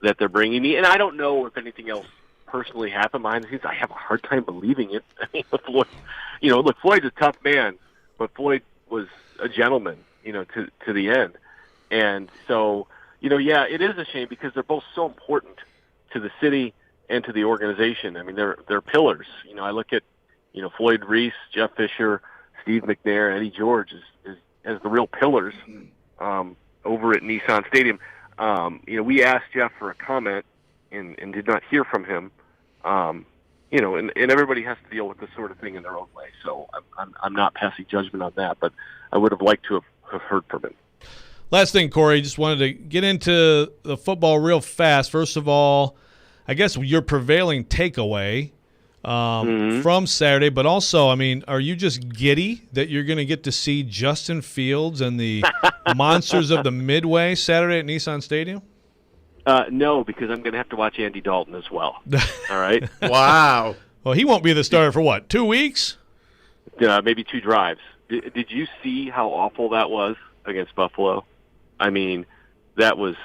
that they're bringing me. And I don't know if anything else personally happened behind the scenes. I have a hard time believing it. I mean, Floyd, look, Floyd's a tough man, but Floyd was a gentleman, to the end, and so. Yeah, it is a shame because they're both so important to the city and to the organization. I mean, they're pillars. I look at, Floyd Reese, Jeff Fisher, Steve McNair, Eddie George as the real pillars over at Nissan Stadium. We asked Jeff for a comment and did not hear from him. And everybody has to deal with this sort of thing in their own way. So I'm not passing judgment on that, but I would have liked to have heard from him. Last thing, Corey, just wanted to get into the football real fast. First of all, I guess your prevailing takeaway from Saturday, but also, I mean, are you just giddy that you're going to get to see Justin Fields and the monsters of the Midway Saturday at Nissan Stadium? No, because I'm going to have to watch Andy Dalton as well. All right? Wow. Well, he won't be the starter for what, 2 weeks? Maybe 2 drives. Did you see how awful that was against Buffalo? I mean, that was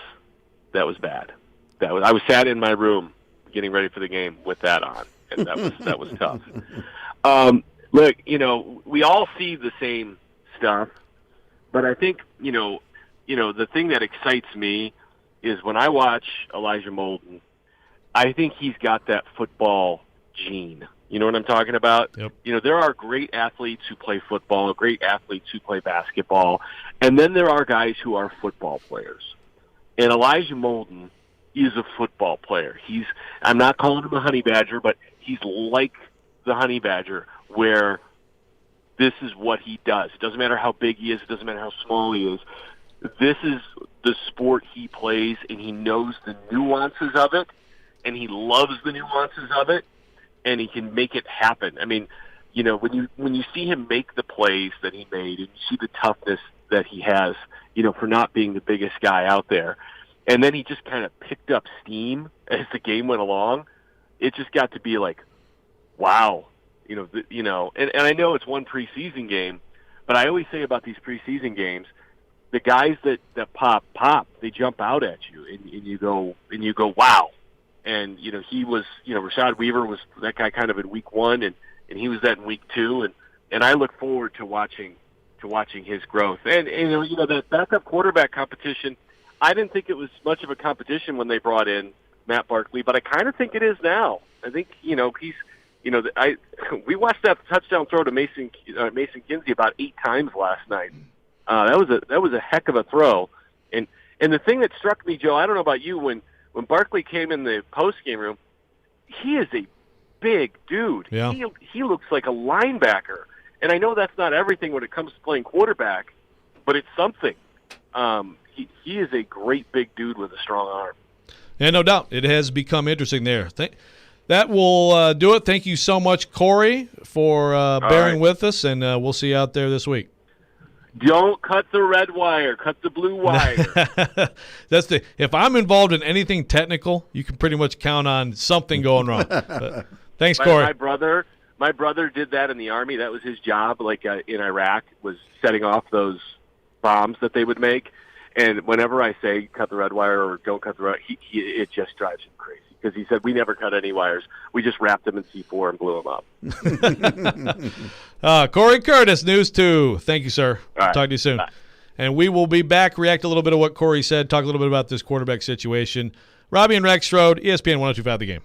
bad. I was sat in my room getting ready for the game with that on, and that was tough. Look, we all see the same stuff, but I think the thing that excites me is when I watch Elijah Molden. I think he's got that football gene. You know what I'm talking about? Yep. There are great athletes who play football, great athletes who play basketball, and then there are guys who are football players. And Elijah Molden is a football player. I'm not calling him a honey badger, but he's like the honey badger, where this is what he does. It doesn't matter how big he is. It doesn't matter how small he is. This is the sport he plays, and he knows the nuances of it, and he loves the nuances of it. And he can make it happen. I mean, when you see him make the plays that he made, and you see the toughness that he has, for not being the biggest guy out there, and then he just kind of picked up steam as the game went along. It just got to be like, wow, and I know it's one preseason game, but I always say about these preseason games, the guys that pop, they jump out at you, and you go, wow. And, he was, Rashad Weaver was that guy kind of in week 1, and he was that in week 2. And I look forward to watching his growth. And that backup quarterback competition, I didn't think it was much of a competition when they brought in Matt Barkley, but I kind of think it is now. I think, he's, we watched that touchdown throw to Mason Kinsey about 8 times last night. That was a heck of a throw. And the thing that struck me, Joe, I don't know about you, when Barkley came in the post-game room, he is a big dude. Yeah. He looks like a linebacker. And I know that's not everything when it comes to playing quarterback, but it's something. He is a great big dude with a strong arm. Yeah, no doubt. It has become interesting there. That will do it. Thank you so much, Corey, for bearing with us, and we'll see you out there this week. Don't cut the red wire. Cut the blue wire. If I'm involved in anything technical, you can pretty much count on something going wrong. But thanks, Corey. My brother did that in the Army. That was his job, like in Iraq, was setting off those bombs that they would make. And whenever I say cut the red wire or don't cut the red, it just drives him crazy. Because he said, we never cut any wires. We just wrapped them in C4 and blew them up. Corey Curtis, News 2. Thank you, sir. All right. Talk to you soon. Bye. And we will be back, react a little bit of what Corey said, talk a little bit about this quarterback situation. Robby and Rexrode, ESPN 102.5 The Game.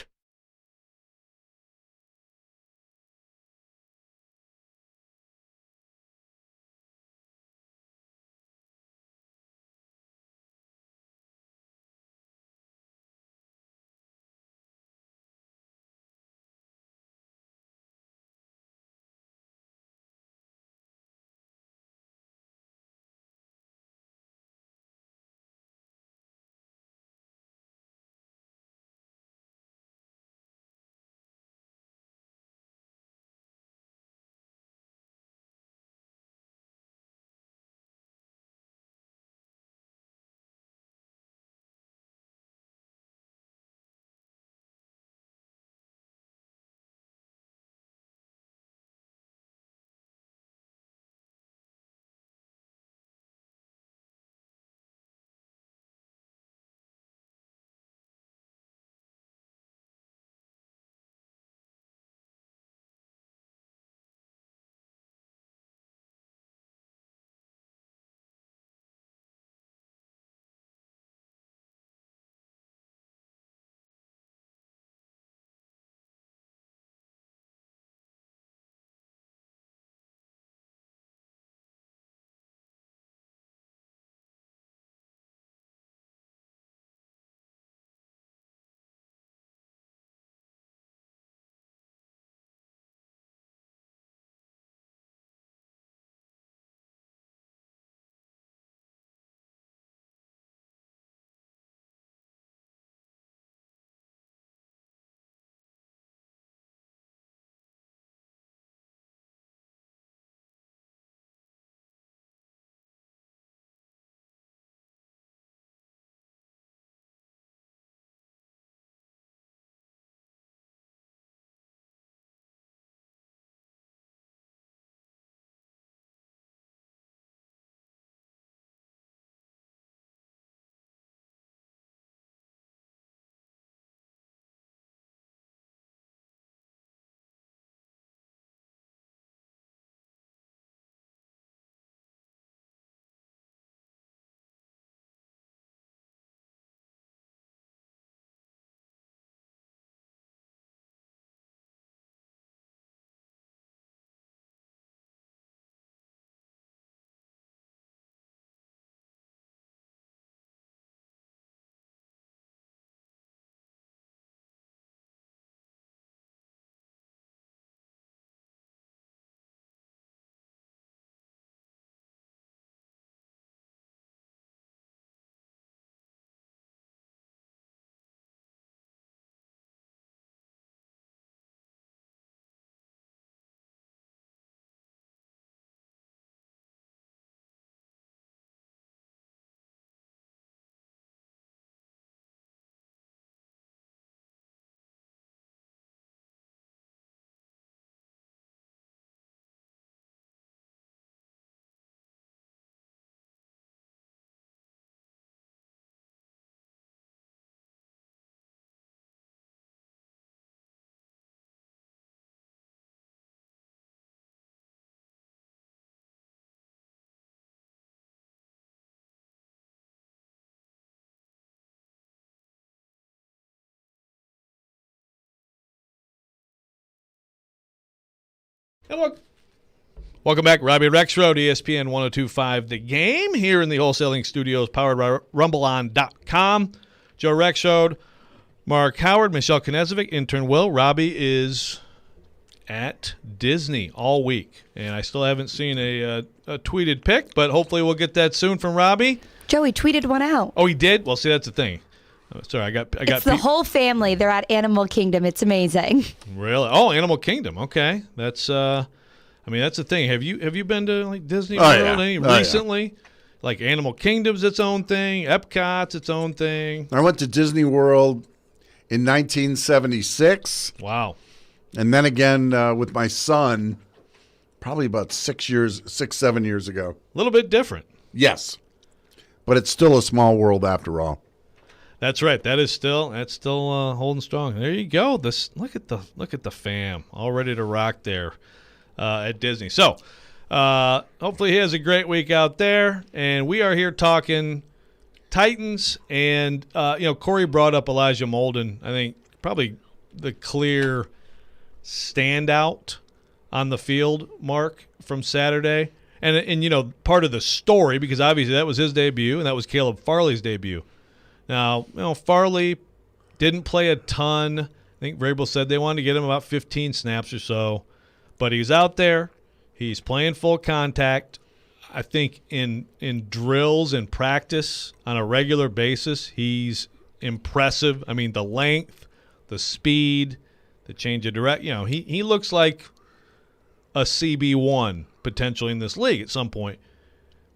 And welcome back. Robby Rexrode, ESPN 102.5 The Game, here in the wholesaling studios, powered by RumbleOn.com. Joe Rexrode, Mark Howard, Michelle Knezovic, intern Will. Robby is at Disney all week, and I still haven't seen a tweeted pic, but hopefully we'll get that soon from Robby. Joey tweeted one out. Oh, he did? Well, see, that's the thing. Oh, sorry, I got. It's the whole family. They're at Animal Kingdom. It's amazing. Really? Oh, Animal Kingdom. Okay, that's. I mean, that's the thing. Have you been to like Disney Oh, World yeah. any Oh, recently? Yeah. Like Animal Kingdom's its own thing. Epcot's its own thing. I went to Disney World in 1976. Wow. And then again with my son, probably about 7 years ago. A little bit different. Yes. But it's still a small world after all. That's right. That's still holding strong. There you go. Look at the fam all ready to rock there at Disney. So hopefully he has a great week out there. And we are here talking Titans. And Corey brought up Elijah Molden. I think probably the clear standout on the field, Mark, from Saturday. And part of the story, because obviously that was his debut and that was Caleb Farley's debut. Now, Farley didn't play a ton. I think Vrabel said they wanted to get him about 15 snaps or so. But he's out there. He's playing full contact. I think in drills and practice on a regular basis, he's impressive. I mean, the length, the speed, the change of direction. He looks like a CB1 potentially in this league at some point.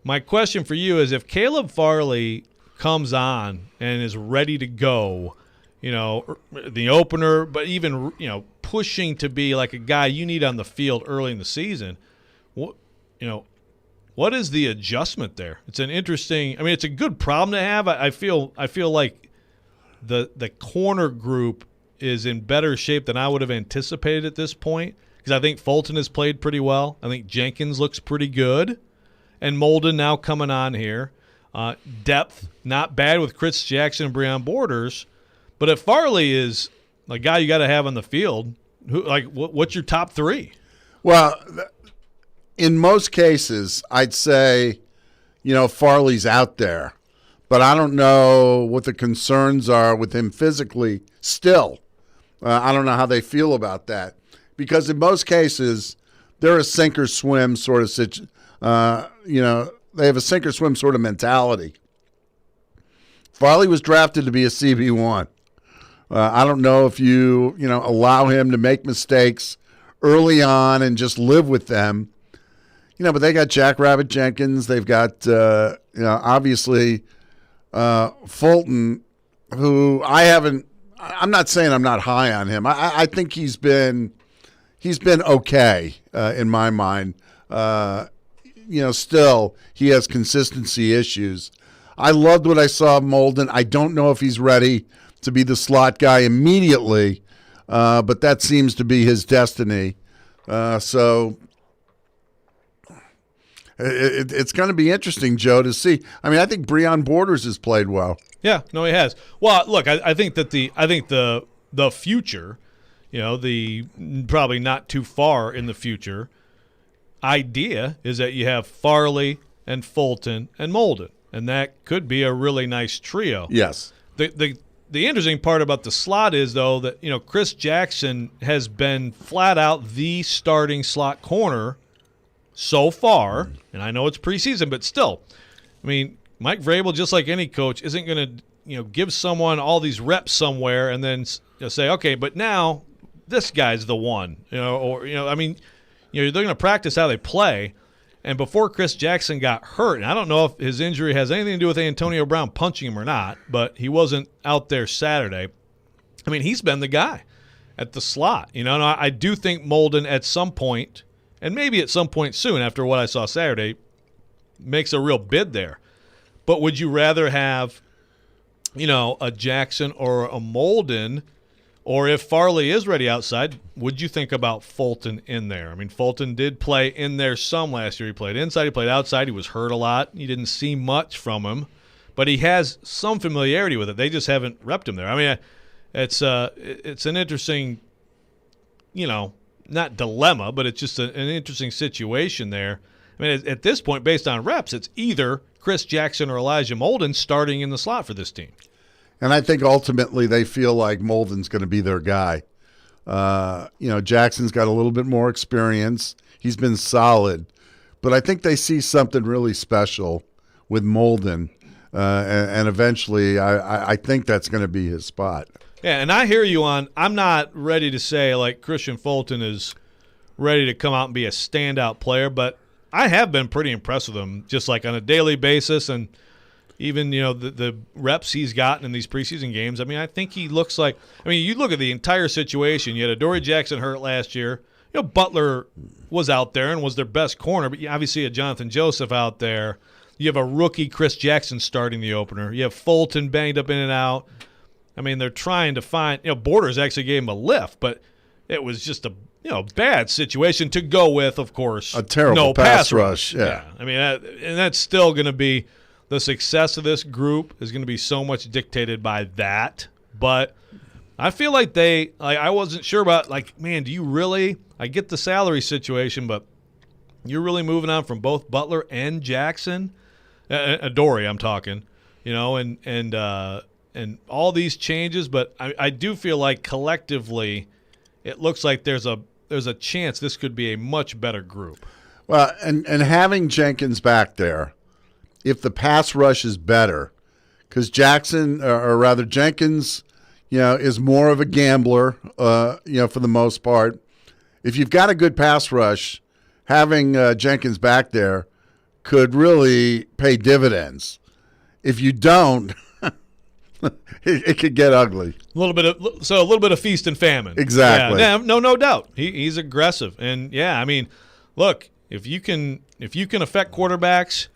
My question for you is, if Caleb Farley comes on and is ready to go, the opener, but even, pushing to be like a guy you need on the field early in the season, what is the adjustment there? It's an interesting – I mean, it's a good problem to have. I feel like the corner group is in better shape than I would have anticipated at this point, because I think Fulton has played pretty well. I think Jenkins looks pretty good. And Molden now coming on here. Depth, not bad with Chris Jackson and Breon Borders. But if Farley is a guy you got to have on the field, what's your top three? Well, in most cases, I'd say, Farley's out there. But I don't know what the concerns are with him physically still. I don't know how they feel about that. Because in most cases, they're a sink-or-swim sort of situation. They have a sink-or-swim sort of mentality. Farley was drafted to be a CB1. I don't know if you allow him to make mistakes early on and just live with them. But they got Jackrabbit Jenkins. They've got, obviously Fulton, who I'm not saying I'm not high on him. I think he's been okay in my mind. Still he has consistency issues. I loved what I saw of Molden. I don't know if he's ready to be the slot guy immediately, but that seems to be his destiny. So it's going to be interesting, Joe, to see. I mean, I think Breon Borders has played well. Yeah, no, he has. Well, look, I think that the future, the probably not too far in the future idea is that you have Farley and Fulton and Molden, and that could be a really nice trio. Yes. The interesting part about the slot is, though, that Chris Jackson has been flat out the starting slot corner so far, and I know it's preseason, but still, I mean, Mike Vrabel, just like any coach, isn't going to give someone all these reps somewhere and then say, okay, but now this guy's the one, I mean, they're going to practice how they play. And before Chris Jackson got hurt, and I don't know if his injury has anything to do with Antonio Brown punching him or not, but he wasn't out there Saturday. I mean, he's been the guy at the slot. And I do think Molden at some point, and maybe at some point soon after what I saw Saturday, makes a real bid there. But would you rather have, a Jackson or a Molden? Or if Farley is ready outside, would you think about Fulton in there? I mean, Fulton did play in there some last year. He played inside, he played outside. He was hurt a lot. You didn't see much from him. But he has some familiarity with it. They just haven't repped him there. I mean, it's an interesting, not dilemma, but it's just an interesting situation there. I mean, at this point, based on reps, it's either Chris Jackson or Elijah Molden starting in the slot for this team. And I think ultimately they feel like Molden's going to be their guy. Jackson's got a little bit more experience. He's been solid. But I think they see something really special with Molden. And eventually I think that's going to be his spot. Yeah, and I hear you on – I'm not ready to say like Christian Fulton is ready to come out and be a standout player, but I have been pretty impressed with him just like on a daily basis and even, the reps he's gotten in these preseason games. I mean, I think he looks like – I mean, you look at the entire situation. You had Adoree Jackson hurt last year. Butler was out there and was their best corner, but you obviously had Jonathan Joseph out there. You have a rookie Chris Jackson starting the opener. You have Fulton banged up in and out. I mean, they're trying to find Borders actually gave him a lift, but it was just a bad situation to go with, of course. A terrible pass rush. Yeah. I mean, and that's still going to be the success of this group is going to be so much dictated by that. But I feel like I wasn't sure about, man, do you really – I get the salary situation, but you're really moving on from both Butler and Jackson. Adoree, I'm talking, and all these changes, but I do feel like collectively it looks like there's a chance this could be a much better group. Well, and having Jenkins back there, if the pass rush is better, because Jenkins, is more of a gambler, for the most part. If you've got a good pass rush, having Jenkins back there could really pay dividends. If you don't, it could get ugly. A little bit of feast and famine. Exactly. Yeah, no doubt. He's aggressive, and I mean, look, if you can affect quarterbacks,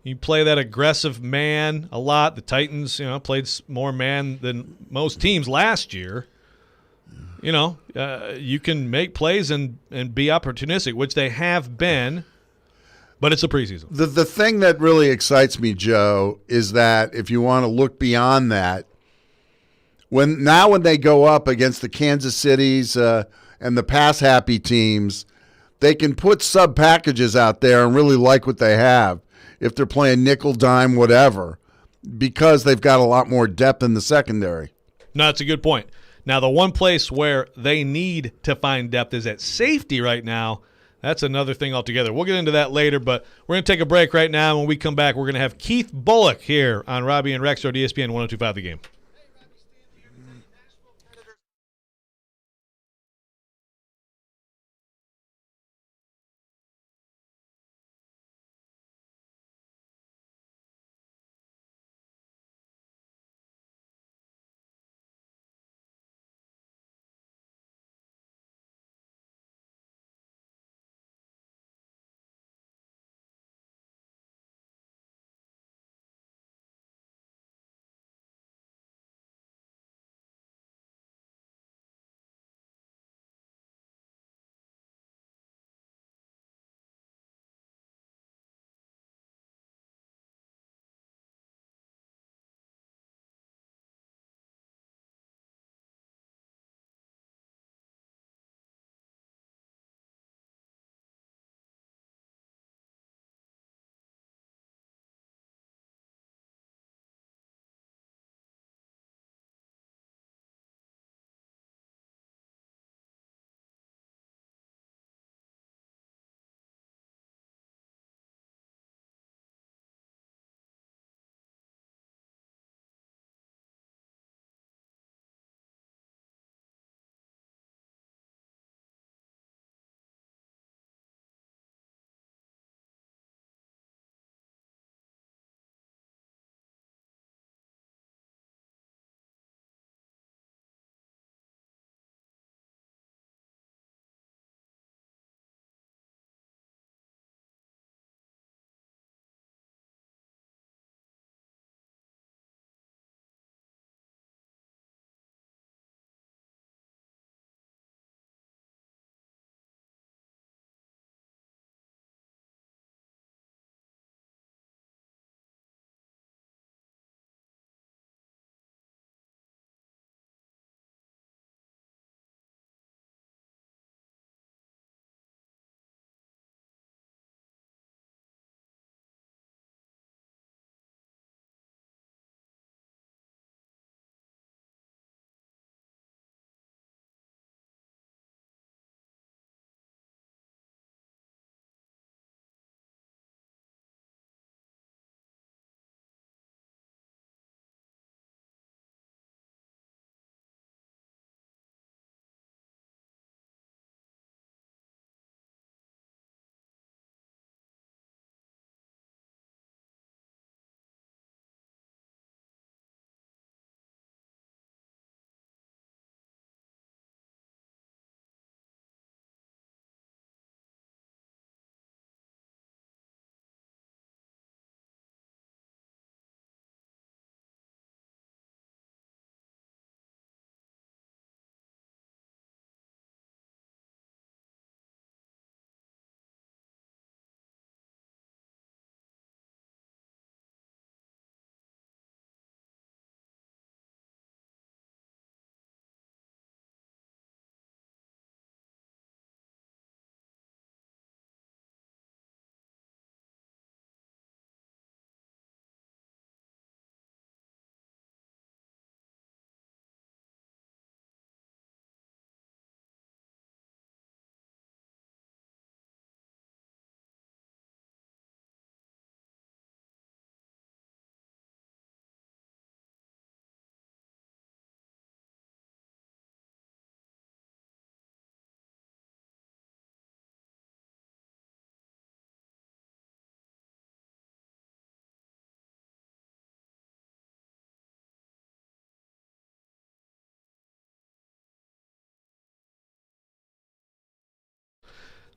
you play that aggressive man a lot. The Titans, played more man than most teams last year. You can make plays and be opportunistic, which they have been. But it's a preseason. The thing that really excites me, Joe, is that if you want to look beyond that, when they go up against the Kansas Cities and the pass-happy teams, they can put sub-packages out there and really like what they have if they're playing nickel, dime, whatever, because they've got a lot more depth in the secondary. No, that's a good point. Now, the one place where they need to find depth is at safety right now. That's another thing altogether. We'll get into that later, but we're going to take a break right now. When we come back, we're going to have Keith Bullock here on Robby and Rexrode, ESPN 102.5 The Game.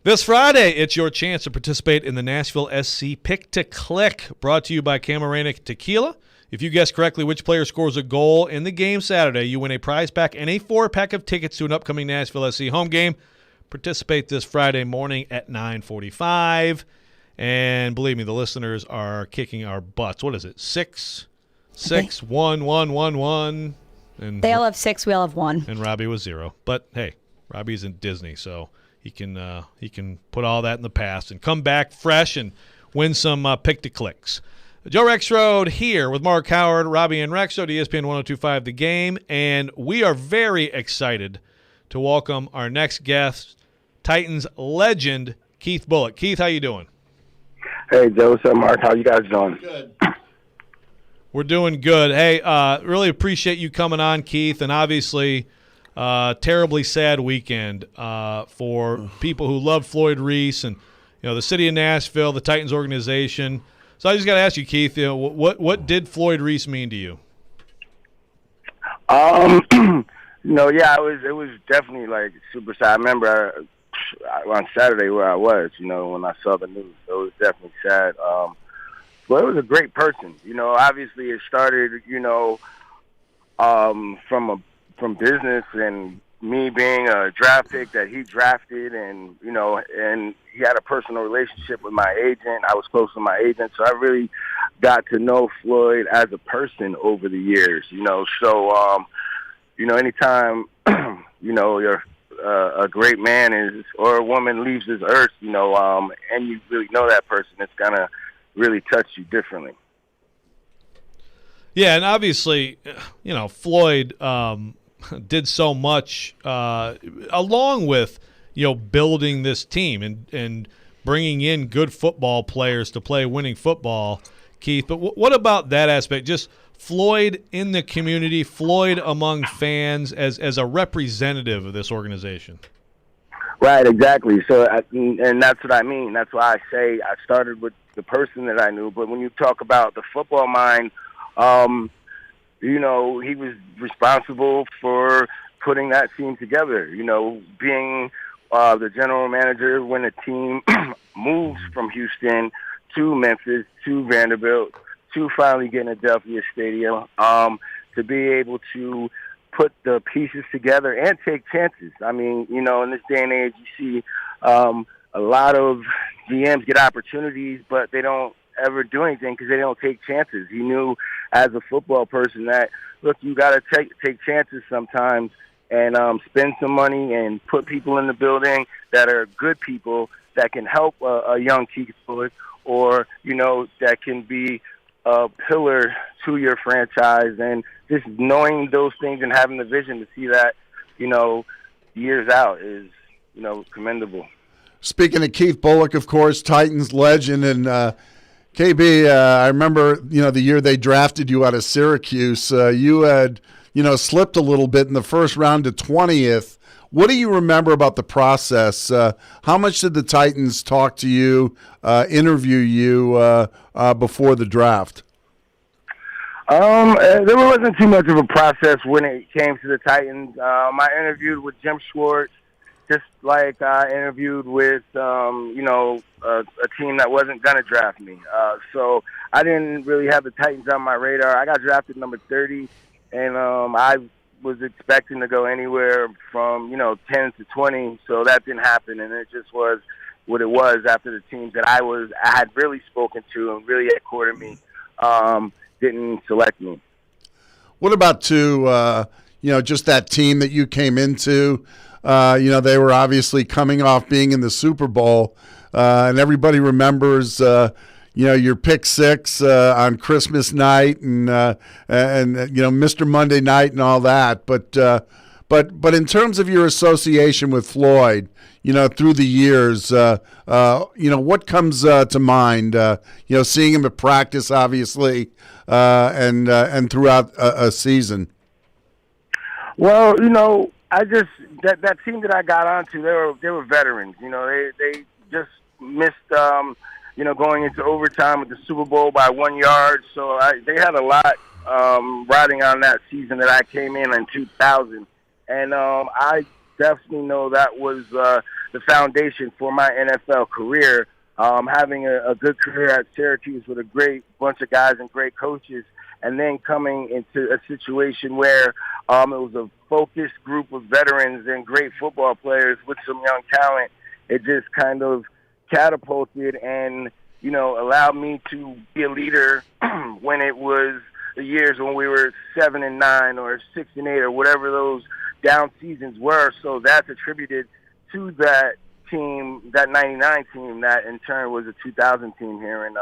This Friday, it's your chance to participate in the Nashville SC Pick to Click, brought to you by Camarena Tequila. If you guess correctly which player scores a goal in the game Saturday, you win a prize pack and a 4-pack of tickets to an upcoming Nashville SC home game. Participate this Friday morning at 9:45. And believe me, the listeners are kicking our butts. What is it? 6, 1, 1, 1, 1. And They all have 6, we all have 1. And Robby was 0. But hey, Robby's in Disney, so he can put all that in the past and come back fresh and win some pick to clicks. Joe Rexrode here with Mark Howard, Robby and Rexrode, ESPN 102.5 The Game, and we are very excited to welcome our next guest, Titans legend Keith Bullock. Keith, how you doing? Hey, Joe. What's up, Mark? How you guys doing? Good. We're doing good. Hey, really appreciate you coming on, Keith, and obviously terribly sad weekend for people who love Floyd Reese and the city of Nashville, the Titans organization. So I just got to ask you, Keith, what did Floyd Reese mean to you? Yeah, it was definitely like super sad. I remember on Saturday where I was, when I saw the news. It was definitely sad. But it was a great person. Obviously it started, from business and me being a draft pick that he drafted, and and he had a personal relationship with my agent. I was close to my agent, so I really got to know Floyd as a person over the years. So anytime you're a great man or a woman leaves this earth, and you really know that person, it's gonna really touch you differently. Yeah, and obviously, Floyd did so much along with building this team and bringing in good football players to play winning football, Keith. But what about that aspect? Just Floyd in the community, Floyd among fans as a representative of this organization. Right, exactly. So, and that's what I mean. That's why I say I started with the person that I knew. But when you talk about the football mind, he was responsible for putting that team together, being the general manager when a team moves from Houston to Memphis to Vanderbilt to finally getting a Delphia Stadium, to be able to put the pieces together and take chances. I mean, in this day and age, you see a lot of GMs get opportunities, but they don't ever do anything because they don't take chances. He knew as a football person that, look, you got to take chances sometimes and spend some money and put people in the building that are good people that can help a young Keith Bullock, or, that can be a pillar to your franchise. And just knowing those things and having the vision to see that, years out is, commendable. Speaking of Keith Bullock, of course, Titans legend, and KB, I remember, the year they drafted you out of Syracuse, you had, slipped a little bit in the first round to 20th. What do you remember about the process? How much did the Titans talk to you, interview you before the draft? There wasn't too much of a process when it came to the Titans. I interviewed with Jim Schwartz, just like I interviewed with, a team that wasn't going to draft me. So I didn't really have the Titans on my radar. I got drafted number 30, and I was expecting to go anywhere from, 10 to 20, so that didn't happen, and it just was what it was after the teams that I had really spoken to and really had courted me didn't select me. What about, just that team that you came into? They were obviously coming off being in the Super Bowl, and everybody remembers, your pick six on Christmas night and Mr. Monday night and all that. But in terms of your association with Floyd, through the years, what comes to mind? Seeing him at practice, obviously, and throughout a season. Well, I just that team that I got onto, they were veterans. They just missed going into overtime with the Super Bowl by 1 yard. So they had a lot riding on that season that I came in 2000, and I definitely know that was the foundation for my NFL career. Having a good career at Syracuse with a great bunch of guys and great coaches, and then coming into a situation where it was a focused group of veterans and great football players with some young talent. It just kind of catapulted and, allowed me to be a leader when it was the years when we were 7-9 or 6-8 or whatever those down seasons were. So that's attributed to that team, that 99 team, that in turn was a 2000 team here in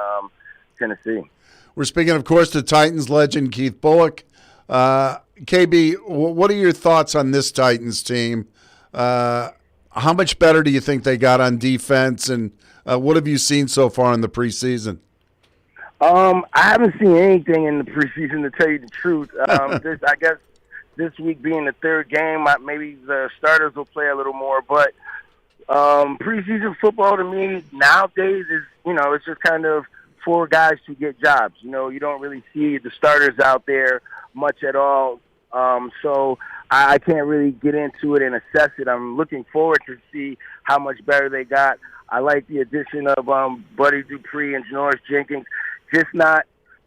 Tennessee. We're speaking, of course, to Titans legend Keith Bullock. KB, what are your thoughts on this Titans team? How much better do you think they got on defense, and what have you seen so far in the preseason? I haven't seen anything in the preseason, to tell you the truth. I guess this week being the third game, maybe the starters will play a little more, but preseason football to me nowadays is, it's just kind of for guys to get jobs. You don't really see the starters out there much at all. So I can't really get into it and assess it. I'm looking forward to see how much better they got. I like the addition of Buddy Dupree and Janoris Jenkins.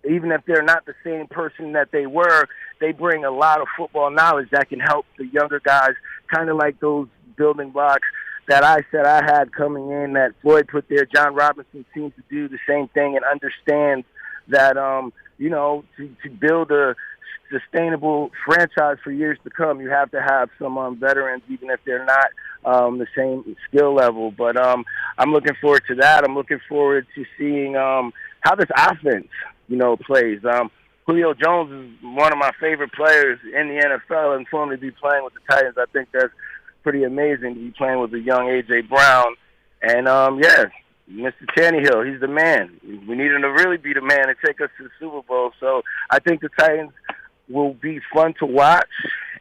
Even if they're not the same person that they were, they bring a lot of football knowledge that can help the younger guys, kind of like those building blocks that I said I had coming in that Floyd put there. John Robinson seems to do the same thing and understands that, to build a sustainable franchise for years to come, you have to have some veterans, even if they're not the same skill level. But I'm looking forward to that. I'm looking forward to seeing how this offense, plays. Julio Jones is one of my favorite players in the NFL, and for him to be playing with the Titans, I think that's pretty amazing to be playing with a young A.J. Brown. And, Mr. Tannehill, he's the man. We need him to really be the man and take us to the Super Bowl. So I think the Titans will be fun to watch,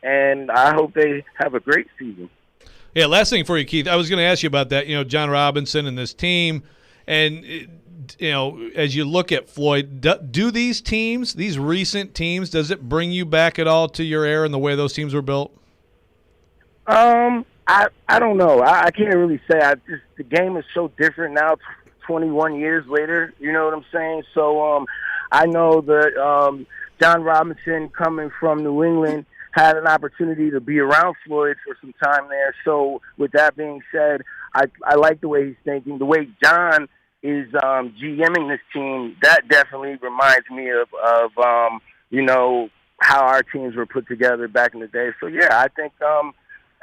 and I hope they have a great season. Yeah, last thing for you, Keith. I was going to ask you about that, John Robinson and this team. And, as you look at Floyd, do these teams, these recent teams, does it bring you back at all to your era and the way those teams were built? I don't know. I can't really say. The game is so different now, 21 years later. You know what I'm saying? So I know that John Robinson, coming from New England, had an opportunity to be around Floyd for some time there. So with that being said, I like the way he's thinking. The way John is GMing this team, that definitely reminds me of how our teams were put together back in the day. So, yeah, I think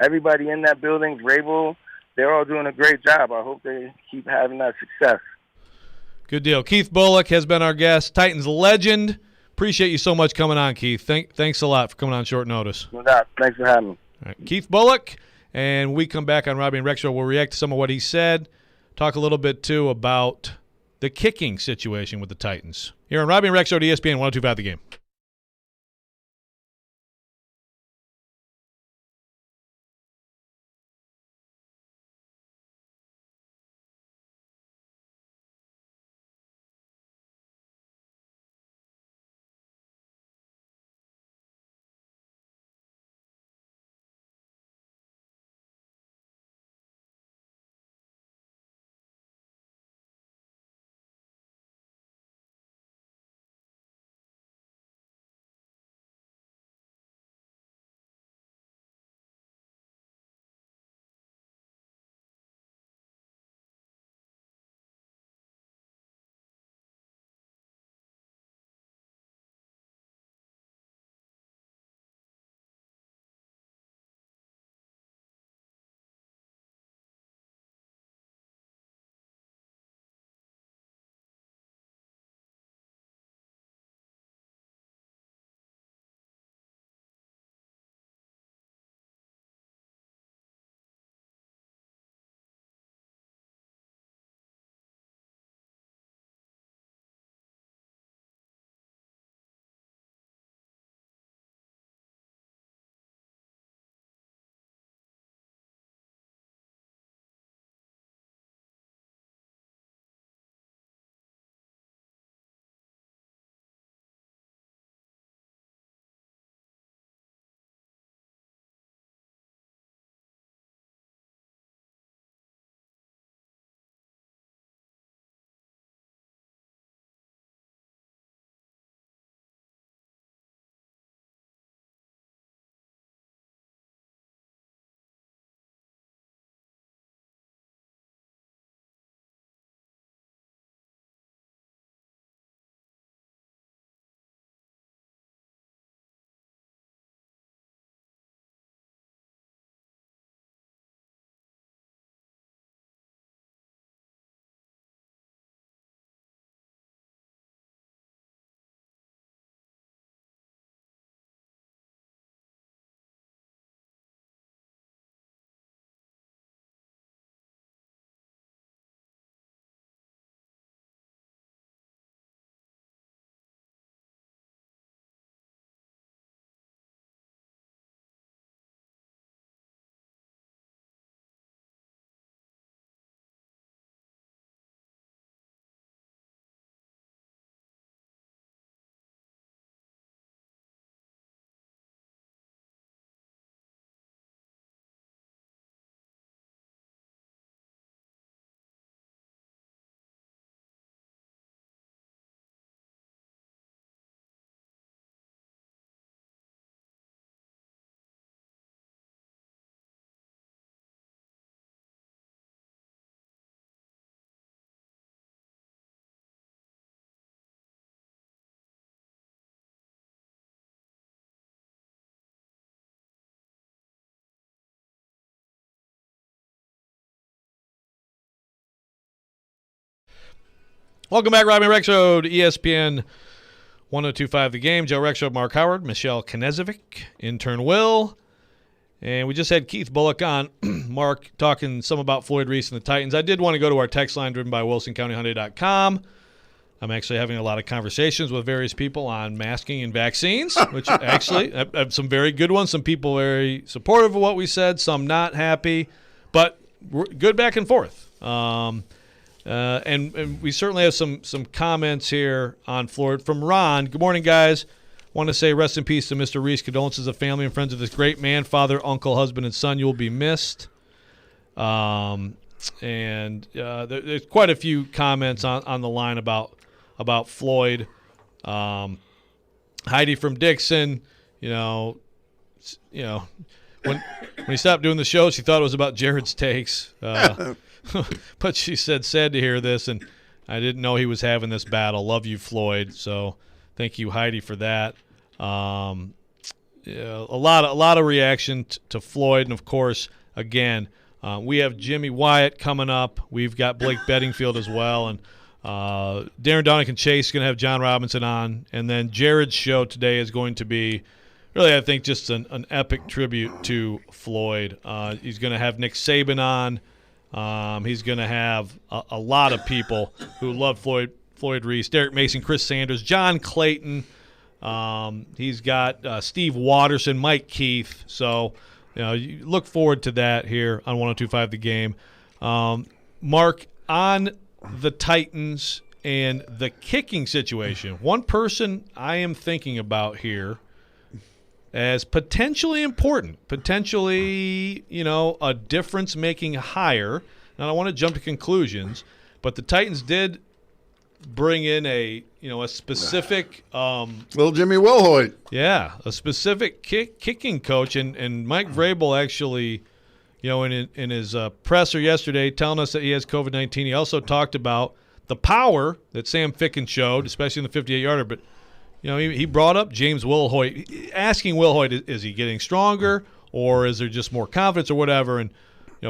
everybody in that building, Vrabel, they're all doing a great job. I hope they keep having that success. Good deal. Keith Bullock has been our guest, Titans legend. Appreciate you so much coming on, Keith. Thanks a lot for coming on short notice. No doubt. Thanks for having me. All right. Keith Bullock, and we come back on Robby and Rexrode. We'll react to some of what he said, talk a little bit, too, about the kicking situation with the Titans. Here on Robby and Rexrode, ESPN 102.5 The Game. Welcome back, Robby Rexrode, ESPN 1025 The Game. Joe Rexrode, Mark Howard, Michelle Knezovic, intern Will. And we just had Keith Bullock on. Mark talking some about Floyd Reese and the Titans. I did want to go to our text line driven by WilsonCountyHyundai.com. I'm actually having a lot of conversations with various people on masking and vaccines, which actually I have some very good ones. Some people very supportive of what we said, some not happy, but we're good back and forth. And we certainly have some comments here on Floyd from Ron. Good morning, guys. Want to say rest in peace to Mr. Reese. Condolences to family and friends of this great man, father, uncle, husband, and son. You will be missed. There's quite a few comments on the line about Floyd. Heidi from Dixon, when he stopped doing the show, she thought it was about Jared's takes. But she said, sad to hear this, and I didn't know he was having this battle. Love you, Floyd. So thank you, Heidi, for that. A lot of reaction to Floyd, and of course, again, we have Jimmy Wyatt coming up. We've got Blake Bedingfield as well, and Darren Donick and Chase going to have John Robinson on, and then Jared's show today is going to be really, I think, just an epic tribute to Floyd. He's going to have Nick Saban on. He's going to have a lot of people who love Floyd Reese, Derek Mason, Chris Sanders, John Clayton. He's got Steve Watterson, Mike Keith. So, you look forward to that here on 102.5 The Game. Mark, on the Titans and the kicking situation, one person I am thinking about here as potentially important, potentially, a difference-making hire. Now, I don't want to jump to conclusions, but the Titans did bring in a specific little Jimmy Wilhoit. Yeah, a specific kicking coach, and Mike Vrabel actually, in his presser yesterday, telling us that he has COVID-19. He also talked about the power that Sam Ficken showed, especially in the 58-yarder, but he brought up James Wilhoit, asking Wilhoit, is he getting stronger or is there just more confidence or whatever? And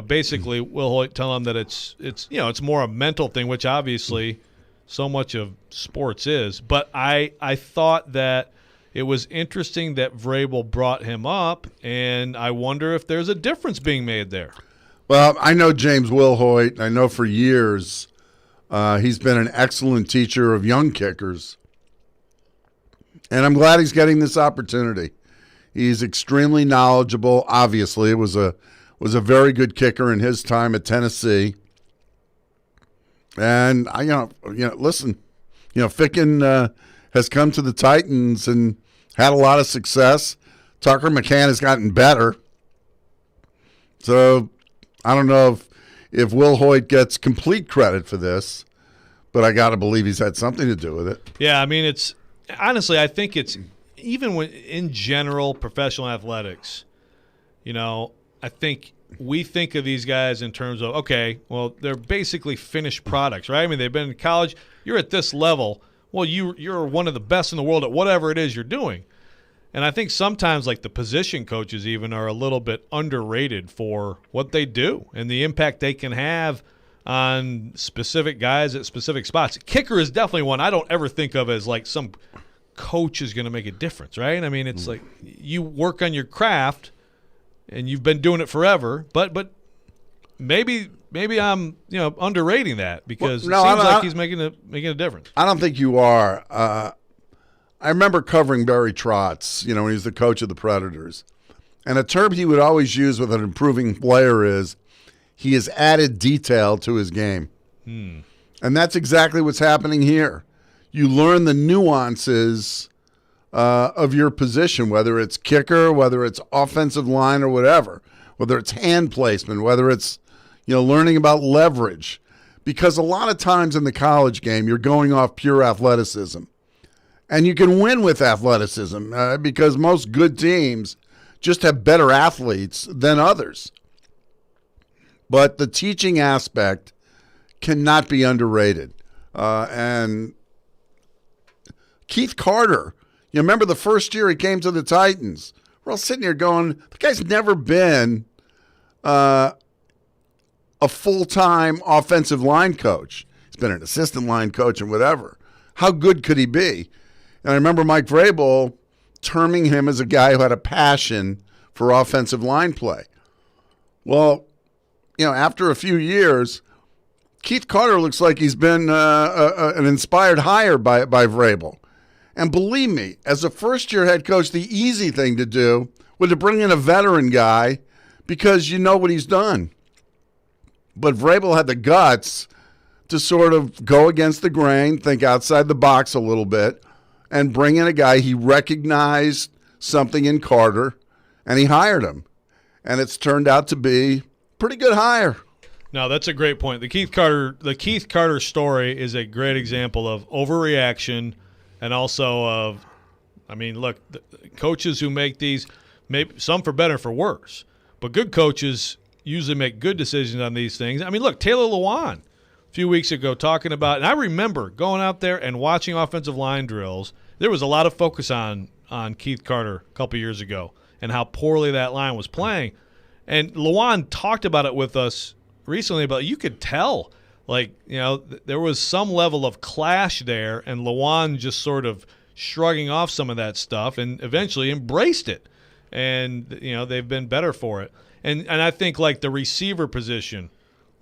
basically Wilhoit telling him that it's more a mental thing, which obviously so much of sports is. But I thought that it was interesting that Vrabel brought him up, and I wonder if there's a difference being made there. Well, I know James Wilhoit. I know for years he's been an excellent teacher of young kickers. And I'm glad he's getting this opportunity. He's extremely knowledgeable. Obviously, it was a very good kicker in his time at Tennessee. And listen, Ficken has come to the Titans and had a lot of success. Tucker McCann has gotten better. So I don't know if Wilhoit gets complete credit for this, but I got to believe he's had something to do with it. Yeah, I mean, honestly, I think it's even when in general professional athletics, I think we think of these guys in terms of, okay, well, they're basically finished products, right? I mean, they've been in college. You're at this level. Well, you're one of the best in the world at whatever it is you're doing. And I think sometimes, like, the position coaches even are a little bit underrated for what they do and the impact they can have on specific guys at specific spots. Kicker is definitely one I don't ever think of as like some coach is going to make a difference, right? I mean, it's like you work on your craft and you've been doing it forever, but maybe I'm underrating that because it seems like he's making a difference. I don't think you are. I remember covering Barry Trotz, when he was the coach of the Predators, and a term he would always use with an improving player is he has added detail to his game. And that's exactly what's happening here. You learn the nuances of your position, whether it's kicker, whether it's offensive line or whatever, whether it's hand placement, whether it's learning about leverage. Because a lot of times in the college game, you're going off pure athleticism. And you can win with athleticism because most good teams just have better athletes than others. But the teaching aspect cannot be underrated. And Keith Carter, you remember the first year he came to the Titans? We're all sitting here going, the guy's never been a full-time offensive line coach. He's been an assistant line coach and whatever. How good could he be? And I remember Mike Vrabel terming him as a guy who had a passion for offensive line play. Well, after a few years, Keith Carter looks like he's been an inspired hire by Vrabel. And believe me, as a first-year head coach, the easy thing to do was to bring in a veteran guy because you know what he's done. But Vrabel had the guts to sort of go against the grain, think outside the box a little bit, and bring in a guy he recognized something in Carter, and he hired him. And it's turned out to be a pretty good hire. No, that's a great point. The Keith Carter story is a great example of overreaction and also of, look, the coaches who make these, maybe some for better, for worse, but good coaches usually make good decisions on these things. Look, Taylor Lewan a few weeks ago talking about, and I remember going out there and watching offensive line drills. There was a lot of focus on Keith Carter a couple years ago and how poorly that line was playing. And Lewan talked about it with us recently, but you could tell, there was some level of clash there, and Lewan just sort of shrugging off some of that stuff and eventually embraced it. And, they've been better for it. And I think, the receiver position.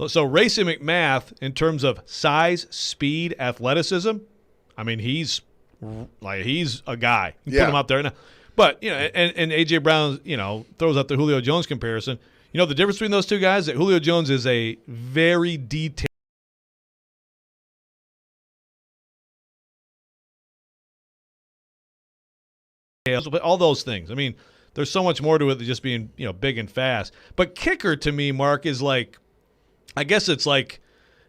So Racey McMath, in terms of size, speed, athleticism, he's a guy. You put him out there now. But, and A.J. Brown, throws out the Julio Jones comparison. The difference between those two guys, that Julio Jones is a very detailed, all those things. There's so much more to it than just being, big and fast. But kicker to me, Mark, is I guess it's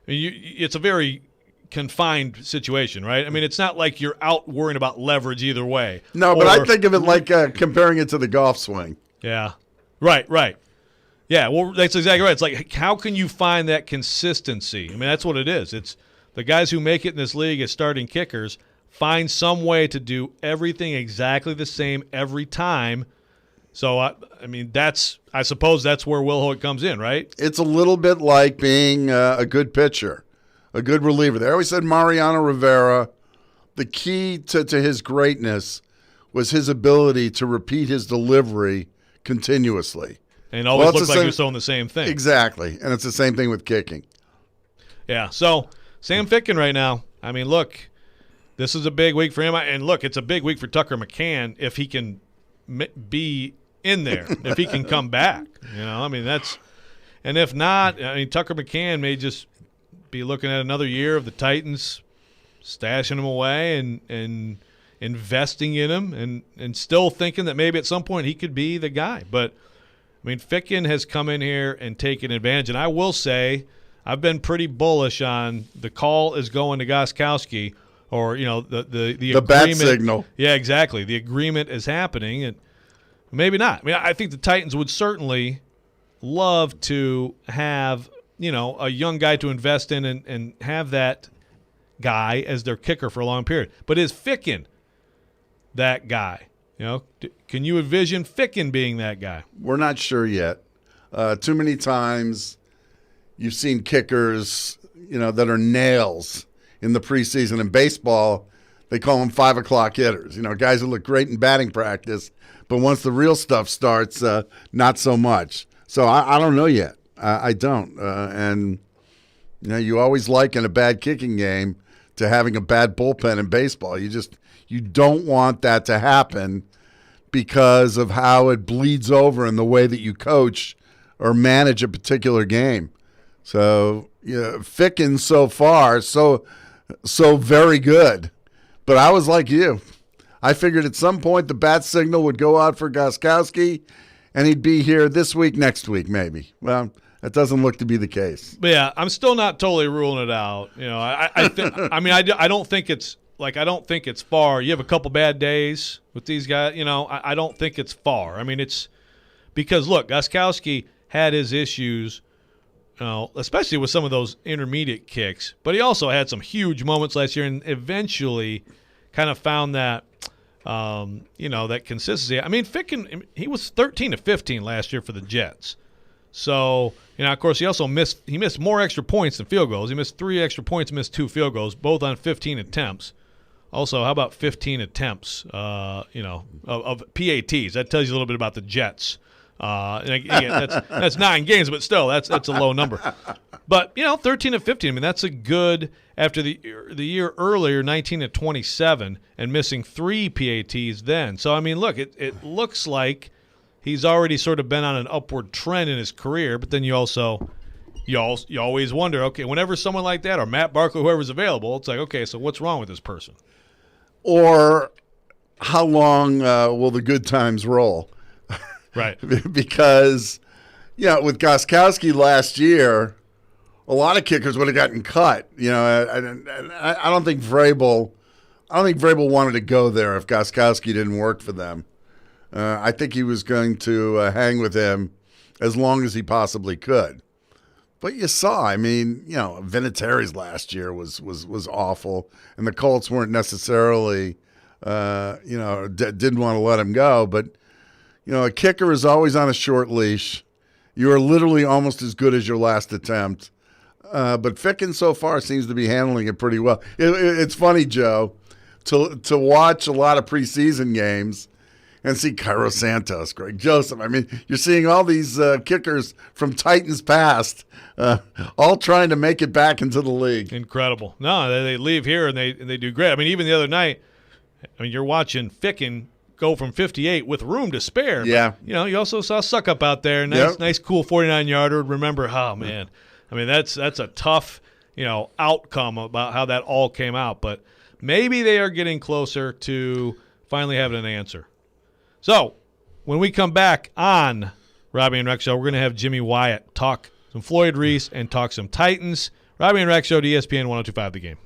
it's a very confined situation, right? It's not like you're out worrying about leverage either way. No, but I think of it like comparing it to the golf swing. Yeah. Right. Yeah, well, that's exactly right. It's how can you find that consistency? That's what it is. It's the guys who make it in this league as starting kickers find some way to do everything exactly the same every time. So, I suppose that's where Will Hoyt comes in, right? It's a little bit like being a good pitcher, a good reliever. They always said Mariano Rivera, the key to his greatness was his ability to repeat his delivery continuously. And always looks like you're doing the same thing. Exactly. And it's the same thing with kicking. Yeah. So, Sam Ficken right now, look, this is a big week for him. And look, it's a big week for Tucker McCann if he can be in there, if he can come back. That's – and if not, Tucker McCann may just be looking at another year of the Titans stashing him away and investing in him and still thinking that maybe at some point he could be the guy. But – Ficken has come in here and taken advantage. And I will say I've been pretty bullish on the call is going to Gostkowski or, the bat signal. Yeah, exactly. The agreement is happening. And maybe not. I think the Titans would certainly love to have, a young guy to invest in and have that guy as their kicker for a long period. But is Ficken that guy? Can you envision Ficken being that guy? We're not sure yet. Too many times you've seen kickers, that are nails in the preseason. In baseball, they call them 5 o'clock hitters. Guys who look great in batting practice, but once the real stuff starts, not so much. So I don't know yet. I don't. And you always liken a bad kicking game to having a bad bullpen in baseball. You don't want that to happen because of how it bleeds over in the way that you coach or manage a particular game. So, Ficken so far, so very good. But I was like you. I figured at some point the bat signal would go out for Gostkowski, and he'd be here this week, next week, maybe. Well, that doesn't look to be the case. But yeah, I'm still not totally ruling it out. I don't think it's I don't think it's far. You have a couple bad days with these guys. I don't think it's far. It's because look, Gostkowski had his issues, especially with some of those intermediate kicks. But he also had some huge moments last year, and eventually kind of found that. That consistency. Ficken, he was 13 to 15 last year for the Jets. So, of course, he missed more extra points than field goals. He missed 3 extra points, missed 2 field goals, both on 15 attempts. Also, how about 15 attempts, of PATs? That tells you a little bit about the Jets. And again, that's 9 games, but still, that's a low number. But 13 of 15. I mean, that's a good after the year earlier, 19 of 27, and missing 3 PATs then. So I mean, look, it looks like he's already sort of been on an upward trend in his career. But then you always wonder, okay, whenever someone like that or Matt Barkley, whoever's available, it's like, okay, so what's wrong with this person? Or how long will the good times roll? Right. Because, with Gostkowski last year, a lot of kickers would have gotten cut. I don't think Vrabel wanted to go there if Gostkowski didn't work for them. I think he was going to hang with him as long as he possibly could. But you saw, I mean, Vinatieri's last year was awful, and the Colts weren't necessarily, didn't want to let him go. But, a kicker is always on a short leash. You are literally almost as good as your last attempt. But Ficken so far seems to be handling it pretty well. It's funny, Joe, to watch a lot of preseason games and see Cairo Santos, Greg Joseph. I mean, you're seeing all these kickers from Titans past all trying to make it back into the league. Incredible. No, they leave here and they do great. I mean, even the other night, you're watching Ficken go from 58 with room to spare. Yeah. But, you also saw Suckup out there. Nice, cool 49-yarder. Remember, oh, man. I mean, that's a tough, outcome about how that all came out. But maybe they are getting closer to finally having an answer. So when we come back on Robby and Rex Show, we're going to have Jimmy Wyatt talk some Floyd Reese and talk some Titans. Robby and Rex Show, ESPN 102.5 The Game.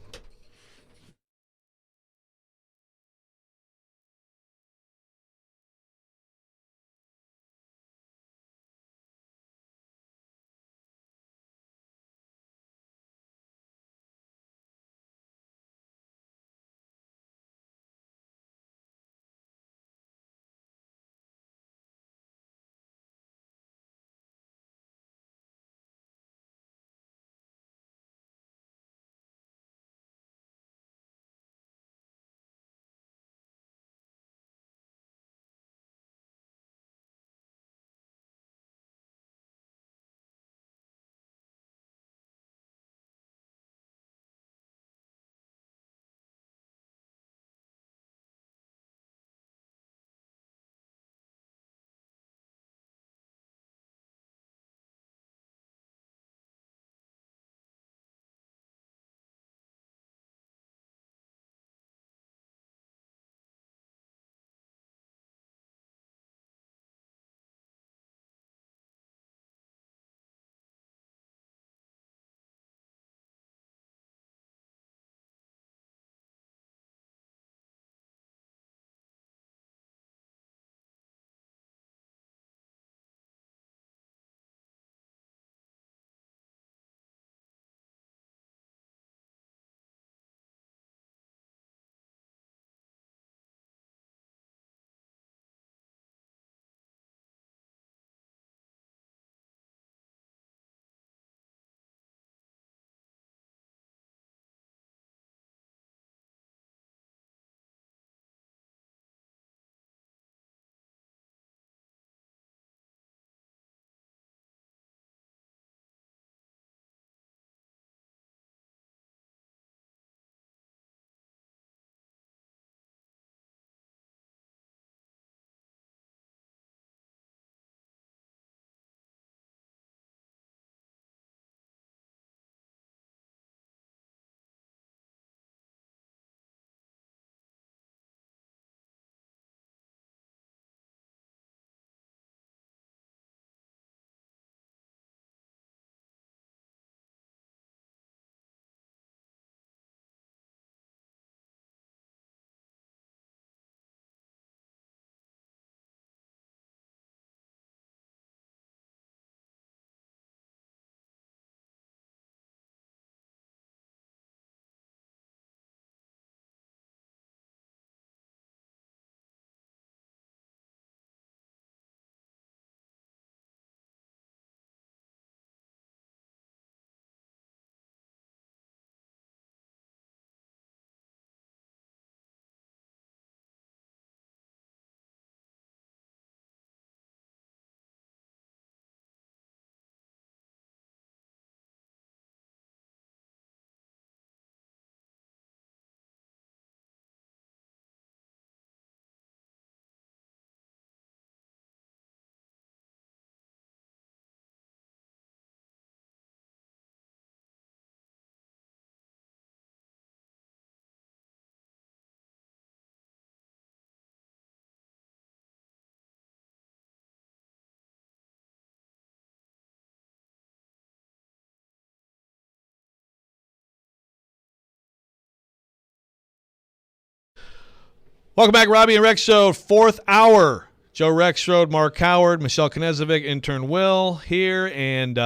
Welcome back, Robby and Rexrode, fourth hour. Joe Rexrode, Mark Howard, Michelle Knezovic, intern Will here, and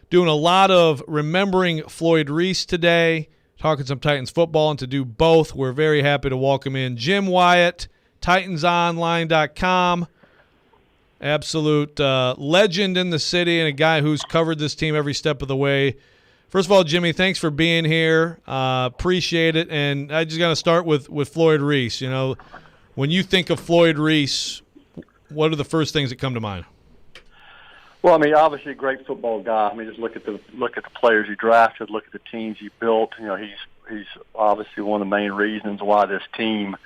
doing a lot of remembering Floyd Reese today, talking some Titans football, and to do both, we're very happy to welcome in Jim Wyatt, TitansOnline.com, absolute legend in the city and a guy who's covered this team every step of the way. First of all, Jimmy, thanks for being here. Appreciate it. And I just got to start with Floyd Reese. You know, when you think of Floyd Reese, what are the first things that come to mind? Well, I mean, obviously a great football guy. I mean, just look at the players he drafted, look at the teams he built. You know, he's obviously one of the main reasons why this team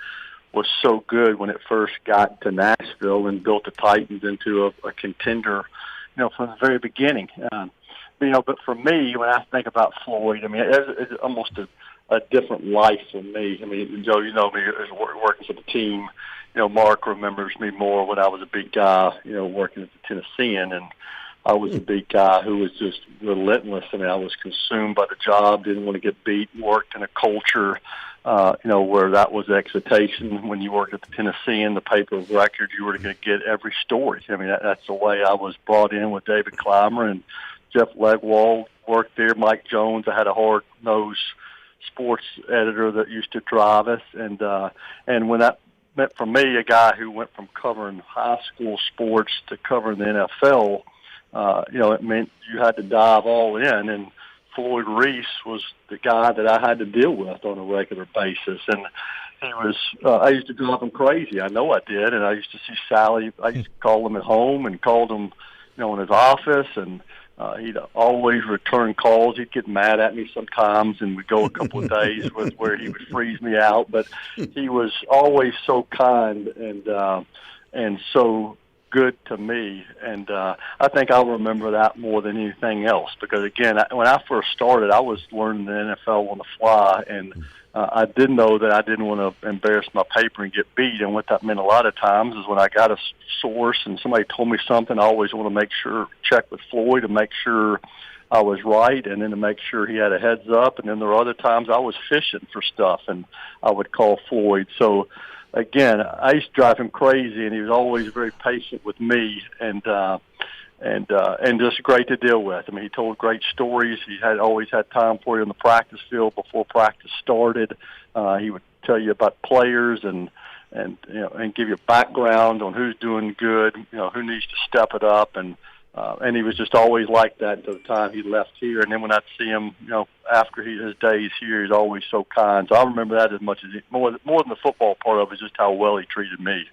was so good when it first got to Nashville and built the Titans into a contender, you know, from the very beginning. You know, but for me, when I think about Floyd, I mean, it's almost a different life for me. I mean, Joe, you know me, as working for the team. You know, Mark remembers me more when I was a big guy, you know, working at the Tennessean, and I was a big guy who was just relentless. I mean, I was consumed by the job, didn't want to get beat, worked in a culture, you know, where that was excitation. When you worked at the Tennessean, the paper of record, you were going to get every story. I mean, that's the way I was brought in with David Clymer and Jeff Legwald worked there. Mike Jones, I had a hard-nosed sports editor that used to drive us. And when that meant for me, a guy who went from covering high school sports to covering the NFL, you know, it meant you had to dive all in. And Floyd Reese was the guy that I had to deal with on a regular basis. And he was, I used to drive him crazy. I know I did. And I used to see Sally. I used to call him at home and called him, you know, in his office. And he'd always return calls. He'd get mad at me sometimes, and we'd go a couple of days with where he would freeze me out. But he was always so kind and so good to me. And I think I'll remember that more than anything else because, again, when I first started, I was learning the NFL on the fly, and I did know that I didn't want to embarrass my paper and get beat. And what that meant a lot of times is when I got a source and somebody told me something, I always want to make sure, check with Floyd to make sure I was right and then to make sure he had a heads up. And then there were other times I was fishing for stuff and I would call Floyd. So, again, I used to drive him crazy, and he was always very patient with me and just great to deal with. I mean, he told great stories. He had always had time for you in the practice field before practice started. He would tell you about players and you know, and give you background on who's doing good, you know, who needs to step it up, and he was just always like that until the time he left here. And then when I'd see him, you know, after his days here, he's always so kind. So I remember that as much as more than the football part of it, just how well he treated me.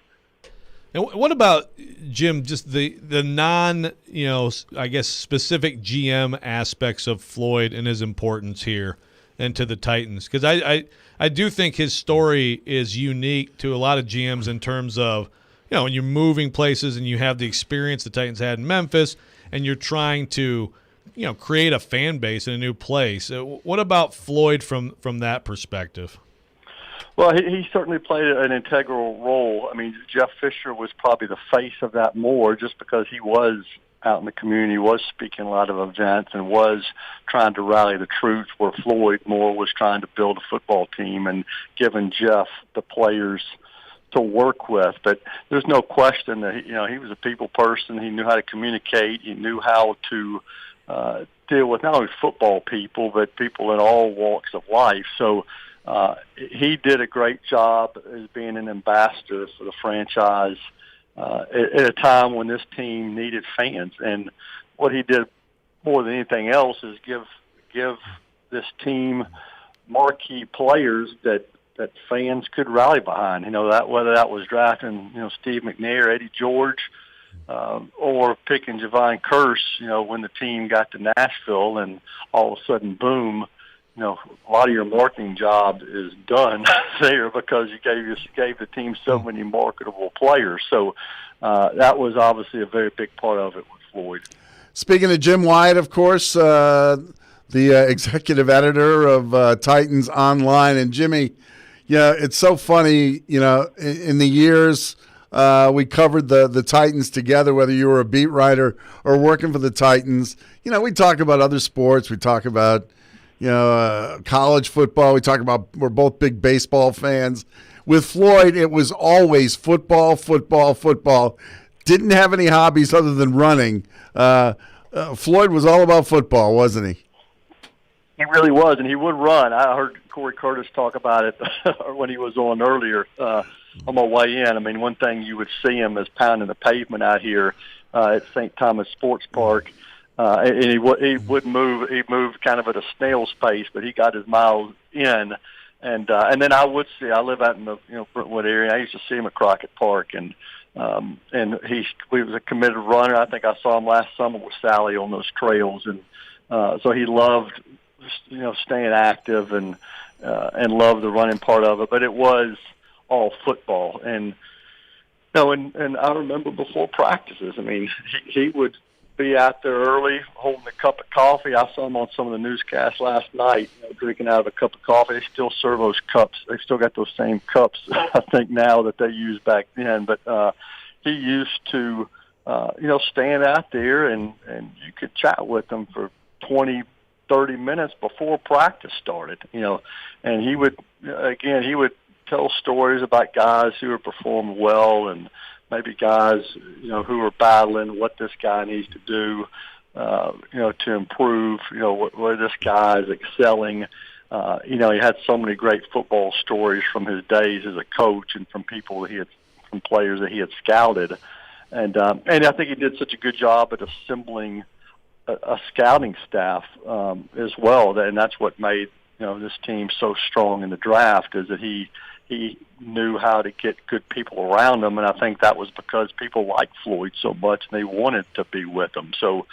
And what about, Jim, just the non, you know, I guess specific GM aspects of Floyd and his importance here and to the Titans? Because I do think his story is unique to a lot of GMs in terms of, you know, when you're moving places and you have the experience the Titans had in Memphis and you're trying to, you know, create a fan base in a new place. What about Floyd from that perspective? Well, he certainly played an integral role. I mean, Jeff Fisher was probably the face of that more just because he was out in the community, was speaking a lot of events, and was trying to rally the troops, where Floyd more was trying to build a football team and giving Jeff the players to work with. But there's no question that, you know, he was a people person. He knew how to communicate. He knew how to deal with not only football people, but people in all walks of life. So he did a great job as being an ambassador for the franchise at a time when this team needed fans. And what he did more than anything else is give this team marquee players that fans could rally behind. You know, that whether that was drafting, you know, Steve McNair, Eddie George, or picking Javon Curse, you know, when the team got to Nashville and all of a sudden, boom, you know, a lot of your marketing job is done there because you gave the team so many marketable players. So that was obviously a very big part of it with Floyd. Speaking of Jim Wyatt, of course, the executive editor of Titans Online. And Jimmy, yeah, it's so funny, you know, in the years we covered the Titans together, whether you were a beat writer or working for the Titans. You know, we talk about other sports. We talk about, you know, college football. We talk about, we're both big baseball fans. with Floyd, it was always football, football, football. Didn't have any hobbies other than running. Floyd was all about football, wasn't he? He really was, and he would run. I heard Corey Curtis talk about it when he was on earlier on my way in. I mean, one thing you would see him is pounding the pavement out here at St. Thomas Sports Park, and he would move. He moved kind of at a snail's pace, but he got his miles in. And then I would see. I live out in the Brentwood area. I used to see him at Crockett Park, and he was a committed runner. I think I saw him last summer with Sally on those trails, and so he loved staying active and loved the running part of it. But it was all football, and and I remember before practices. I mean, he would be out there early holding a cup of coffee. I saw him on some of the newscasts last night, drinking out of a cup of coffee. They still serve those cups. They've still got those same cups, I think, now that they used back then. But he used to, stand out there and you could chat with them for 20, 30 minutes before practice started, and he would tell stories about guys who were performing well and maybe guys, who are battling, what this guy needs to do, to improve, where this guy is excelling. He had so many great football stories from his days as a coach and from from players that he had scouted. And I think he did such a good job at assembling a scouting staff as well. And that's what made, this team so strong in the draft, is that he knew how to get good people around him, and I think that was because people liked Floyd so much and they wanted to be with him. So,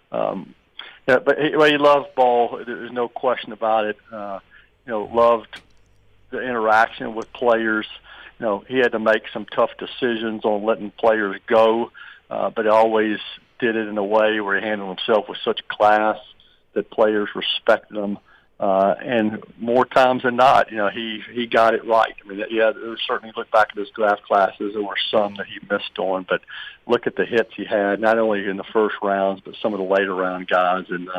but he loved ball. There's no question about it. Loved the interaction with players. He had to make some tough decisions on letting players go, but he always did it in a way where he handled himself with such class that players respected him. And more times than not, he got it right. I mean, certainly look back at his draft classes, there were some that he missed on, but look at the hits he had, not only in the first rounds, but some of the later round guys. And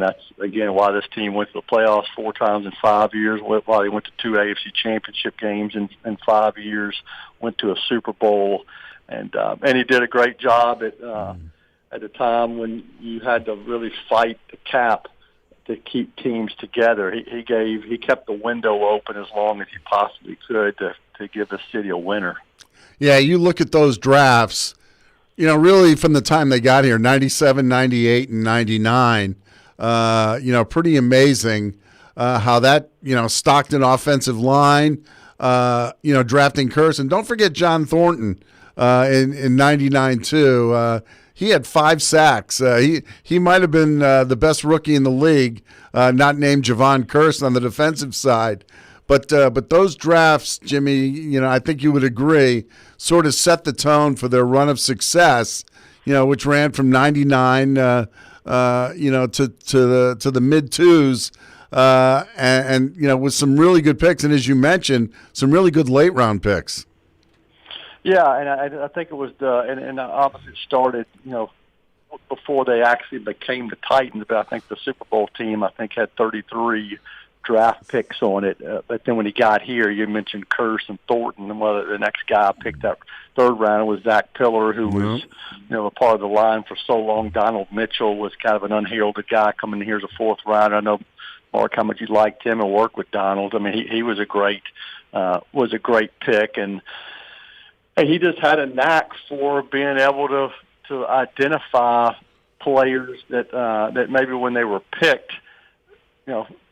that's, again, why this team went to the playoffs 4 times in 5 years, why they went to 2 AFC championship games in 5 years, went to a Super Bowl. And he did a great job at a time when you had to really fight the cap to keep teams together. He kept the window open as long as he possibly could to give the city a winner. Yeah, you look at those drafts, really from the time they got here, 97, 98, and 99, pretty amazing how that, Stockton offensive line, drafting Curse. And don't forget John Thornton in 99 too. He had 5 sacks. He might have been the best rookie in the league, not named Javon Curse on the defensive side. But those drafts, Jimmy, I think you would agree, sort of set the tone for their run of success, which ran from 99, to the mid 2s, and with some really good picks, and as you mentioned, some really good late round picks. Yeah, and I think it was and obviously it started, before they actually became the Titans. But I think the Super Bowl team, had 33 draft picks on it. But then when he got here, you mentioned Curse and Thornton, and the next guy I picked up 3rd round was Zach Pillar, who was, a part of the line for so long. Donald Mitchell was kind of an unheralded guy coming in here as a 4th rounder. I know, Mark, how much you liked him and worked with Donald. I mean, he was a great pick, and he just had a knack for being able to identify players that maybe when they were picked,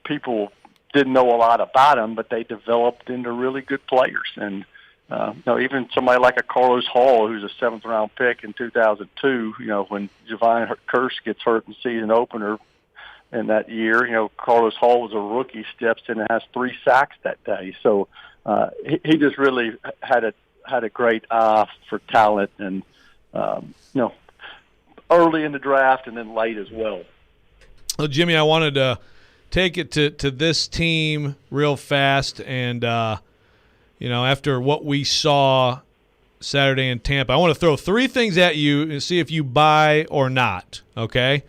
people didn't know a lot about them, but they developed into really good players. And even somebody like a Carlos Hall, who's a 7th round pick in 2002, when Javon Curse gets hurt in season opener in that year, Carlos Hall was a rookie, steps in and has 3 sacks that day. So he just really had a great eye for talent, and early in the draft and then late as well. Well, Jimmy, I wanted to take it to this team real fast, and after what we saw Saturday in Tampa, I want to throw 3 things at you and see if you buy or not. Okay,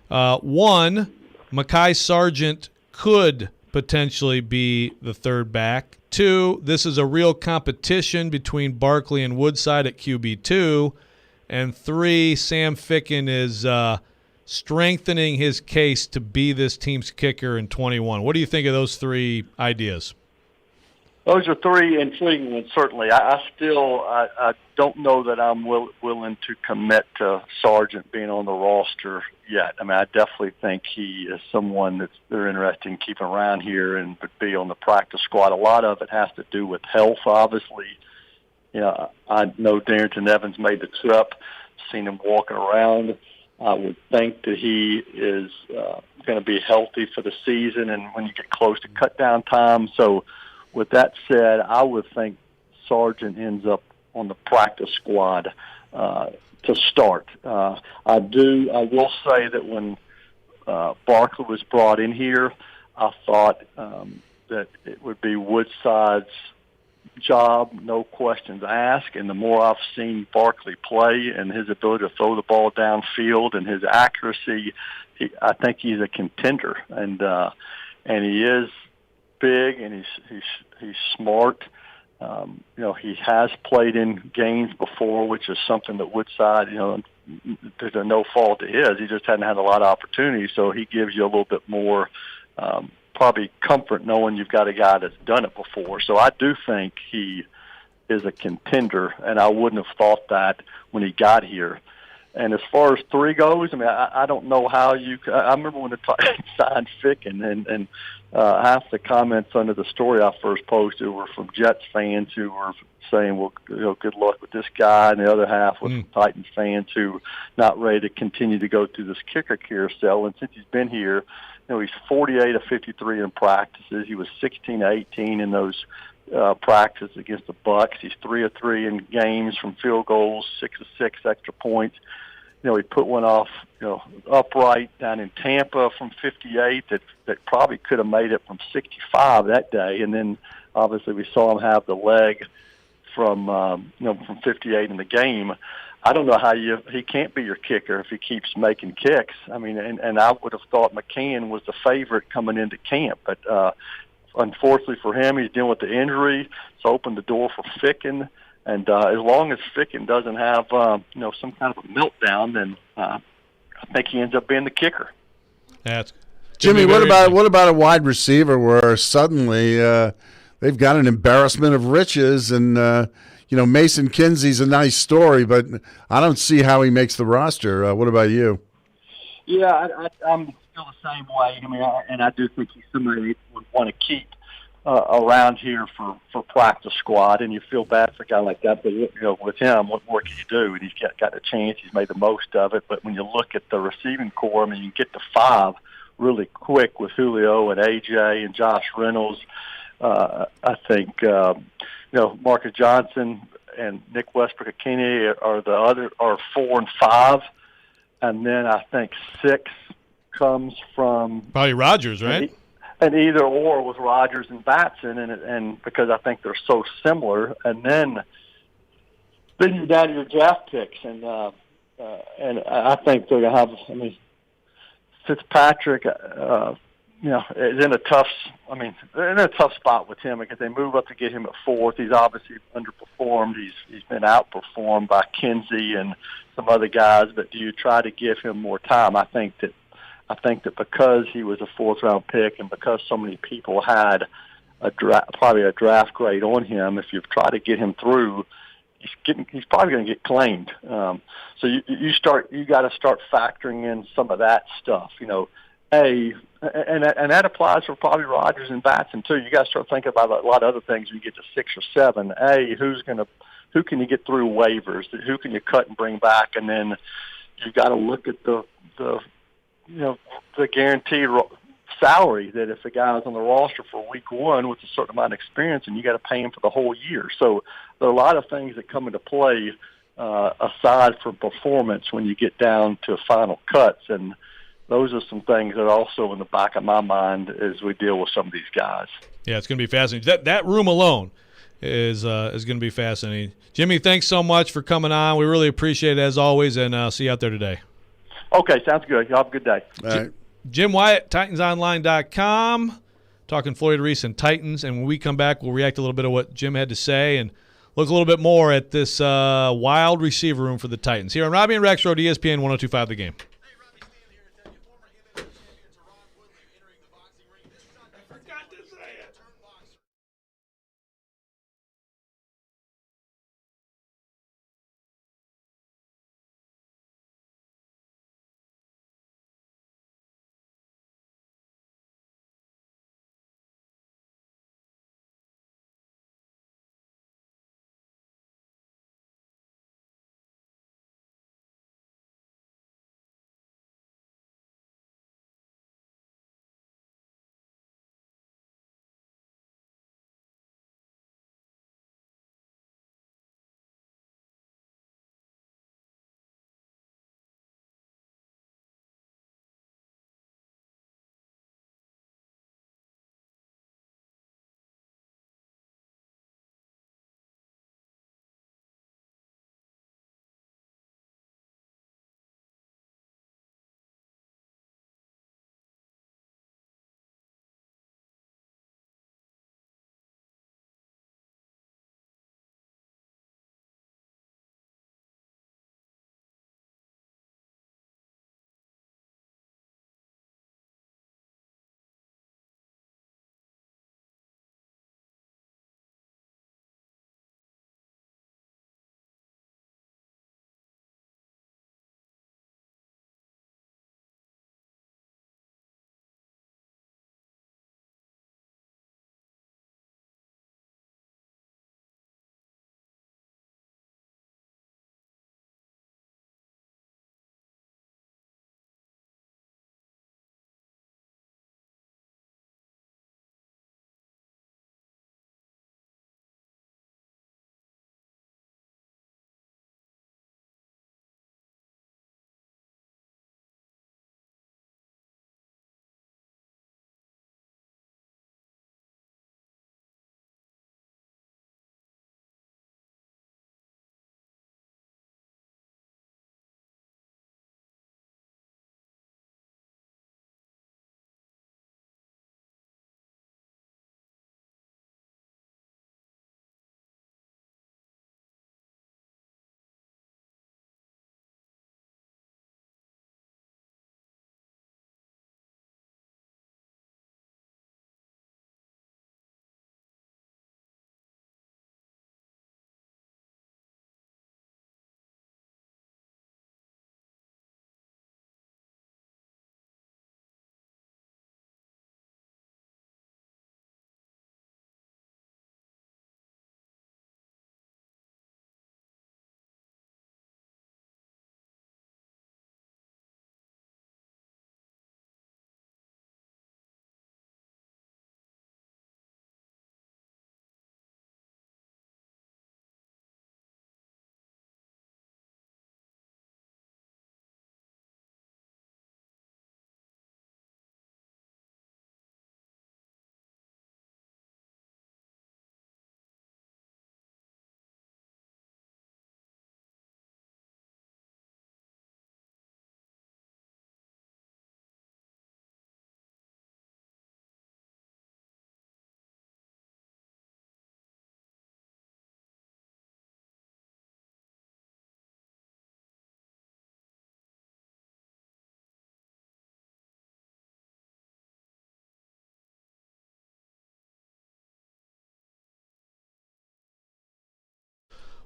1, Mekhi Sargent could potentially be the 3rd back. 2, this is a real competition between Barkley and Woodside at QB2. And 3, Sam Ficken is strengthening his case to be this team's kicker in 21. What do you think of those 3 ideas? Those are 3 intriguing ones, certainly. I don't know that I'm willing to commit to Sargent being on the roster yet. I mean, I definitely think he is someone they're interested in keeping around here and would be on the practice squad. A lot of it has to do with health, obviously. You know, I know Darrington Evans made the trip, seen him walking around. I would think that he is going to be healthy for the season and when you get close to cut down time. So with that said, I would think Sargent ends up on the practice squad to start. I will say that when Barkley was brought in here, I thought that it would be Woodside's job, no questions asked. And the more I've seen Barkley play and his ability to throw the ball downfield and his accuracy, I think he's a contender. And he is big and he's smart. You know, he has played in games before, which is something that Woodside, you know, there's no fault to his. He just hadn't had a lot of opportunities, so he gives you a little bit more probably comfort knowing you've got a guy that's done it before. So I do think he is a contender, and I wouldn't have thought that when he got here. And as far as 3 goes, I mean, I don't know how you – I remember when the Titans signed Ficken, and half the comments under the story I first posted were from Jets fans who were saying, well, you know, good luck with this guy, and the other half was from Titans fans who not ready to continue to go through this kicker carousel. And since he's been here, you know, he's 48 of 53 in practices. He was 16 of 18 in those practices against the Bucks. He's 3 of 3 in games from field goals, 6 of 6 extra points. You know, he put one off, you know, upright down in Tampa from 58 that probably could have made it from 65 that day. And then obviously we saw him have the leg from, you know, from 58 in the game. I don't know how he can't be your kicker if he keeps making kicks. I mean, and I would have thought McCann was the favorite coming into camp, but unfortunately for him, he's dealing with the injury. It's opened the door for Ficken. And as long as Ficken doesn't have, you know, some kind of a meltdown, then I think he ends up being the kicker. That's Jimmy, what about a wide receiver where suddenly they've got an embarrassment of riches and you know, Mason Kinsey's a nice story, but I don't see how he makes the roster. What about you? Yeah, I'm still the same way. I mean, I do think he's somebody would want to keep around here for practice squad, and you feel bad for a guy like that. But, you know, with him, what more can you do? And he's got a chance. He's made the most of it. But when you look at the receiving core, I mean, you can get to 5 really quick with Julio and AJ and Josh Reynolds. I think, you know, Marcus Johnson and Nick Westbrook-Akini are 4 and 5. And then I think 6 comes from probably Rodgers, right? And either or with Rodgers and Batson, and because I think they're so similar, and then you're down to your draft picks, and I think they're gonna have. I mean, Fitzpatrick, you know, is in a tough. I mean, they're in a tough spot with him because they move up to get him at 4th. He's obviously underperformed. He's been outperformed by Kinsey and some other guys. But do you try to give him more time? I think that because he was a 4th-round pick and because so many people had probably a draft grade on him, if you try to get him through, he's probably going to get claimed. So you got to start factoring in some of that stuff. You know, and that applies for probably Rodgers and Batson too. You got to start thinking about a lot of other things when you get to 6 or 7. Who can you get through waivers? Who can you cut and bring back? And then you got to look at the you know, the guaranteed salary that if a guy is on the roster for week 1 with a certain amount of experience, and you got to pay him for the whole year. So there are a lot of things that come into play aside from performance when you get down to final cuts, and those are some things that are also in the back of my mind as we deal with some of these guys. Yeah, it's going to be fascinating. That room alone is going to be fascinating. Jimmy, thanks so much for coming on. We really appreciate it as always, and see you out there today. Okay, sounds good. You have a good day. All right. Jim Wyatt, TitansOnline.com. talking Floyd Reese and Titans. And when we come back, we'll react a little bit of what Jim had to say and look a little bit more at this wild receiver room for the Titans. Here on Robby and Rexrode, ESPN 102.5 The Game.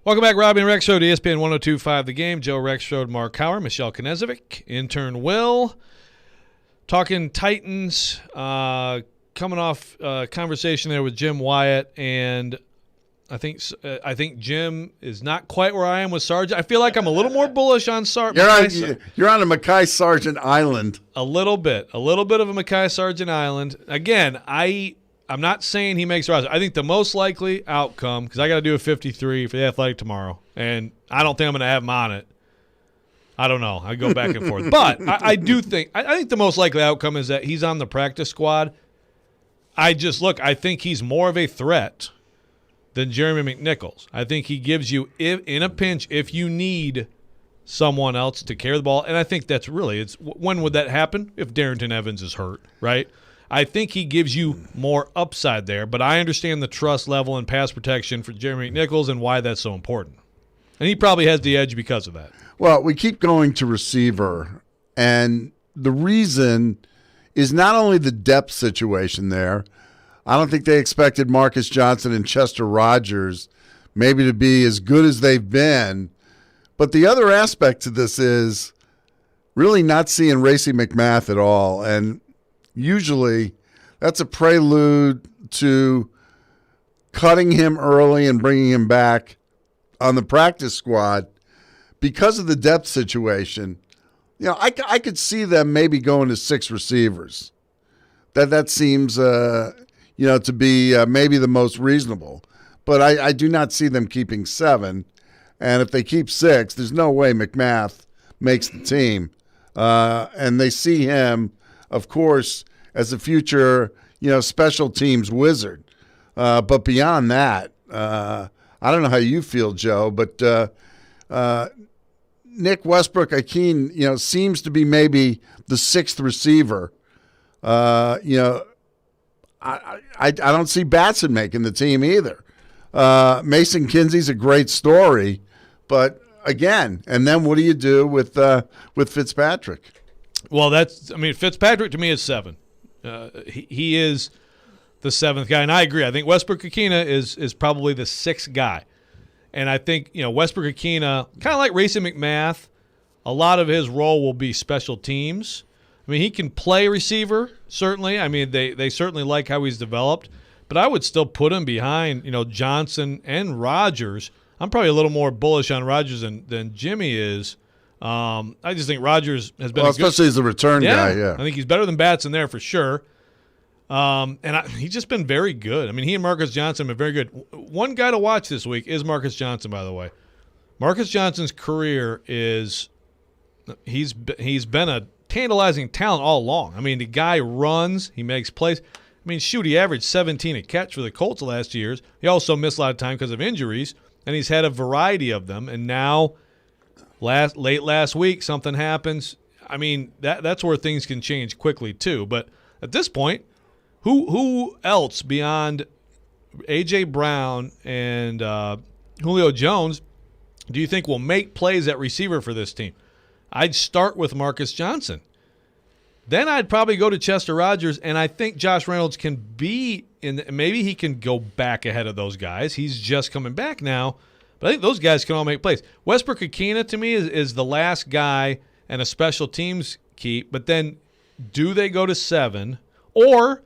Welcome back, Robby and Rexrode, ESPN 102.5 The Game. Joe Rexrode, Mark Hauer, Michelle Knezovic, intern Will. Talking Titans, coming off a conversation there with Jim Wyatt, and I think Jim is not quite where I am with Sargent. I feel like I'm a little more bullish on Sargent. You're on a Mekhi Sargent island. A little bit of a Mekhi Sargent island. Again, I'm not saying he makes the roster. I think the most likely outcome, because I got to do a 53 for the Athletic tomorrow, and I don't think I'm going to have him on it. I don't know. I go back and forth. But I think the most likely outcome is that he's on the practice squad. I think he's more of a threat than Jeremy McNichols. I think he gives you, in a pinch, if you need someone else to carry the ball. And I think that's really, when would that happen? If Darrington Evans is hurt, right? I think he gives you more upside there, but I understand the trust level and pass protection for Jeremy McNichols and why that's so important. And he probably has the edge because of that. Well, we keep going to receiver, and the reason is not only the depth situation there. I don't think they expected Marcus Johnson and Chester Rogers maybe to be as good as they've been. But the other aspect to this is really not seeing Racey McMath at all. And usually that's a prelude to cutting him early and bringing him back on the practice squad because of the depth situation. You know, I could see them maybe going to 6 receivers. That seems, to be maybe the most reasonable. But I do not see them keeping 7. And if they keep 6, there's no way McMath makes the team. And they see him, of course, as a future, special teams wizard. But beyond that, I don't know how you feel, Joe, but Nick Westbrook-Ikhine, seems to be maybe the 6th receiver. I don't see Batson making the team either. Mason Kinsey's a great story, but again, and then what do you do with Fitzpatrick? Well, Fitzpatrick to me is 7. He is the 7th guy, and I agree. I think Westbrook-Ikhine is probably the 6th guy. And I think, Westbrook-Ikhine, kind of like Racey McMath, a lot of his role will be special teams. I mean, he can play receiver, certainly. I mean, they certainly like how he's developed. But I would still put him behind, Johnson and Rogers. I'm probably a little more bullish on Rogers than Jimmy is. I just think Rogers has been especially as a return guy, yeah. I think he's better than Batson there for sure. He's just been very good. I mean, he and Marcus Johnson have been very good. One guy to watch this week is Marcus Johnson, by the way. Marcus Johnson's career is he's been a tantalizing talent all along. I mean, the guy runs, he makes plays. I mean, shoot, he averaged 17 a catch for the Colts the last 2 years. He also missed a lot of time because of injuries, and he's had a variety of them. And now, late last week, something happens. I mean, that's where things can change quickly too. But at this point, who else beyond A.J. Brown and Julio Jones do you think will make plays at receiver for this team? I'd start with Marcus Johnson. Then I'd probably go to Chester Rogers, and I think Josh Reynolds can be maybe he can go back ahead of those guys. He's just coming back now, but I think those guys can all make plays. Westbrook-Ikhine, to me, is the last guy and a special teams keep, but then do they go to 7, or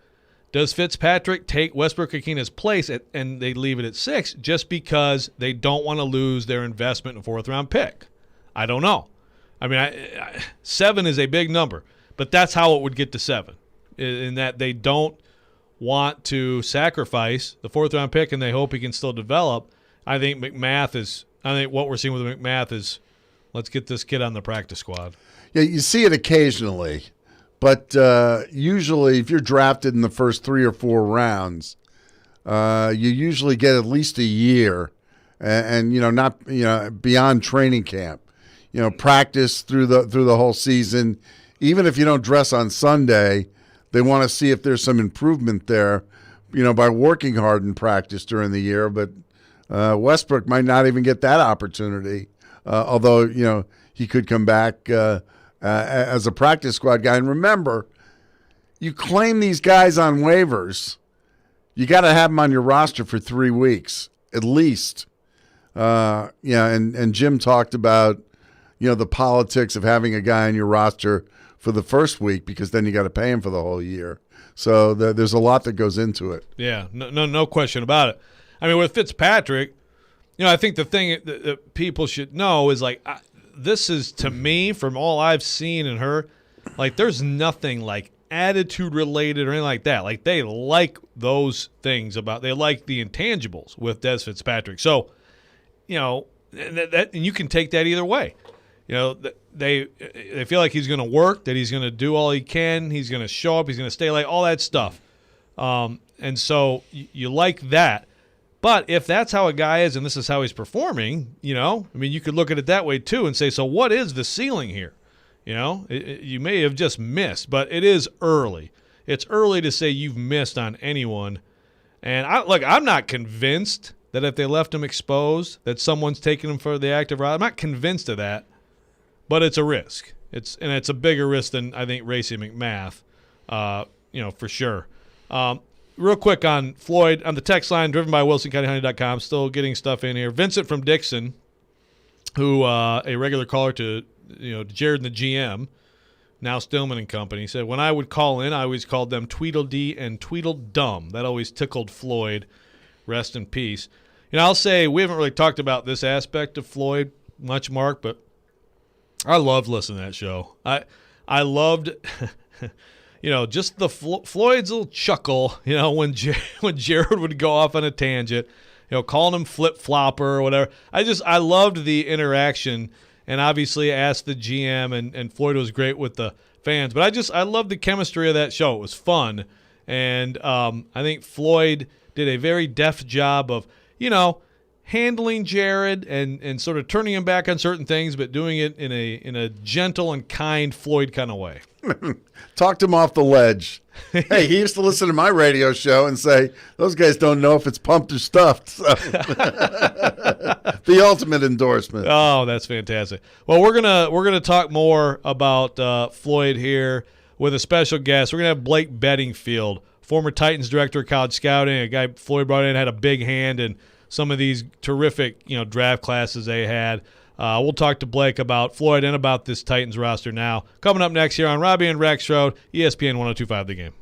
does Fitzpatrick take Westbrook-Ikhine's place and they leave it at 6 just because they don't want to lose their investment in a 4th-round pick? I don't know. I mean, 7 is a big number. But that's how it would get to 7, in that they don't want to sacrifice the 4th-round pick and they hope he can still develop. I think what we're seeing with McMath is let's get this kid on the practice squad. Yeah, you see it occasionally, but usually if you're drafted in the first 3 or 4 rounds, you usually get at least a year, and not beyond training camp. Practice through the whole season. Even if you don't dress on Sunday, they want to see if there's some improvement there, by working hard in practice during the year. But Westbrook might not even get that opportunity, although, he could come back as a practice squad guy. And remember, you claim these guys on waivers, you got to have them on your roster for 3 weeks at least. And Jim talked about, the politics of having a guy on your roster for the first week because then you got to pay him for the whole year. So there's a lot that goes into it. Yeah, no question about it. I mean, with Fitzpatrick, I think the thing that people should know is this is, to me, from all I've seen and heard, there's nothing attitude related or anything like that. They like those things they like the intangibles with Des Fitzpatrick. So, that and you can take that either way. They feel like he's going to work, that he's going to do all he can, he's going to show up, he's going to stay late, all that stuff. And so you like that. But if that's how a guy is and this is how he's performing, you could look at it that way too and say, so what is the ceiling here? You may have just missed, but it is early. it's early to say you've missed on anyone. And I'm not convinced that if they left him exposed that someone's taking him for the active route. I'm not convinced of that, but it's a risk. It's a bigger risk than I think Racey McMath, for sure. Real quick on Floyd on the text line driven by WilsonCountyHoney.com. Still getting stuff in here. Vincent from Dixon, who a regular caller to Jared and the GM, now Stillman and Company, said when I would call in, I always called them Tweedledee and Tweedledum. That always tickled Floyd. Rest in peace. I'll say we haven't really talked about this aspect of Floyd much, Mark, but I loved listening to that show. I loved, just the Floyd's little chuckle, when Jared would go off on a tangent, calling him flip-flopper or whatever. I loved the interaction, and obviously asked the GM, and Floyd was great with the fans. But I loved the chemistry of that show. It was fun, and I think Floyd did a very deft job of, handling Jared and sort of turning him back on certain things, but doing it in a gentle and kind Floyd kind of way. Talked him off the ledge. Hey, he used to listen to my radio show and say, those guys don't know if it's pumped or stuffed. So. The ultimate endorsement. Oh, that's fantastic. Well, we're gonna talk more about Floyd here with a special guest. We're gonna have Blake Bedingfield, former Titans director of college scouting, a guy Floyd brought in, had a big hand in some of these terrific draft classes they had. We'll talk to Blake about Floyd and about this Titans roster now. Coming up next here on Robby and Rexrode, ESPN 102.5 The Game.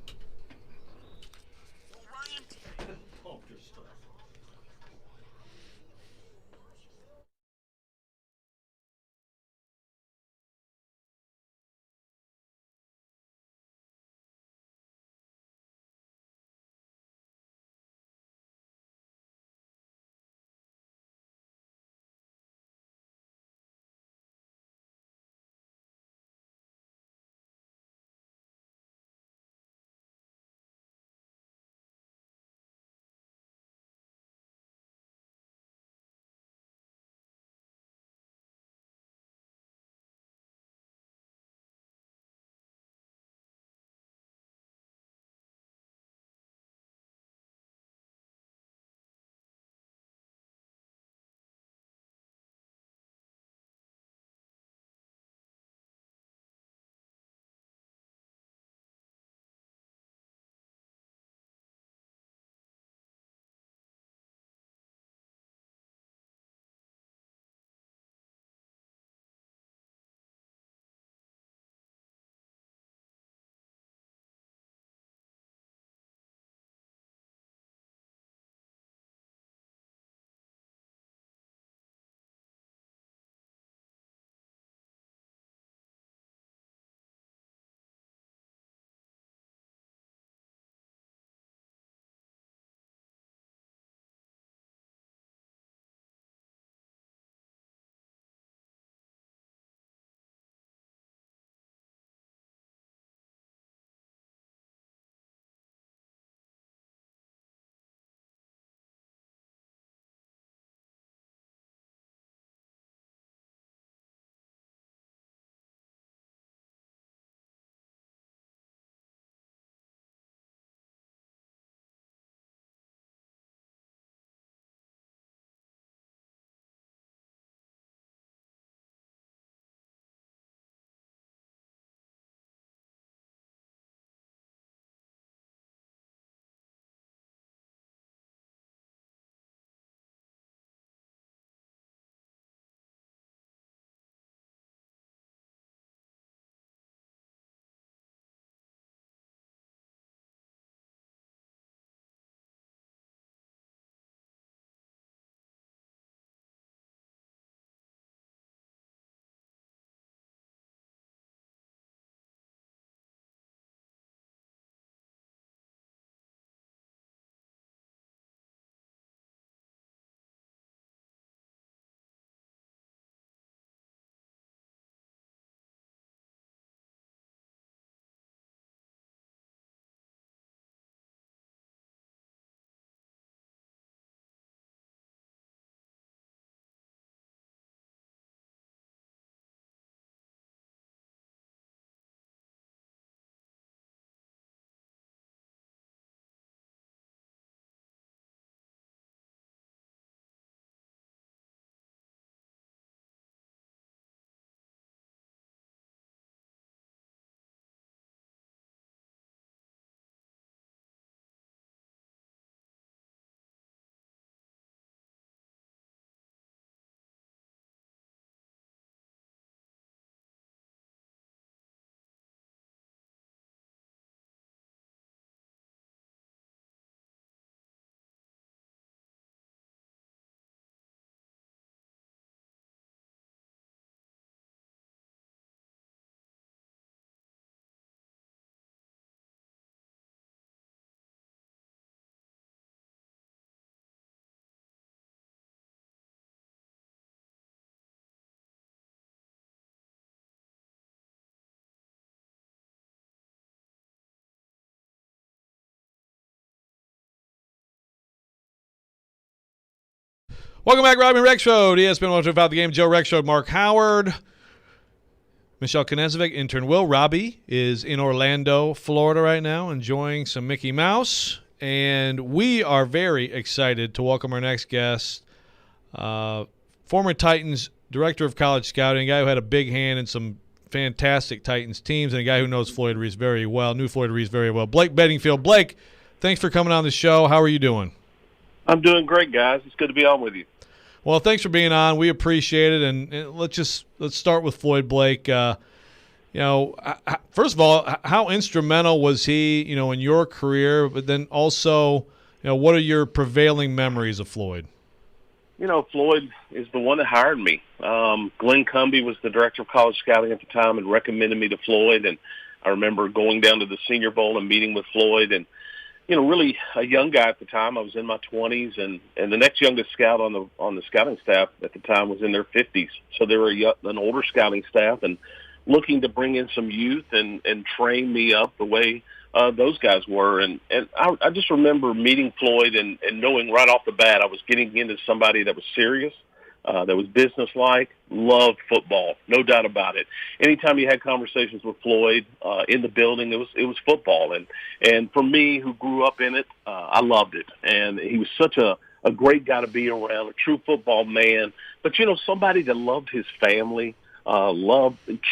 Welcome back, Robby Rexrode. ESPN 105 The Game. Joe Rexrode, Mark Howard, Michelle Knezovic, intern Will. Robby is in Orlando, Florida right now, enjoying some Mickey Mouse. And we are very excited to welcome our next guest, former Titans director of college scouting, a guy who had a big hand in some fantastic Titans teams, and a guy who knows Floyd Reese very well, knew Floyd Reese very well. Blake Bedingfield. Blake, thanks for coming on the show. How are you doing? I'm doing great, guys. It's good to be on with you. Well, thanks for being on. We appreciate it, and let's start with Floyd, Blake. First of all, how instrumental was he, in your career? But then also, what are your prevailing memories of Floyd? Floyd is the one that hired me. Glenn Cumby was the director of college scouting at the time and recommended me to Floyd. And I remember going down to the Senior Bowl and meeting with Floyd. And really a young guy at the time. I was in my 20s, and the next youngest scout on the scouting staff at the time was in their 50s. So they were an older scouting staff and looking to bring in some youth and train me up the way those guys were. And I just remember meeting Floyd and knowing right off the bat I was getting into somebody that was serious, that was businesslike, loved football, no doubt about it. Anytime you had conversations with Floyd in the building, it was football. And for me, who grew up in it, I loved it. And he was such a great guy to be around, a true football man. But, somebody that loved his family,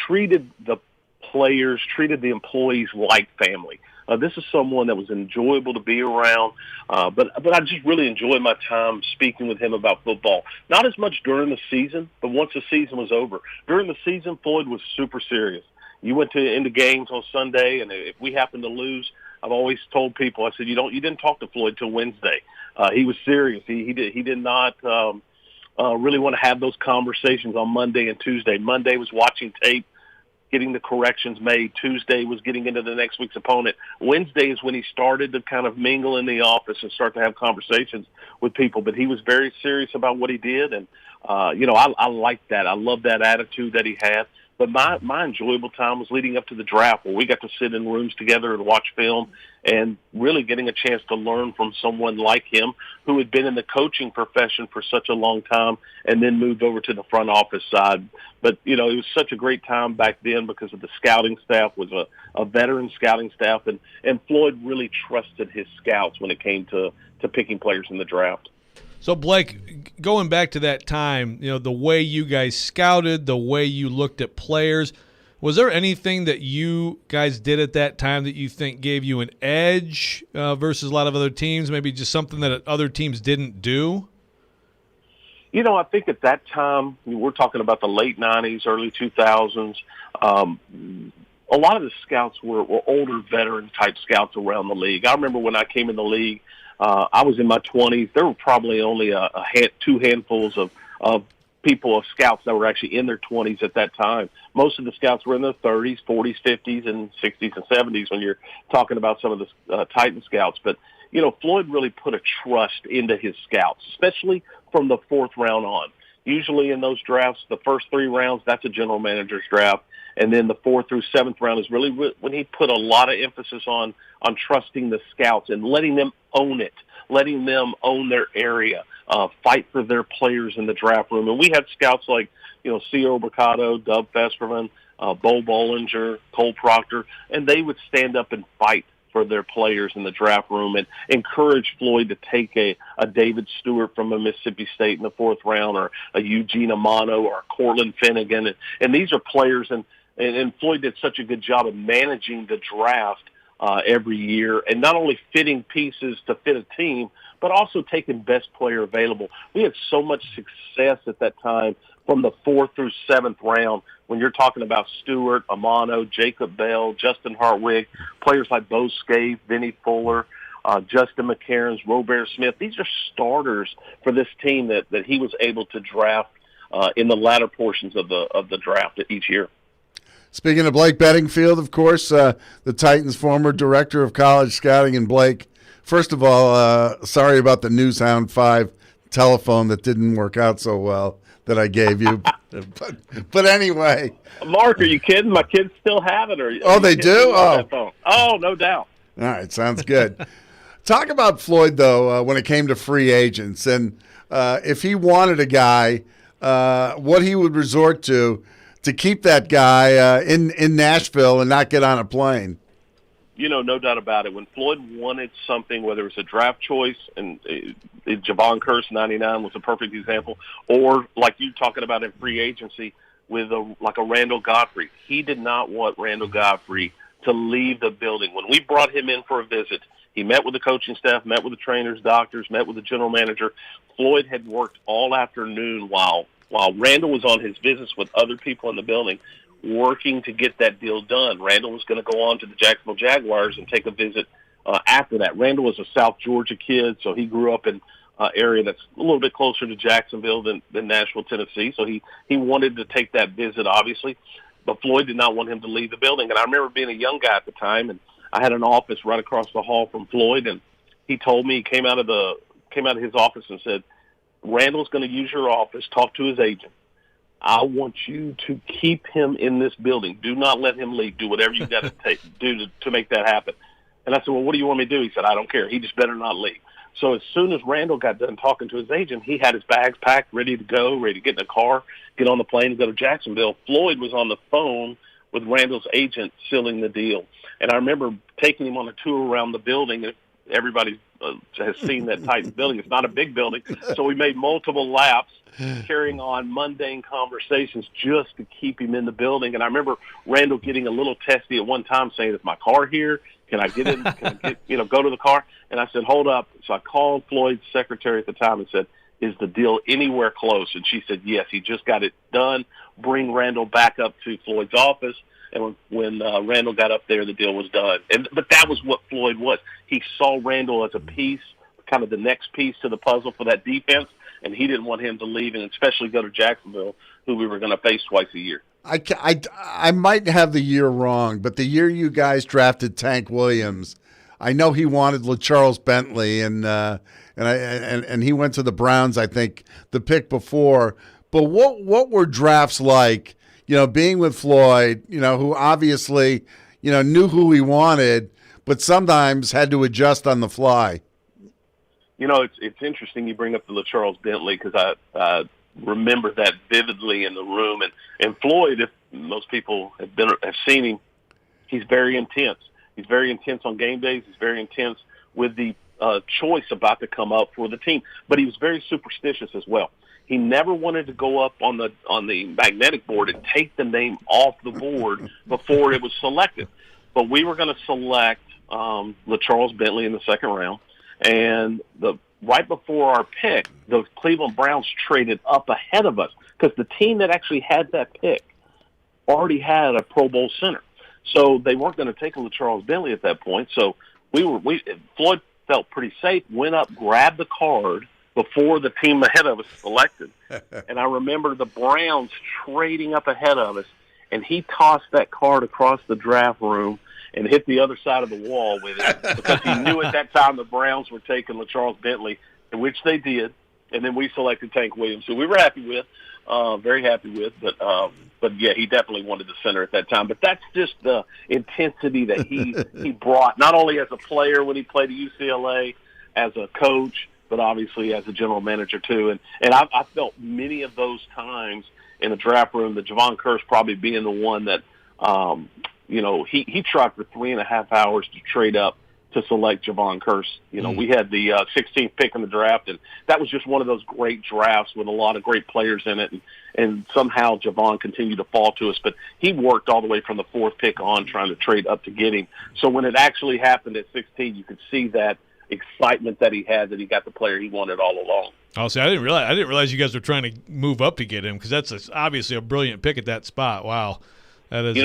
treated the players, treated the employees like family. This is someone that was enjoyable to be around, but I just really enjoyed my time speaking with him about football. Not as much during the season, but once the season was over. During the season, Floyd was super serious. You went into games on Sunday, and if we happened to lose, I've always told people, I said, you didn't talk to Floyd till Wednesday. He was serious. He did not really want to have those conversations on Monday and Tuesday. Monday was watching tape, getting the corrections made. Tuesday was getting into the next week's opponent. Wednesday is when he started to kind of mingle in the office and start to have conversations with people. But he was very serious about what he did, and I liked that. I loved that attitude that he had. But my enjoyable time was leading up to the draft, where we got to sit in rooms together and watch film and really getting a chance to learn from someone like him who had been in the coaching profession for such a long time and then moved over to the front office side. But, it was such a great time back then because of the scouting staff was a veteran scouting staff, and Floyd really trusted his scouts when it came to picking players in the draft. So, Blake, going back to that time, the way you guys scouted, the way you looked at players, was there anything that you guys did at that time that you think gave you an edge versus a lot of other teams, maybe just something that other teams didn't do? I think at that time, we're talking about the late 90s, early 2000s, a lot of the scouts were older veteran-type scouts around the league. I remember when I came in the league, I was in my 20s. There were probably only two handfuls of people, of scouts that were actually in their 20s at that time. Most of the scouts were in their 30s, 40s, 50s, and 60s and 70s when you're talking about some of the Titan scouts. But, Floyd really put a trust into his scouts, especially from the fourth round on. Usually in those drafts, the first three rounds, that's a general manager's draft. And then the 4th through 7th round is really when he put a lot of emphasis on trusting the scouts and letting them own it, letting them own their area, fight for their players in the draft room. And we had scouts like, C.O. Mercado, Dub Festerman, Bo Bollinger, Cole Proctor, and they would stand up and fight for their players in the draft room and encourage Floyd to take a David Stewart from a Mississippi State in the 4th round, or a Eugene Amano, or a Cortland Finnegan. And these are players, and Floyd did such a good job of managing the draft every year, and not only fitting pieces to fit a team, but also taking best player available. We had so much success at that time from the 4th through 7th round when you're talking about Stewart, Amano, Jacob Bell, Justin Hartwig, players like Bo Scaife, Vinnie Fuller, Justin McCarron, Robert Smith. These are starters for this team that he was able to draft in the latter portions of the draft each year. Speaking of Blake Bedingfield, of course, the Titans' former director of college scouting. And Blake, first of all, sorry about the Newshound 5 telephone that didn't work out so well that I gave you. but anyway. Mark, are you kidding? My kids still have it. They do? Oh, no doubt. All right, sounds good. Talk about Floyd, though, when it came to free agents. And if he wanted a guy, what he would resort to keep that guy in Nashville and not get on a plane. No doubt about it. When Floyd wanted something, whether it was a draft choice, and Javon Curse 99 was a perfect example, or like you talking about in free agency with a Randall Godfrey, he did not want Randall Godfrey to leave the building. When we brought him in for a visit, he met with the coaching staff, met with the trainers, doctors, met with the general manager. Floyd had worked all afternoon while Randall was on his visits with other people in the building, working to get that deal done. Randall was going to go on to the Jacksonville Jaguars and take a visit after that. Randall was a South Georgia kid, so he grew up in an area that's a little bit closer to Jacksonville than Nashville, Tennessee. So he wanted to take that visit, obviously, but Floyd did not want him to leave the building. And I remember being a young guy at the time, and I had an office right across the hall from Floyd, and he told me, he came out of his office and said, Randall's going to use your office, talk to his agent. I want you to keep him in this building. Do not let him leave. Do whatever you got to do to make that happen. And I said, well, what do you want me to do? He said, I don't care. He just better not leave. So as soon as Randall got done talking to his agent, he had his bags packed, ready to go, ready to get in the car, get on the plane and go to Jacksonville. Floyd was on the phone with Randall's agent sealing the deal. And I remember taking him on a tour around the building. Everybody has seen that Titans building. It's not a big building. So we made multiple laps, carrying on mundane conversations just to keep him in the building. And I remember Randall getting a little testy at one time, saying, is my car here? Can I get in? Can I get, go to the car? And I said, hold up. So I called Floyd's secretary at the time and said, is the deal anywhere close? And she said, yes, he just got it done. Bring Randall back up to Floyd's office. And when Randall got up there, the deal was done. But that was what Floyd was. He saw Randall as a piece, kind of the next piece to the puzzle for that defense, and he didn't want him to leave, and especially go to Jacksonville, who we were going to face twice a year. I might have the year wrong, but the year you guys drafted Tank Williams, I know he wanted LaCharles Bentley, and he went to the Browns, I think, the pick before. But what were drafts like? Being with Floyd, who obviously, knew who he wanted, but sometimes had to adjust on the fly. It's interesting you bring up the LaCharles Bentley, because I remember that vividly in the room. And Floyd, if most people have seen him, he's very intense. He's very intense on game days. He's very intense with the choice about to come up for the team. But he was very superstitious as well. He never wanted to go up on the magnetic board and take the name off the board before it was selected. But we were going to select LaCharles Bentley in the second round, and right before our pick, the Cleveland Browns traded up ahead of us because the team that actually had that pick already had a Pro Bowl center, so they weren't going to take a LaCharles Bentley at that point. So Floyd felt pretty safe, went up, grabbed the card before the team ahead of us selected. And I remember the Browns trading up ahead of us, and he tossed that card across the draft room and hit the other side of the wall with it because he knew at that time the Browns were taking LaCharles Bentley, which they did, and then we selected Tank Williams, who we were happy with, very happy with. But yeah, he definitely wanted the center at that time. But that's just the intensity that he brought, not only as a player when he played at UCLA, as a coach, but obviously as a general manager too. And I felt many of those times in the draft room, the Javon Curse probably being the one that, he tried for 3.5 hours to trade up to select Javon Curse. We had the 16th pick in the draft, and that was just one of those great drafts with a lot of great players in it. And somehow Javon continued to fall to us, but he worked all the way from the 4th pick on trying to trade up to get him. So when it actually happened at 16, you could see that excitement that he had, that he got the player he wanted all along. Oh, see, I didn't realize you guys were trying to move up to get him, because that's obviously a brilliant pick at that spot. Wow, that is.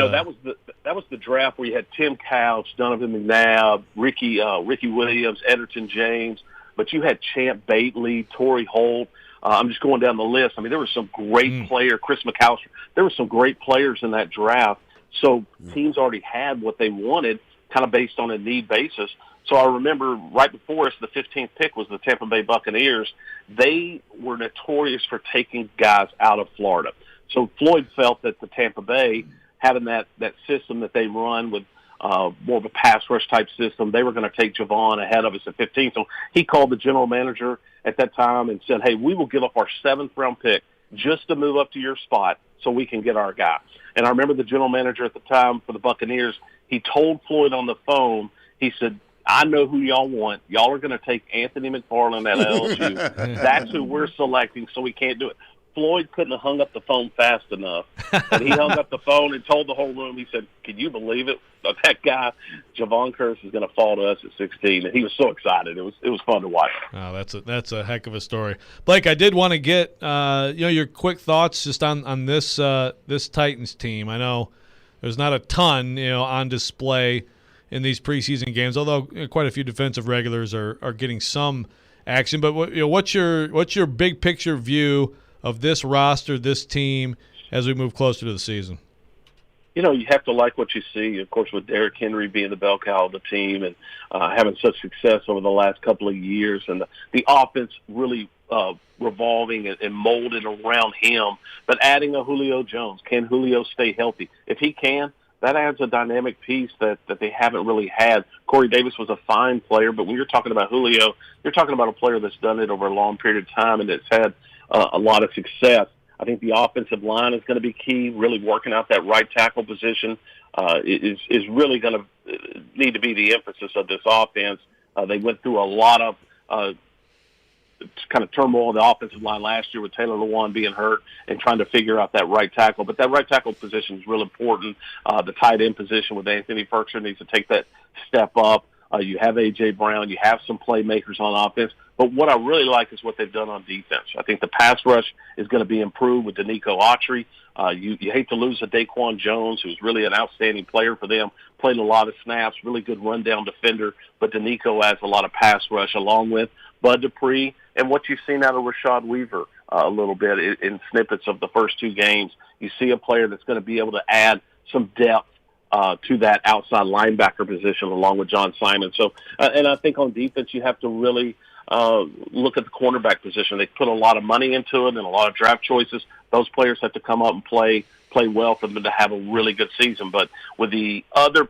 That was the draft where you had Tim Couch, Donovan McNabb, Ricky Williams, Edgerton James, but you had Champ Bately, Torrey Holt. I'm just going down the list. I mean, there were some great players. Chris McAllister. There were some great players in that draft. So teams already had what they wanted, kind of based on a need basis. So I remember right before us, the 15th pick was the Tampa Bay Buccaneers. They were notorious for taking guys out of Florida. So Floyd felt that the Tampa Bay, having that system that they run with more of a pass rush type system. They were going to take Javon ahead of us at 15. So he called the general manager at that time and said, hey, we will give up our 7th-round pick just to move up to your spot so we can get our guy. And I remember the general manager at the time for the Buccaneers, he told Floyd on the phone, he said, I know who y'all want. Y'all are going to take Anthony McFarland at LSU. That's who we're selecting, so we can't do it. Floyd couldn't have hung up the phone fast enough. And he hung up the phone and told the whole room, he said, can you believe it? That guy, Javon Curse, is going to fall to us at 16. And he was so excited. It was fun to watch. Oh, that's a heck of a story. Blake, I did want to get your quick thoughts just on this this Titans team. I know there's not a ton on display in these preseason games, although quite a few defensive regulars are getting some action. But what's your big picture view of this roster, this team, as we move closer to the season? You have to like what you see, of course, with Derrick Henry being the bell cow of the team and having such success over the last couple of years, and the offense really revolving and molded around him. But adding a Julio Jones, can Julio stay healthy? If he can, that adds a dynamic piece that they haven't really had. Corey Davis was a fine player, but when you're talking about Julio, you're talking about a player that's done it over a long period of time and that's had a lot of success. I think the offensive line is going to be key. Really working out that right tackle position is really going to need to be the emphasis of this offense. They went through a lot of kind of turmoil in the offensive line last year with Taylor Lewan being hurt and trying to figure out that right tackle. But that right tackle position is real important. The tight end position with Anthony Firkser needs to take that step up. You have A.J. Brown. You have some playmakers on offense. But what I really like is what they've done on defense. I think the pass rush is going to be improved with Danico Autry. You hate to lose a Daquan Jones, who's really an outstanding player for them, played a lot of snaps, really good rundown defender. But Danico adds a lot of pass rush along with Bud Dupree and what you've seen out of Rashad Weaver a little bit in snippets of the first 2 games. You see a player that's going to be able to add some depth to that outside linebacker position along with John Simon. So, and I think on defense you have to really look at the cornerback position. They put a lot of money into it and a lot of draft choices. Those players have to come up and play well for them to have a really good season. But with the other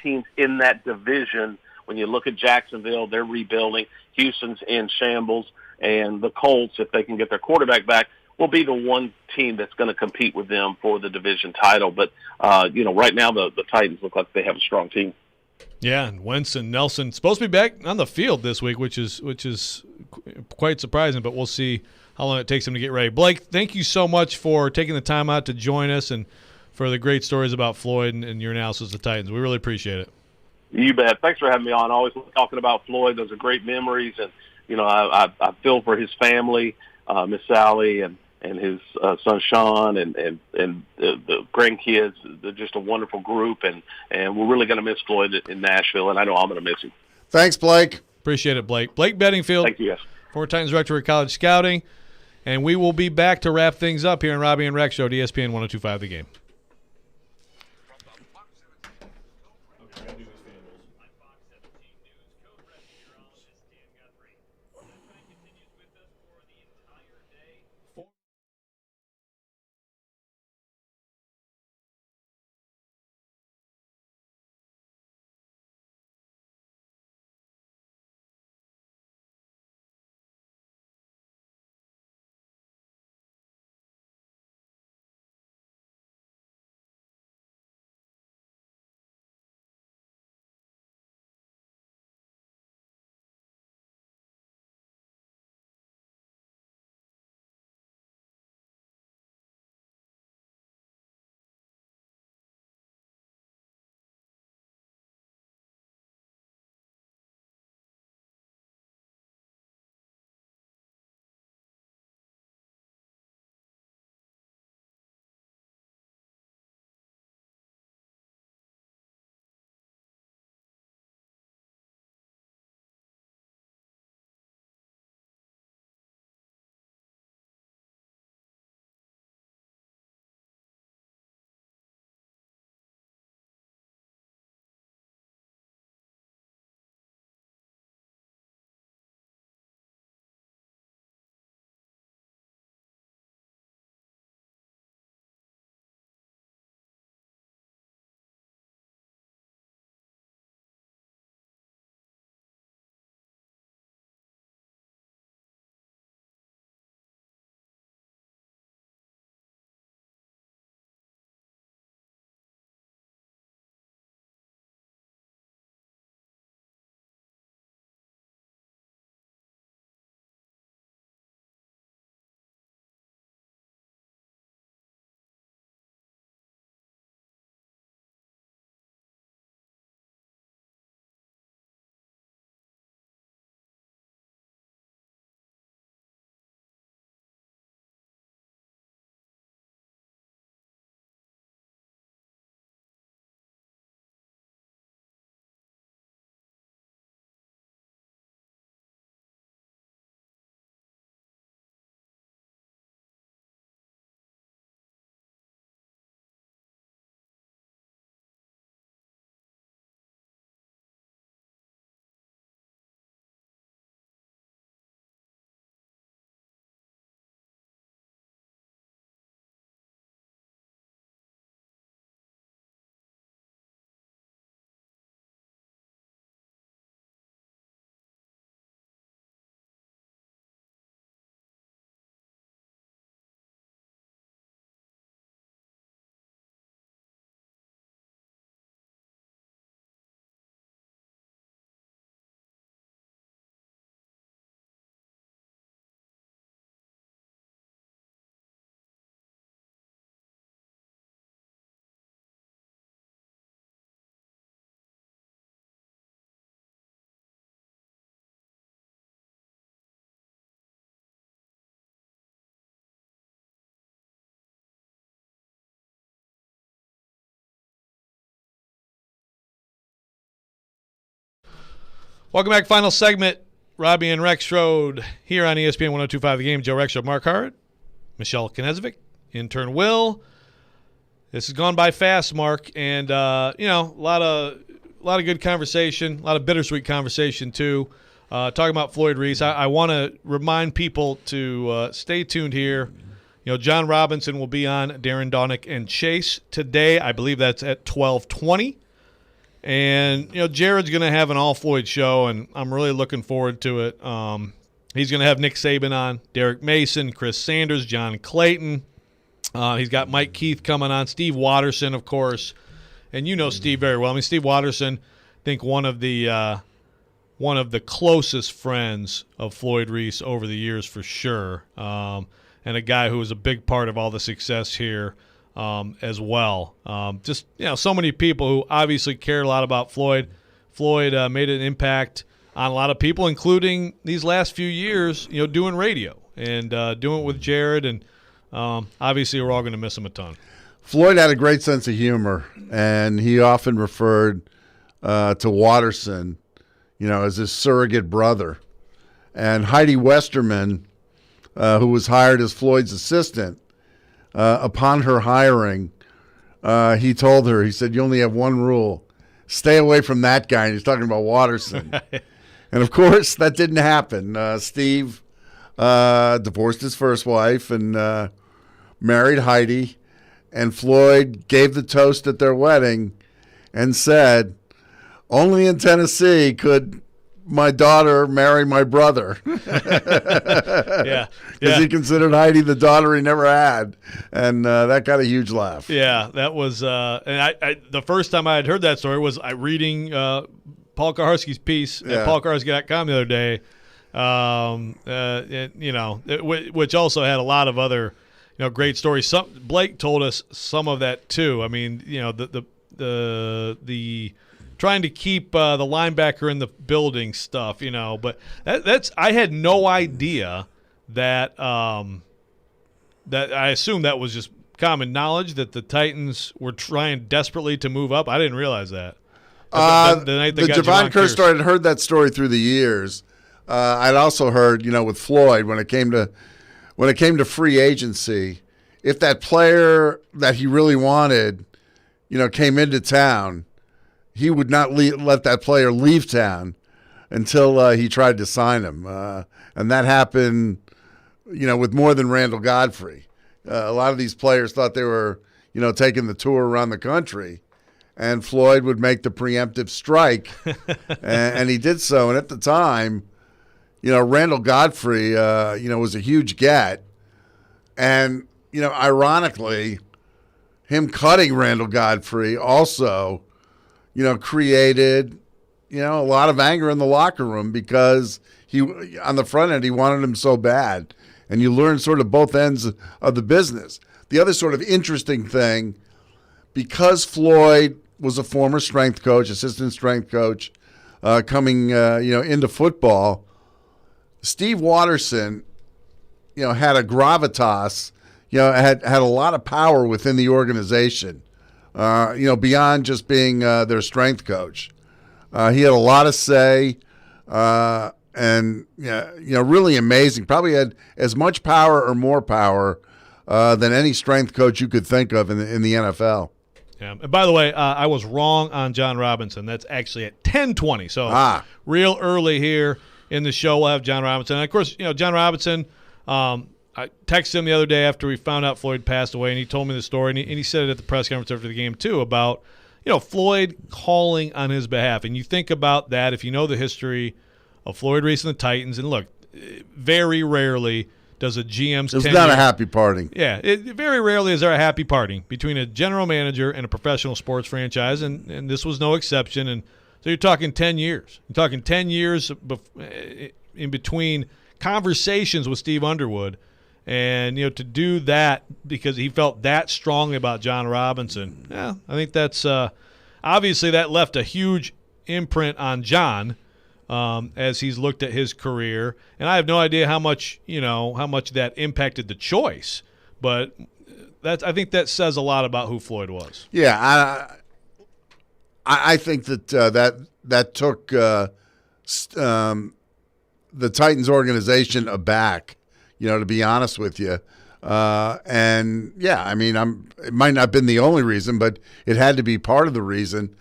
teams in that division, when you look at Jacksonville, they're rebuilding. Houston's in shambles, and the Colts, if they can get their quarterback back, will be the one team that's going to compete with them for the division title. But right now the Titans look like they have a strong team. Yeah, and Wentz and Nelson supposed to be back on the field this week, which is quite surprising. But we'll see how long it takes them to get ready. Blake, thank you so much for taking the time out to join us and for the great stories about Floyd and your analysis of the Titans. We really appreciate it. You bet. Thanks for having me on. Always talking about Floyd. Those are great memories, and I feel for his family, Miss Sally and his son Sean and the grandkids. They're just a wonderful group, and we're really going to miss Floyd in Nashville, and I know I'm going to miss him. Thanks, Blake. Appreciate it, Blake. Blake Bedingfield. Thank you, yes. Former Titans Director of College Scouting, and we will be back to wrap things up here on Robby and Rexrode, ESPN 102.5 The Game. Welcome back. Final segment. Robby and Rexrode here on ESPN 102.5 The Game. Joe Rexrode, Mark Hart, Michelle Knezovic, intern Will. This has gone by fast, Mark, and a lot of good conversation, a lot of bittersweet conversation too. Talking about Floyd Reese, I want to remind people to stay tuned here. John Robinson will be on Darren Donick and Chase today. I believe that's at 12:20. And, Jared's going to have an all-Floyd show, and I'm really looking forward to it. He's going to have Nick Saban on, Derek Mason, Chris Sanders, John Clayton. He's got Mike Keith coming on, Steve Watterson, of course. And you know Steve very well. I mean, Steve Watterson, I think one of the closest friends of Floyd Reese over the years for sure, and a guy who was a big part of all the success here. As well. So many people who obviously cared a lot about Floyd. Floyd made an impact on a lot of people, including these last few years, doing radio and doing it with Jared. And obviously we're all going to miss him a ton. Floyd had a great sense of humor, and he often referred to Watterson, as his surrogate brother. And Heidi Westerman, who was hired as Floyd's assistant, upon her hiring, he told her, he said, "You only have one rule. Stay away from that guy." And he's talking about Watterson. And, of course, that didn't happen. Steve divorced his first wife and married Heidi. And Floyd gave the toast at their wedding and said, "Only in Tennessee could my daughter marry my brother." Yeah. Because he considered Heidi the daughter he never had. And that got a huge laugh. Yeah, that was and I the first time I had heard that story was reading Paul Kaharski's piece at paulkaharski.com the other day, which also had a lot of other great stories. Blake told us some of that too. I mean, the trying to keep the linebacker in the building stuff, but that's I had no idea that that I assume that was just common knowledge that the Titans were trying desperately to move up. I didn't realize that. The night they got Javon Kearse story, I'd heard that story through the years. I'd also heard, with Floyd when it came to free agency, if that player that he really wanted, came into town, he would not let that player leave town until he tried to sign him. And that happened, with more than Randall Godfrey. A lot of these players thought they were, taking the tour around the country. And Floyd would make the preemptive strike, and he did so. And at the time, Randall Godfrey, was a huge get. And, ironically, him cutting Randall Godfrey also created, a lot of anger in the locker room because on the front end, he wanted him so bad. And you learn sort of both ends of the business. The other sort of interesting thing, because Floyd was a former strength coach, assistant strength coach, coming, into football, Steve Watterson, had a gravitas, had a lot of power within the organization. Beyond just being their strength coach. He had a lot to say, and really amazing. Probably had as much power or more power than any strength coach you could think of in the NFL. Yeah. And by the way, I was wrong on John Robinson. That's actually at 10:20. So real early here in the show, we'll have John Robinson. And of course, John Robinson. I texted him the other day after we found out Floyd passed away, and he told me the story, and he said it at the press conference after the game too about Floyd calling on his behalf. And you think about that if you know the history of Floyd Reese and the Titans, and look, very rarely does a GM's tenure. It's not a happy parting. Yeah, very rarely is there a happy parting between a general manager and a professional sports franchise, and this was no exception. And so you're talking 10 years. You're talking 10 years in between conversations with Steve Underwood. And, to do that because he felt that strongly about John Robinson, I think that's obviously that left a huge imprint on John as he's looked at his career. And I have no idea how much that impacted the choice. But I think that says a lot about who Floyd was. Yeah, I think that took the Titans organization aback, to be honest with you. And yeah, I mean, it might not have been the only reason, but it had to be part of the reason.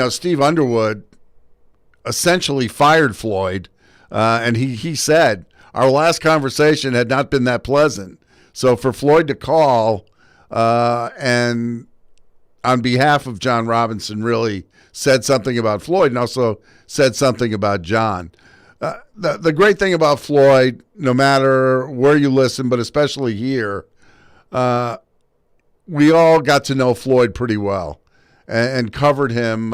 Steve Underwood essentially fired Floyd, and he said, our last conversation had not been that pleasant. So for Floyd to call and on behalf of John Robinson really said something about Floyd and also said something about John. The great thing about Floyd, no matter where you listen, but especially here, we all got to know Floyd pretty well and covered him,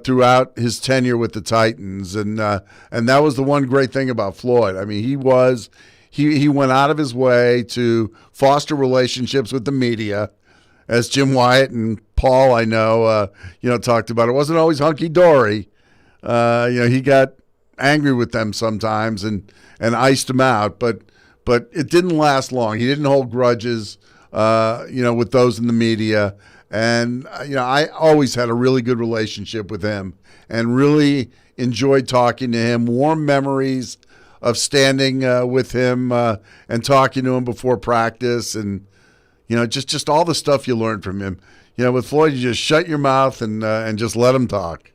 throughout his tenure with the Titans, and that was the one great thing about Floyd. I mean, he went out of his way to foster relationships with the media, as Jim Wyatt and Paul, I know, talked about. It wasn't always hunky dory. He got angry with them sometimes and iced them out, but it didn't last long. He didn't hold grudges, with those in the media. And, I always had a really good relationship with him and really enjoyed talking to him. Warm memories of standing with him and talking to him before practice and, just all the stuff you learned from him. With Floyd, you just shut your mouth and just let him talk.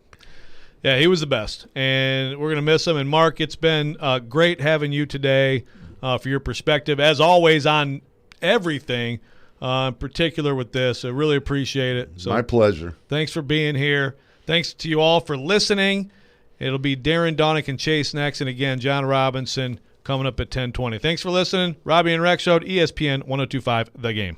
Yeah, he was the best, and we're going to miss him. And, Mark, it's been great having you today for your perspective, as always, on everything, in particular with this. I really appreciate it. So, my pleasure. Thanks for being here. Thanks to you all for listening. It'll be Darren Donick and Chase next, and, again, John Robinson coming up at 10:20. Thanks for listening. Robby and Rexrode, ESPN 102.5 The Game.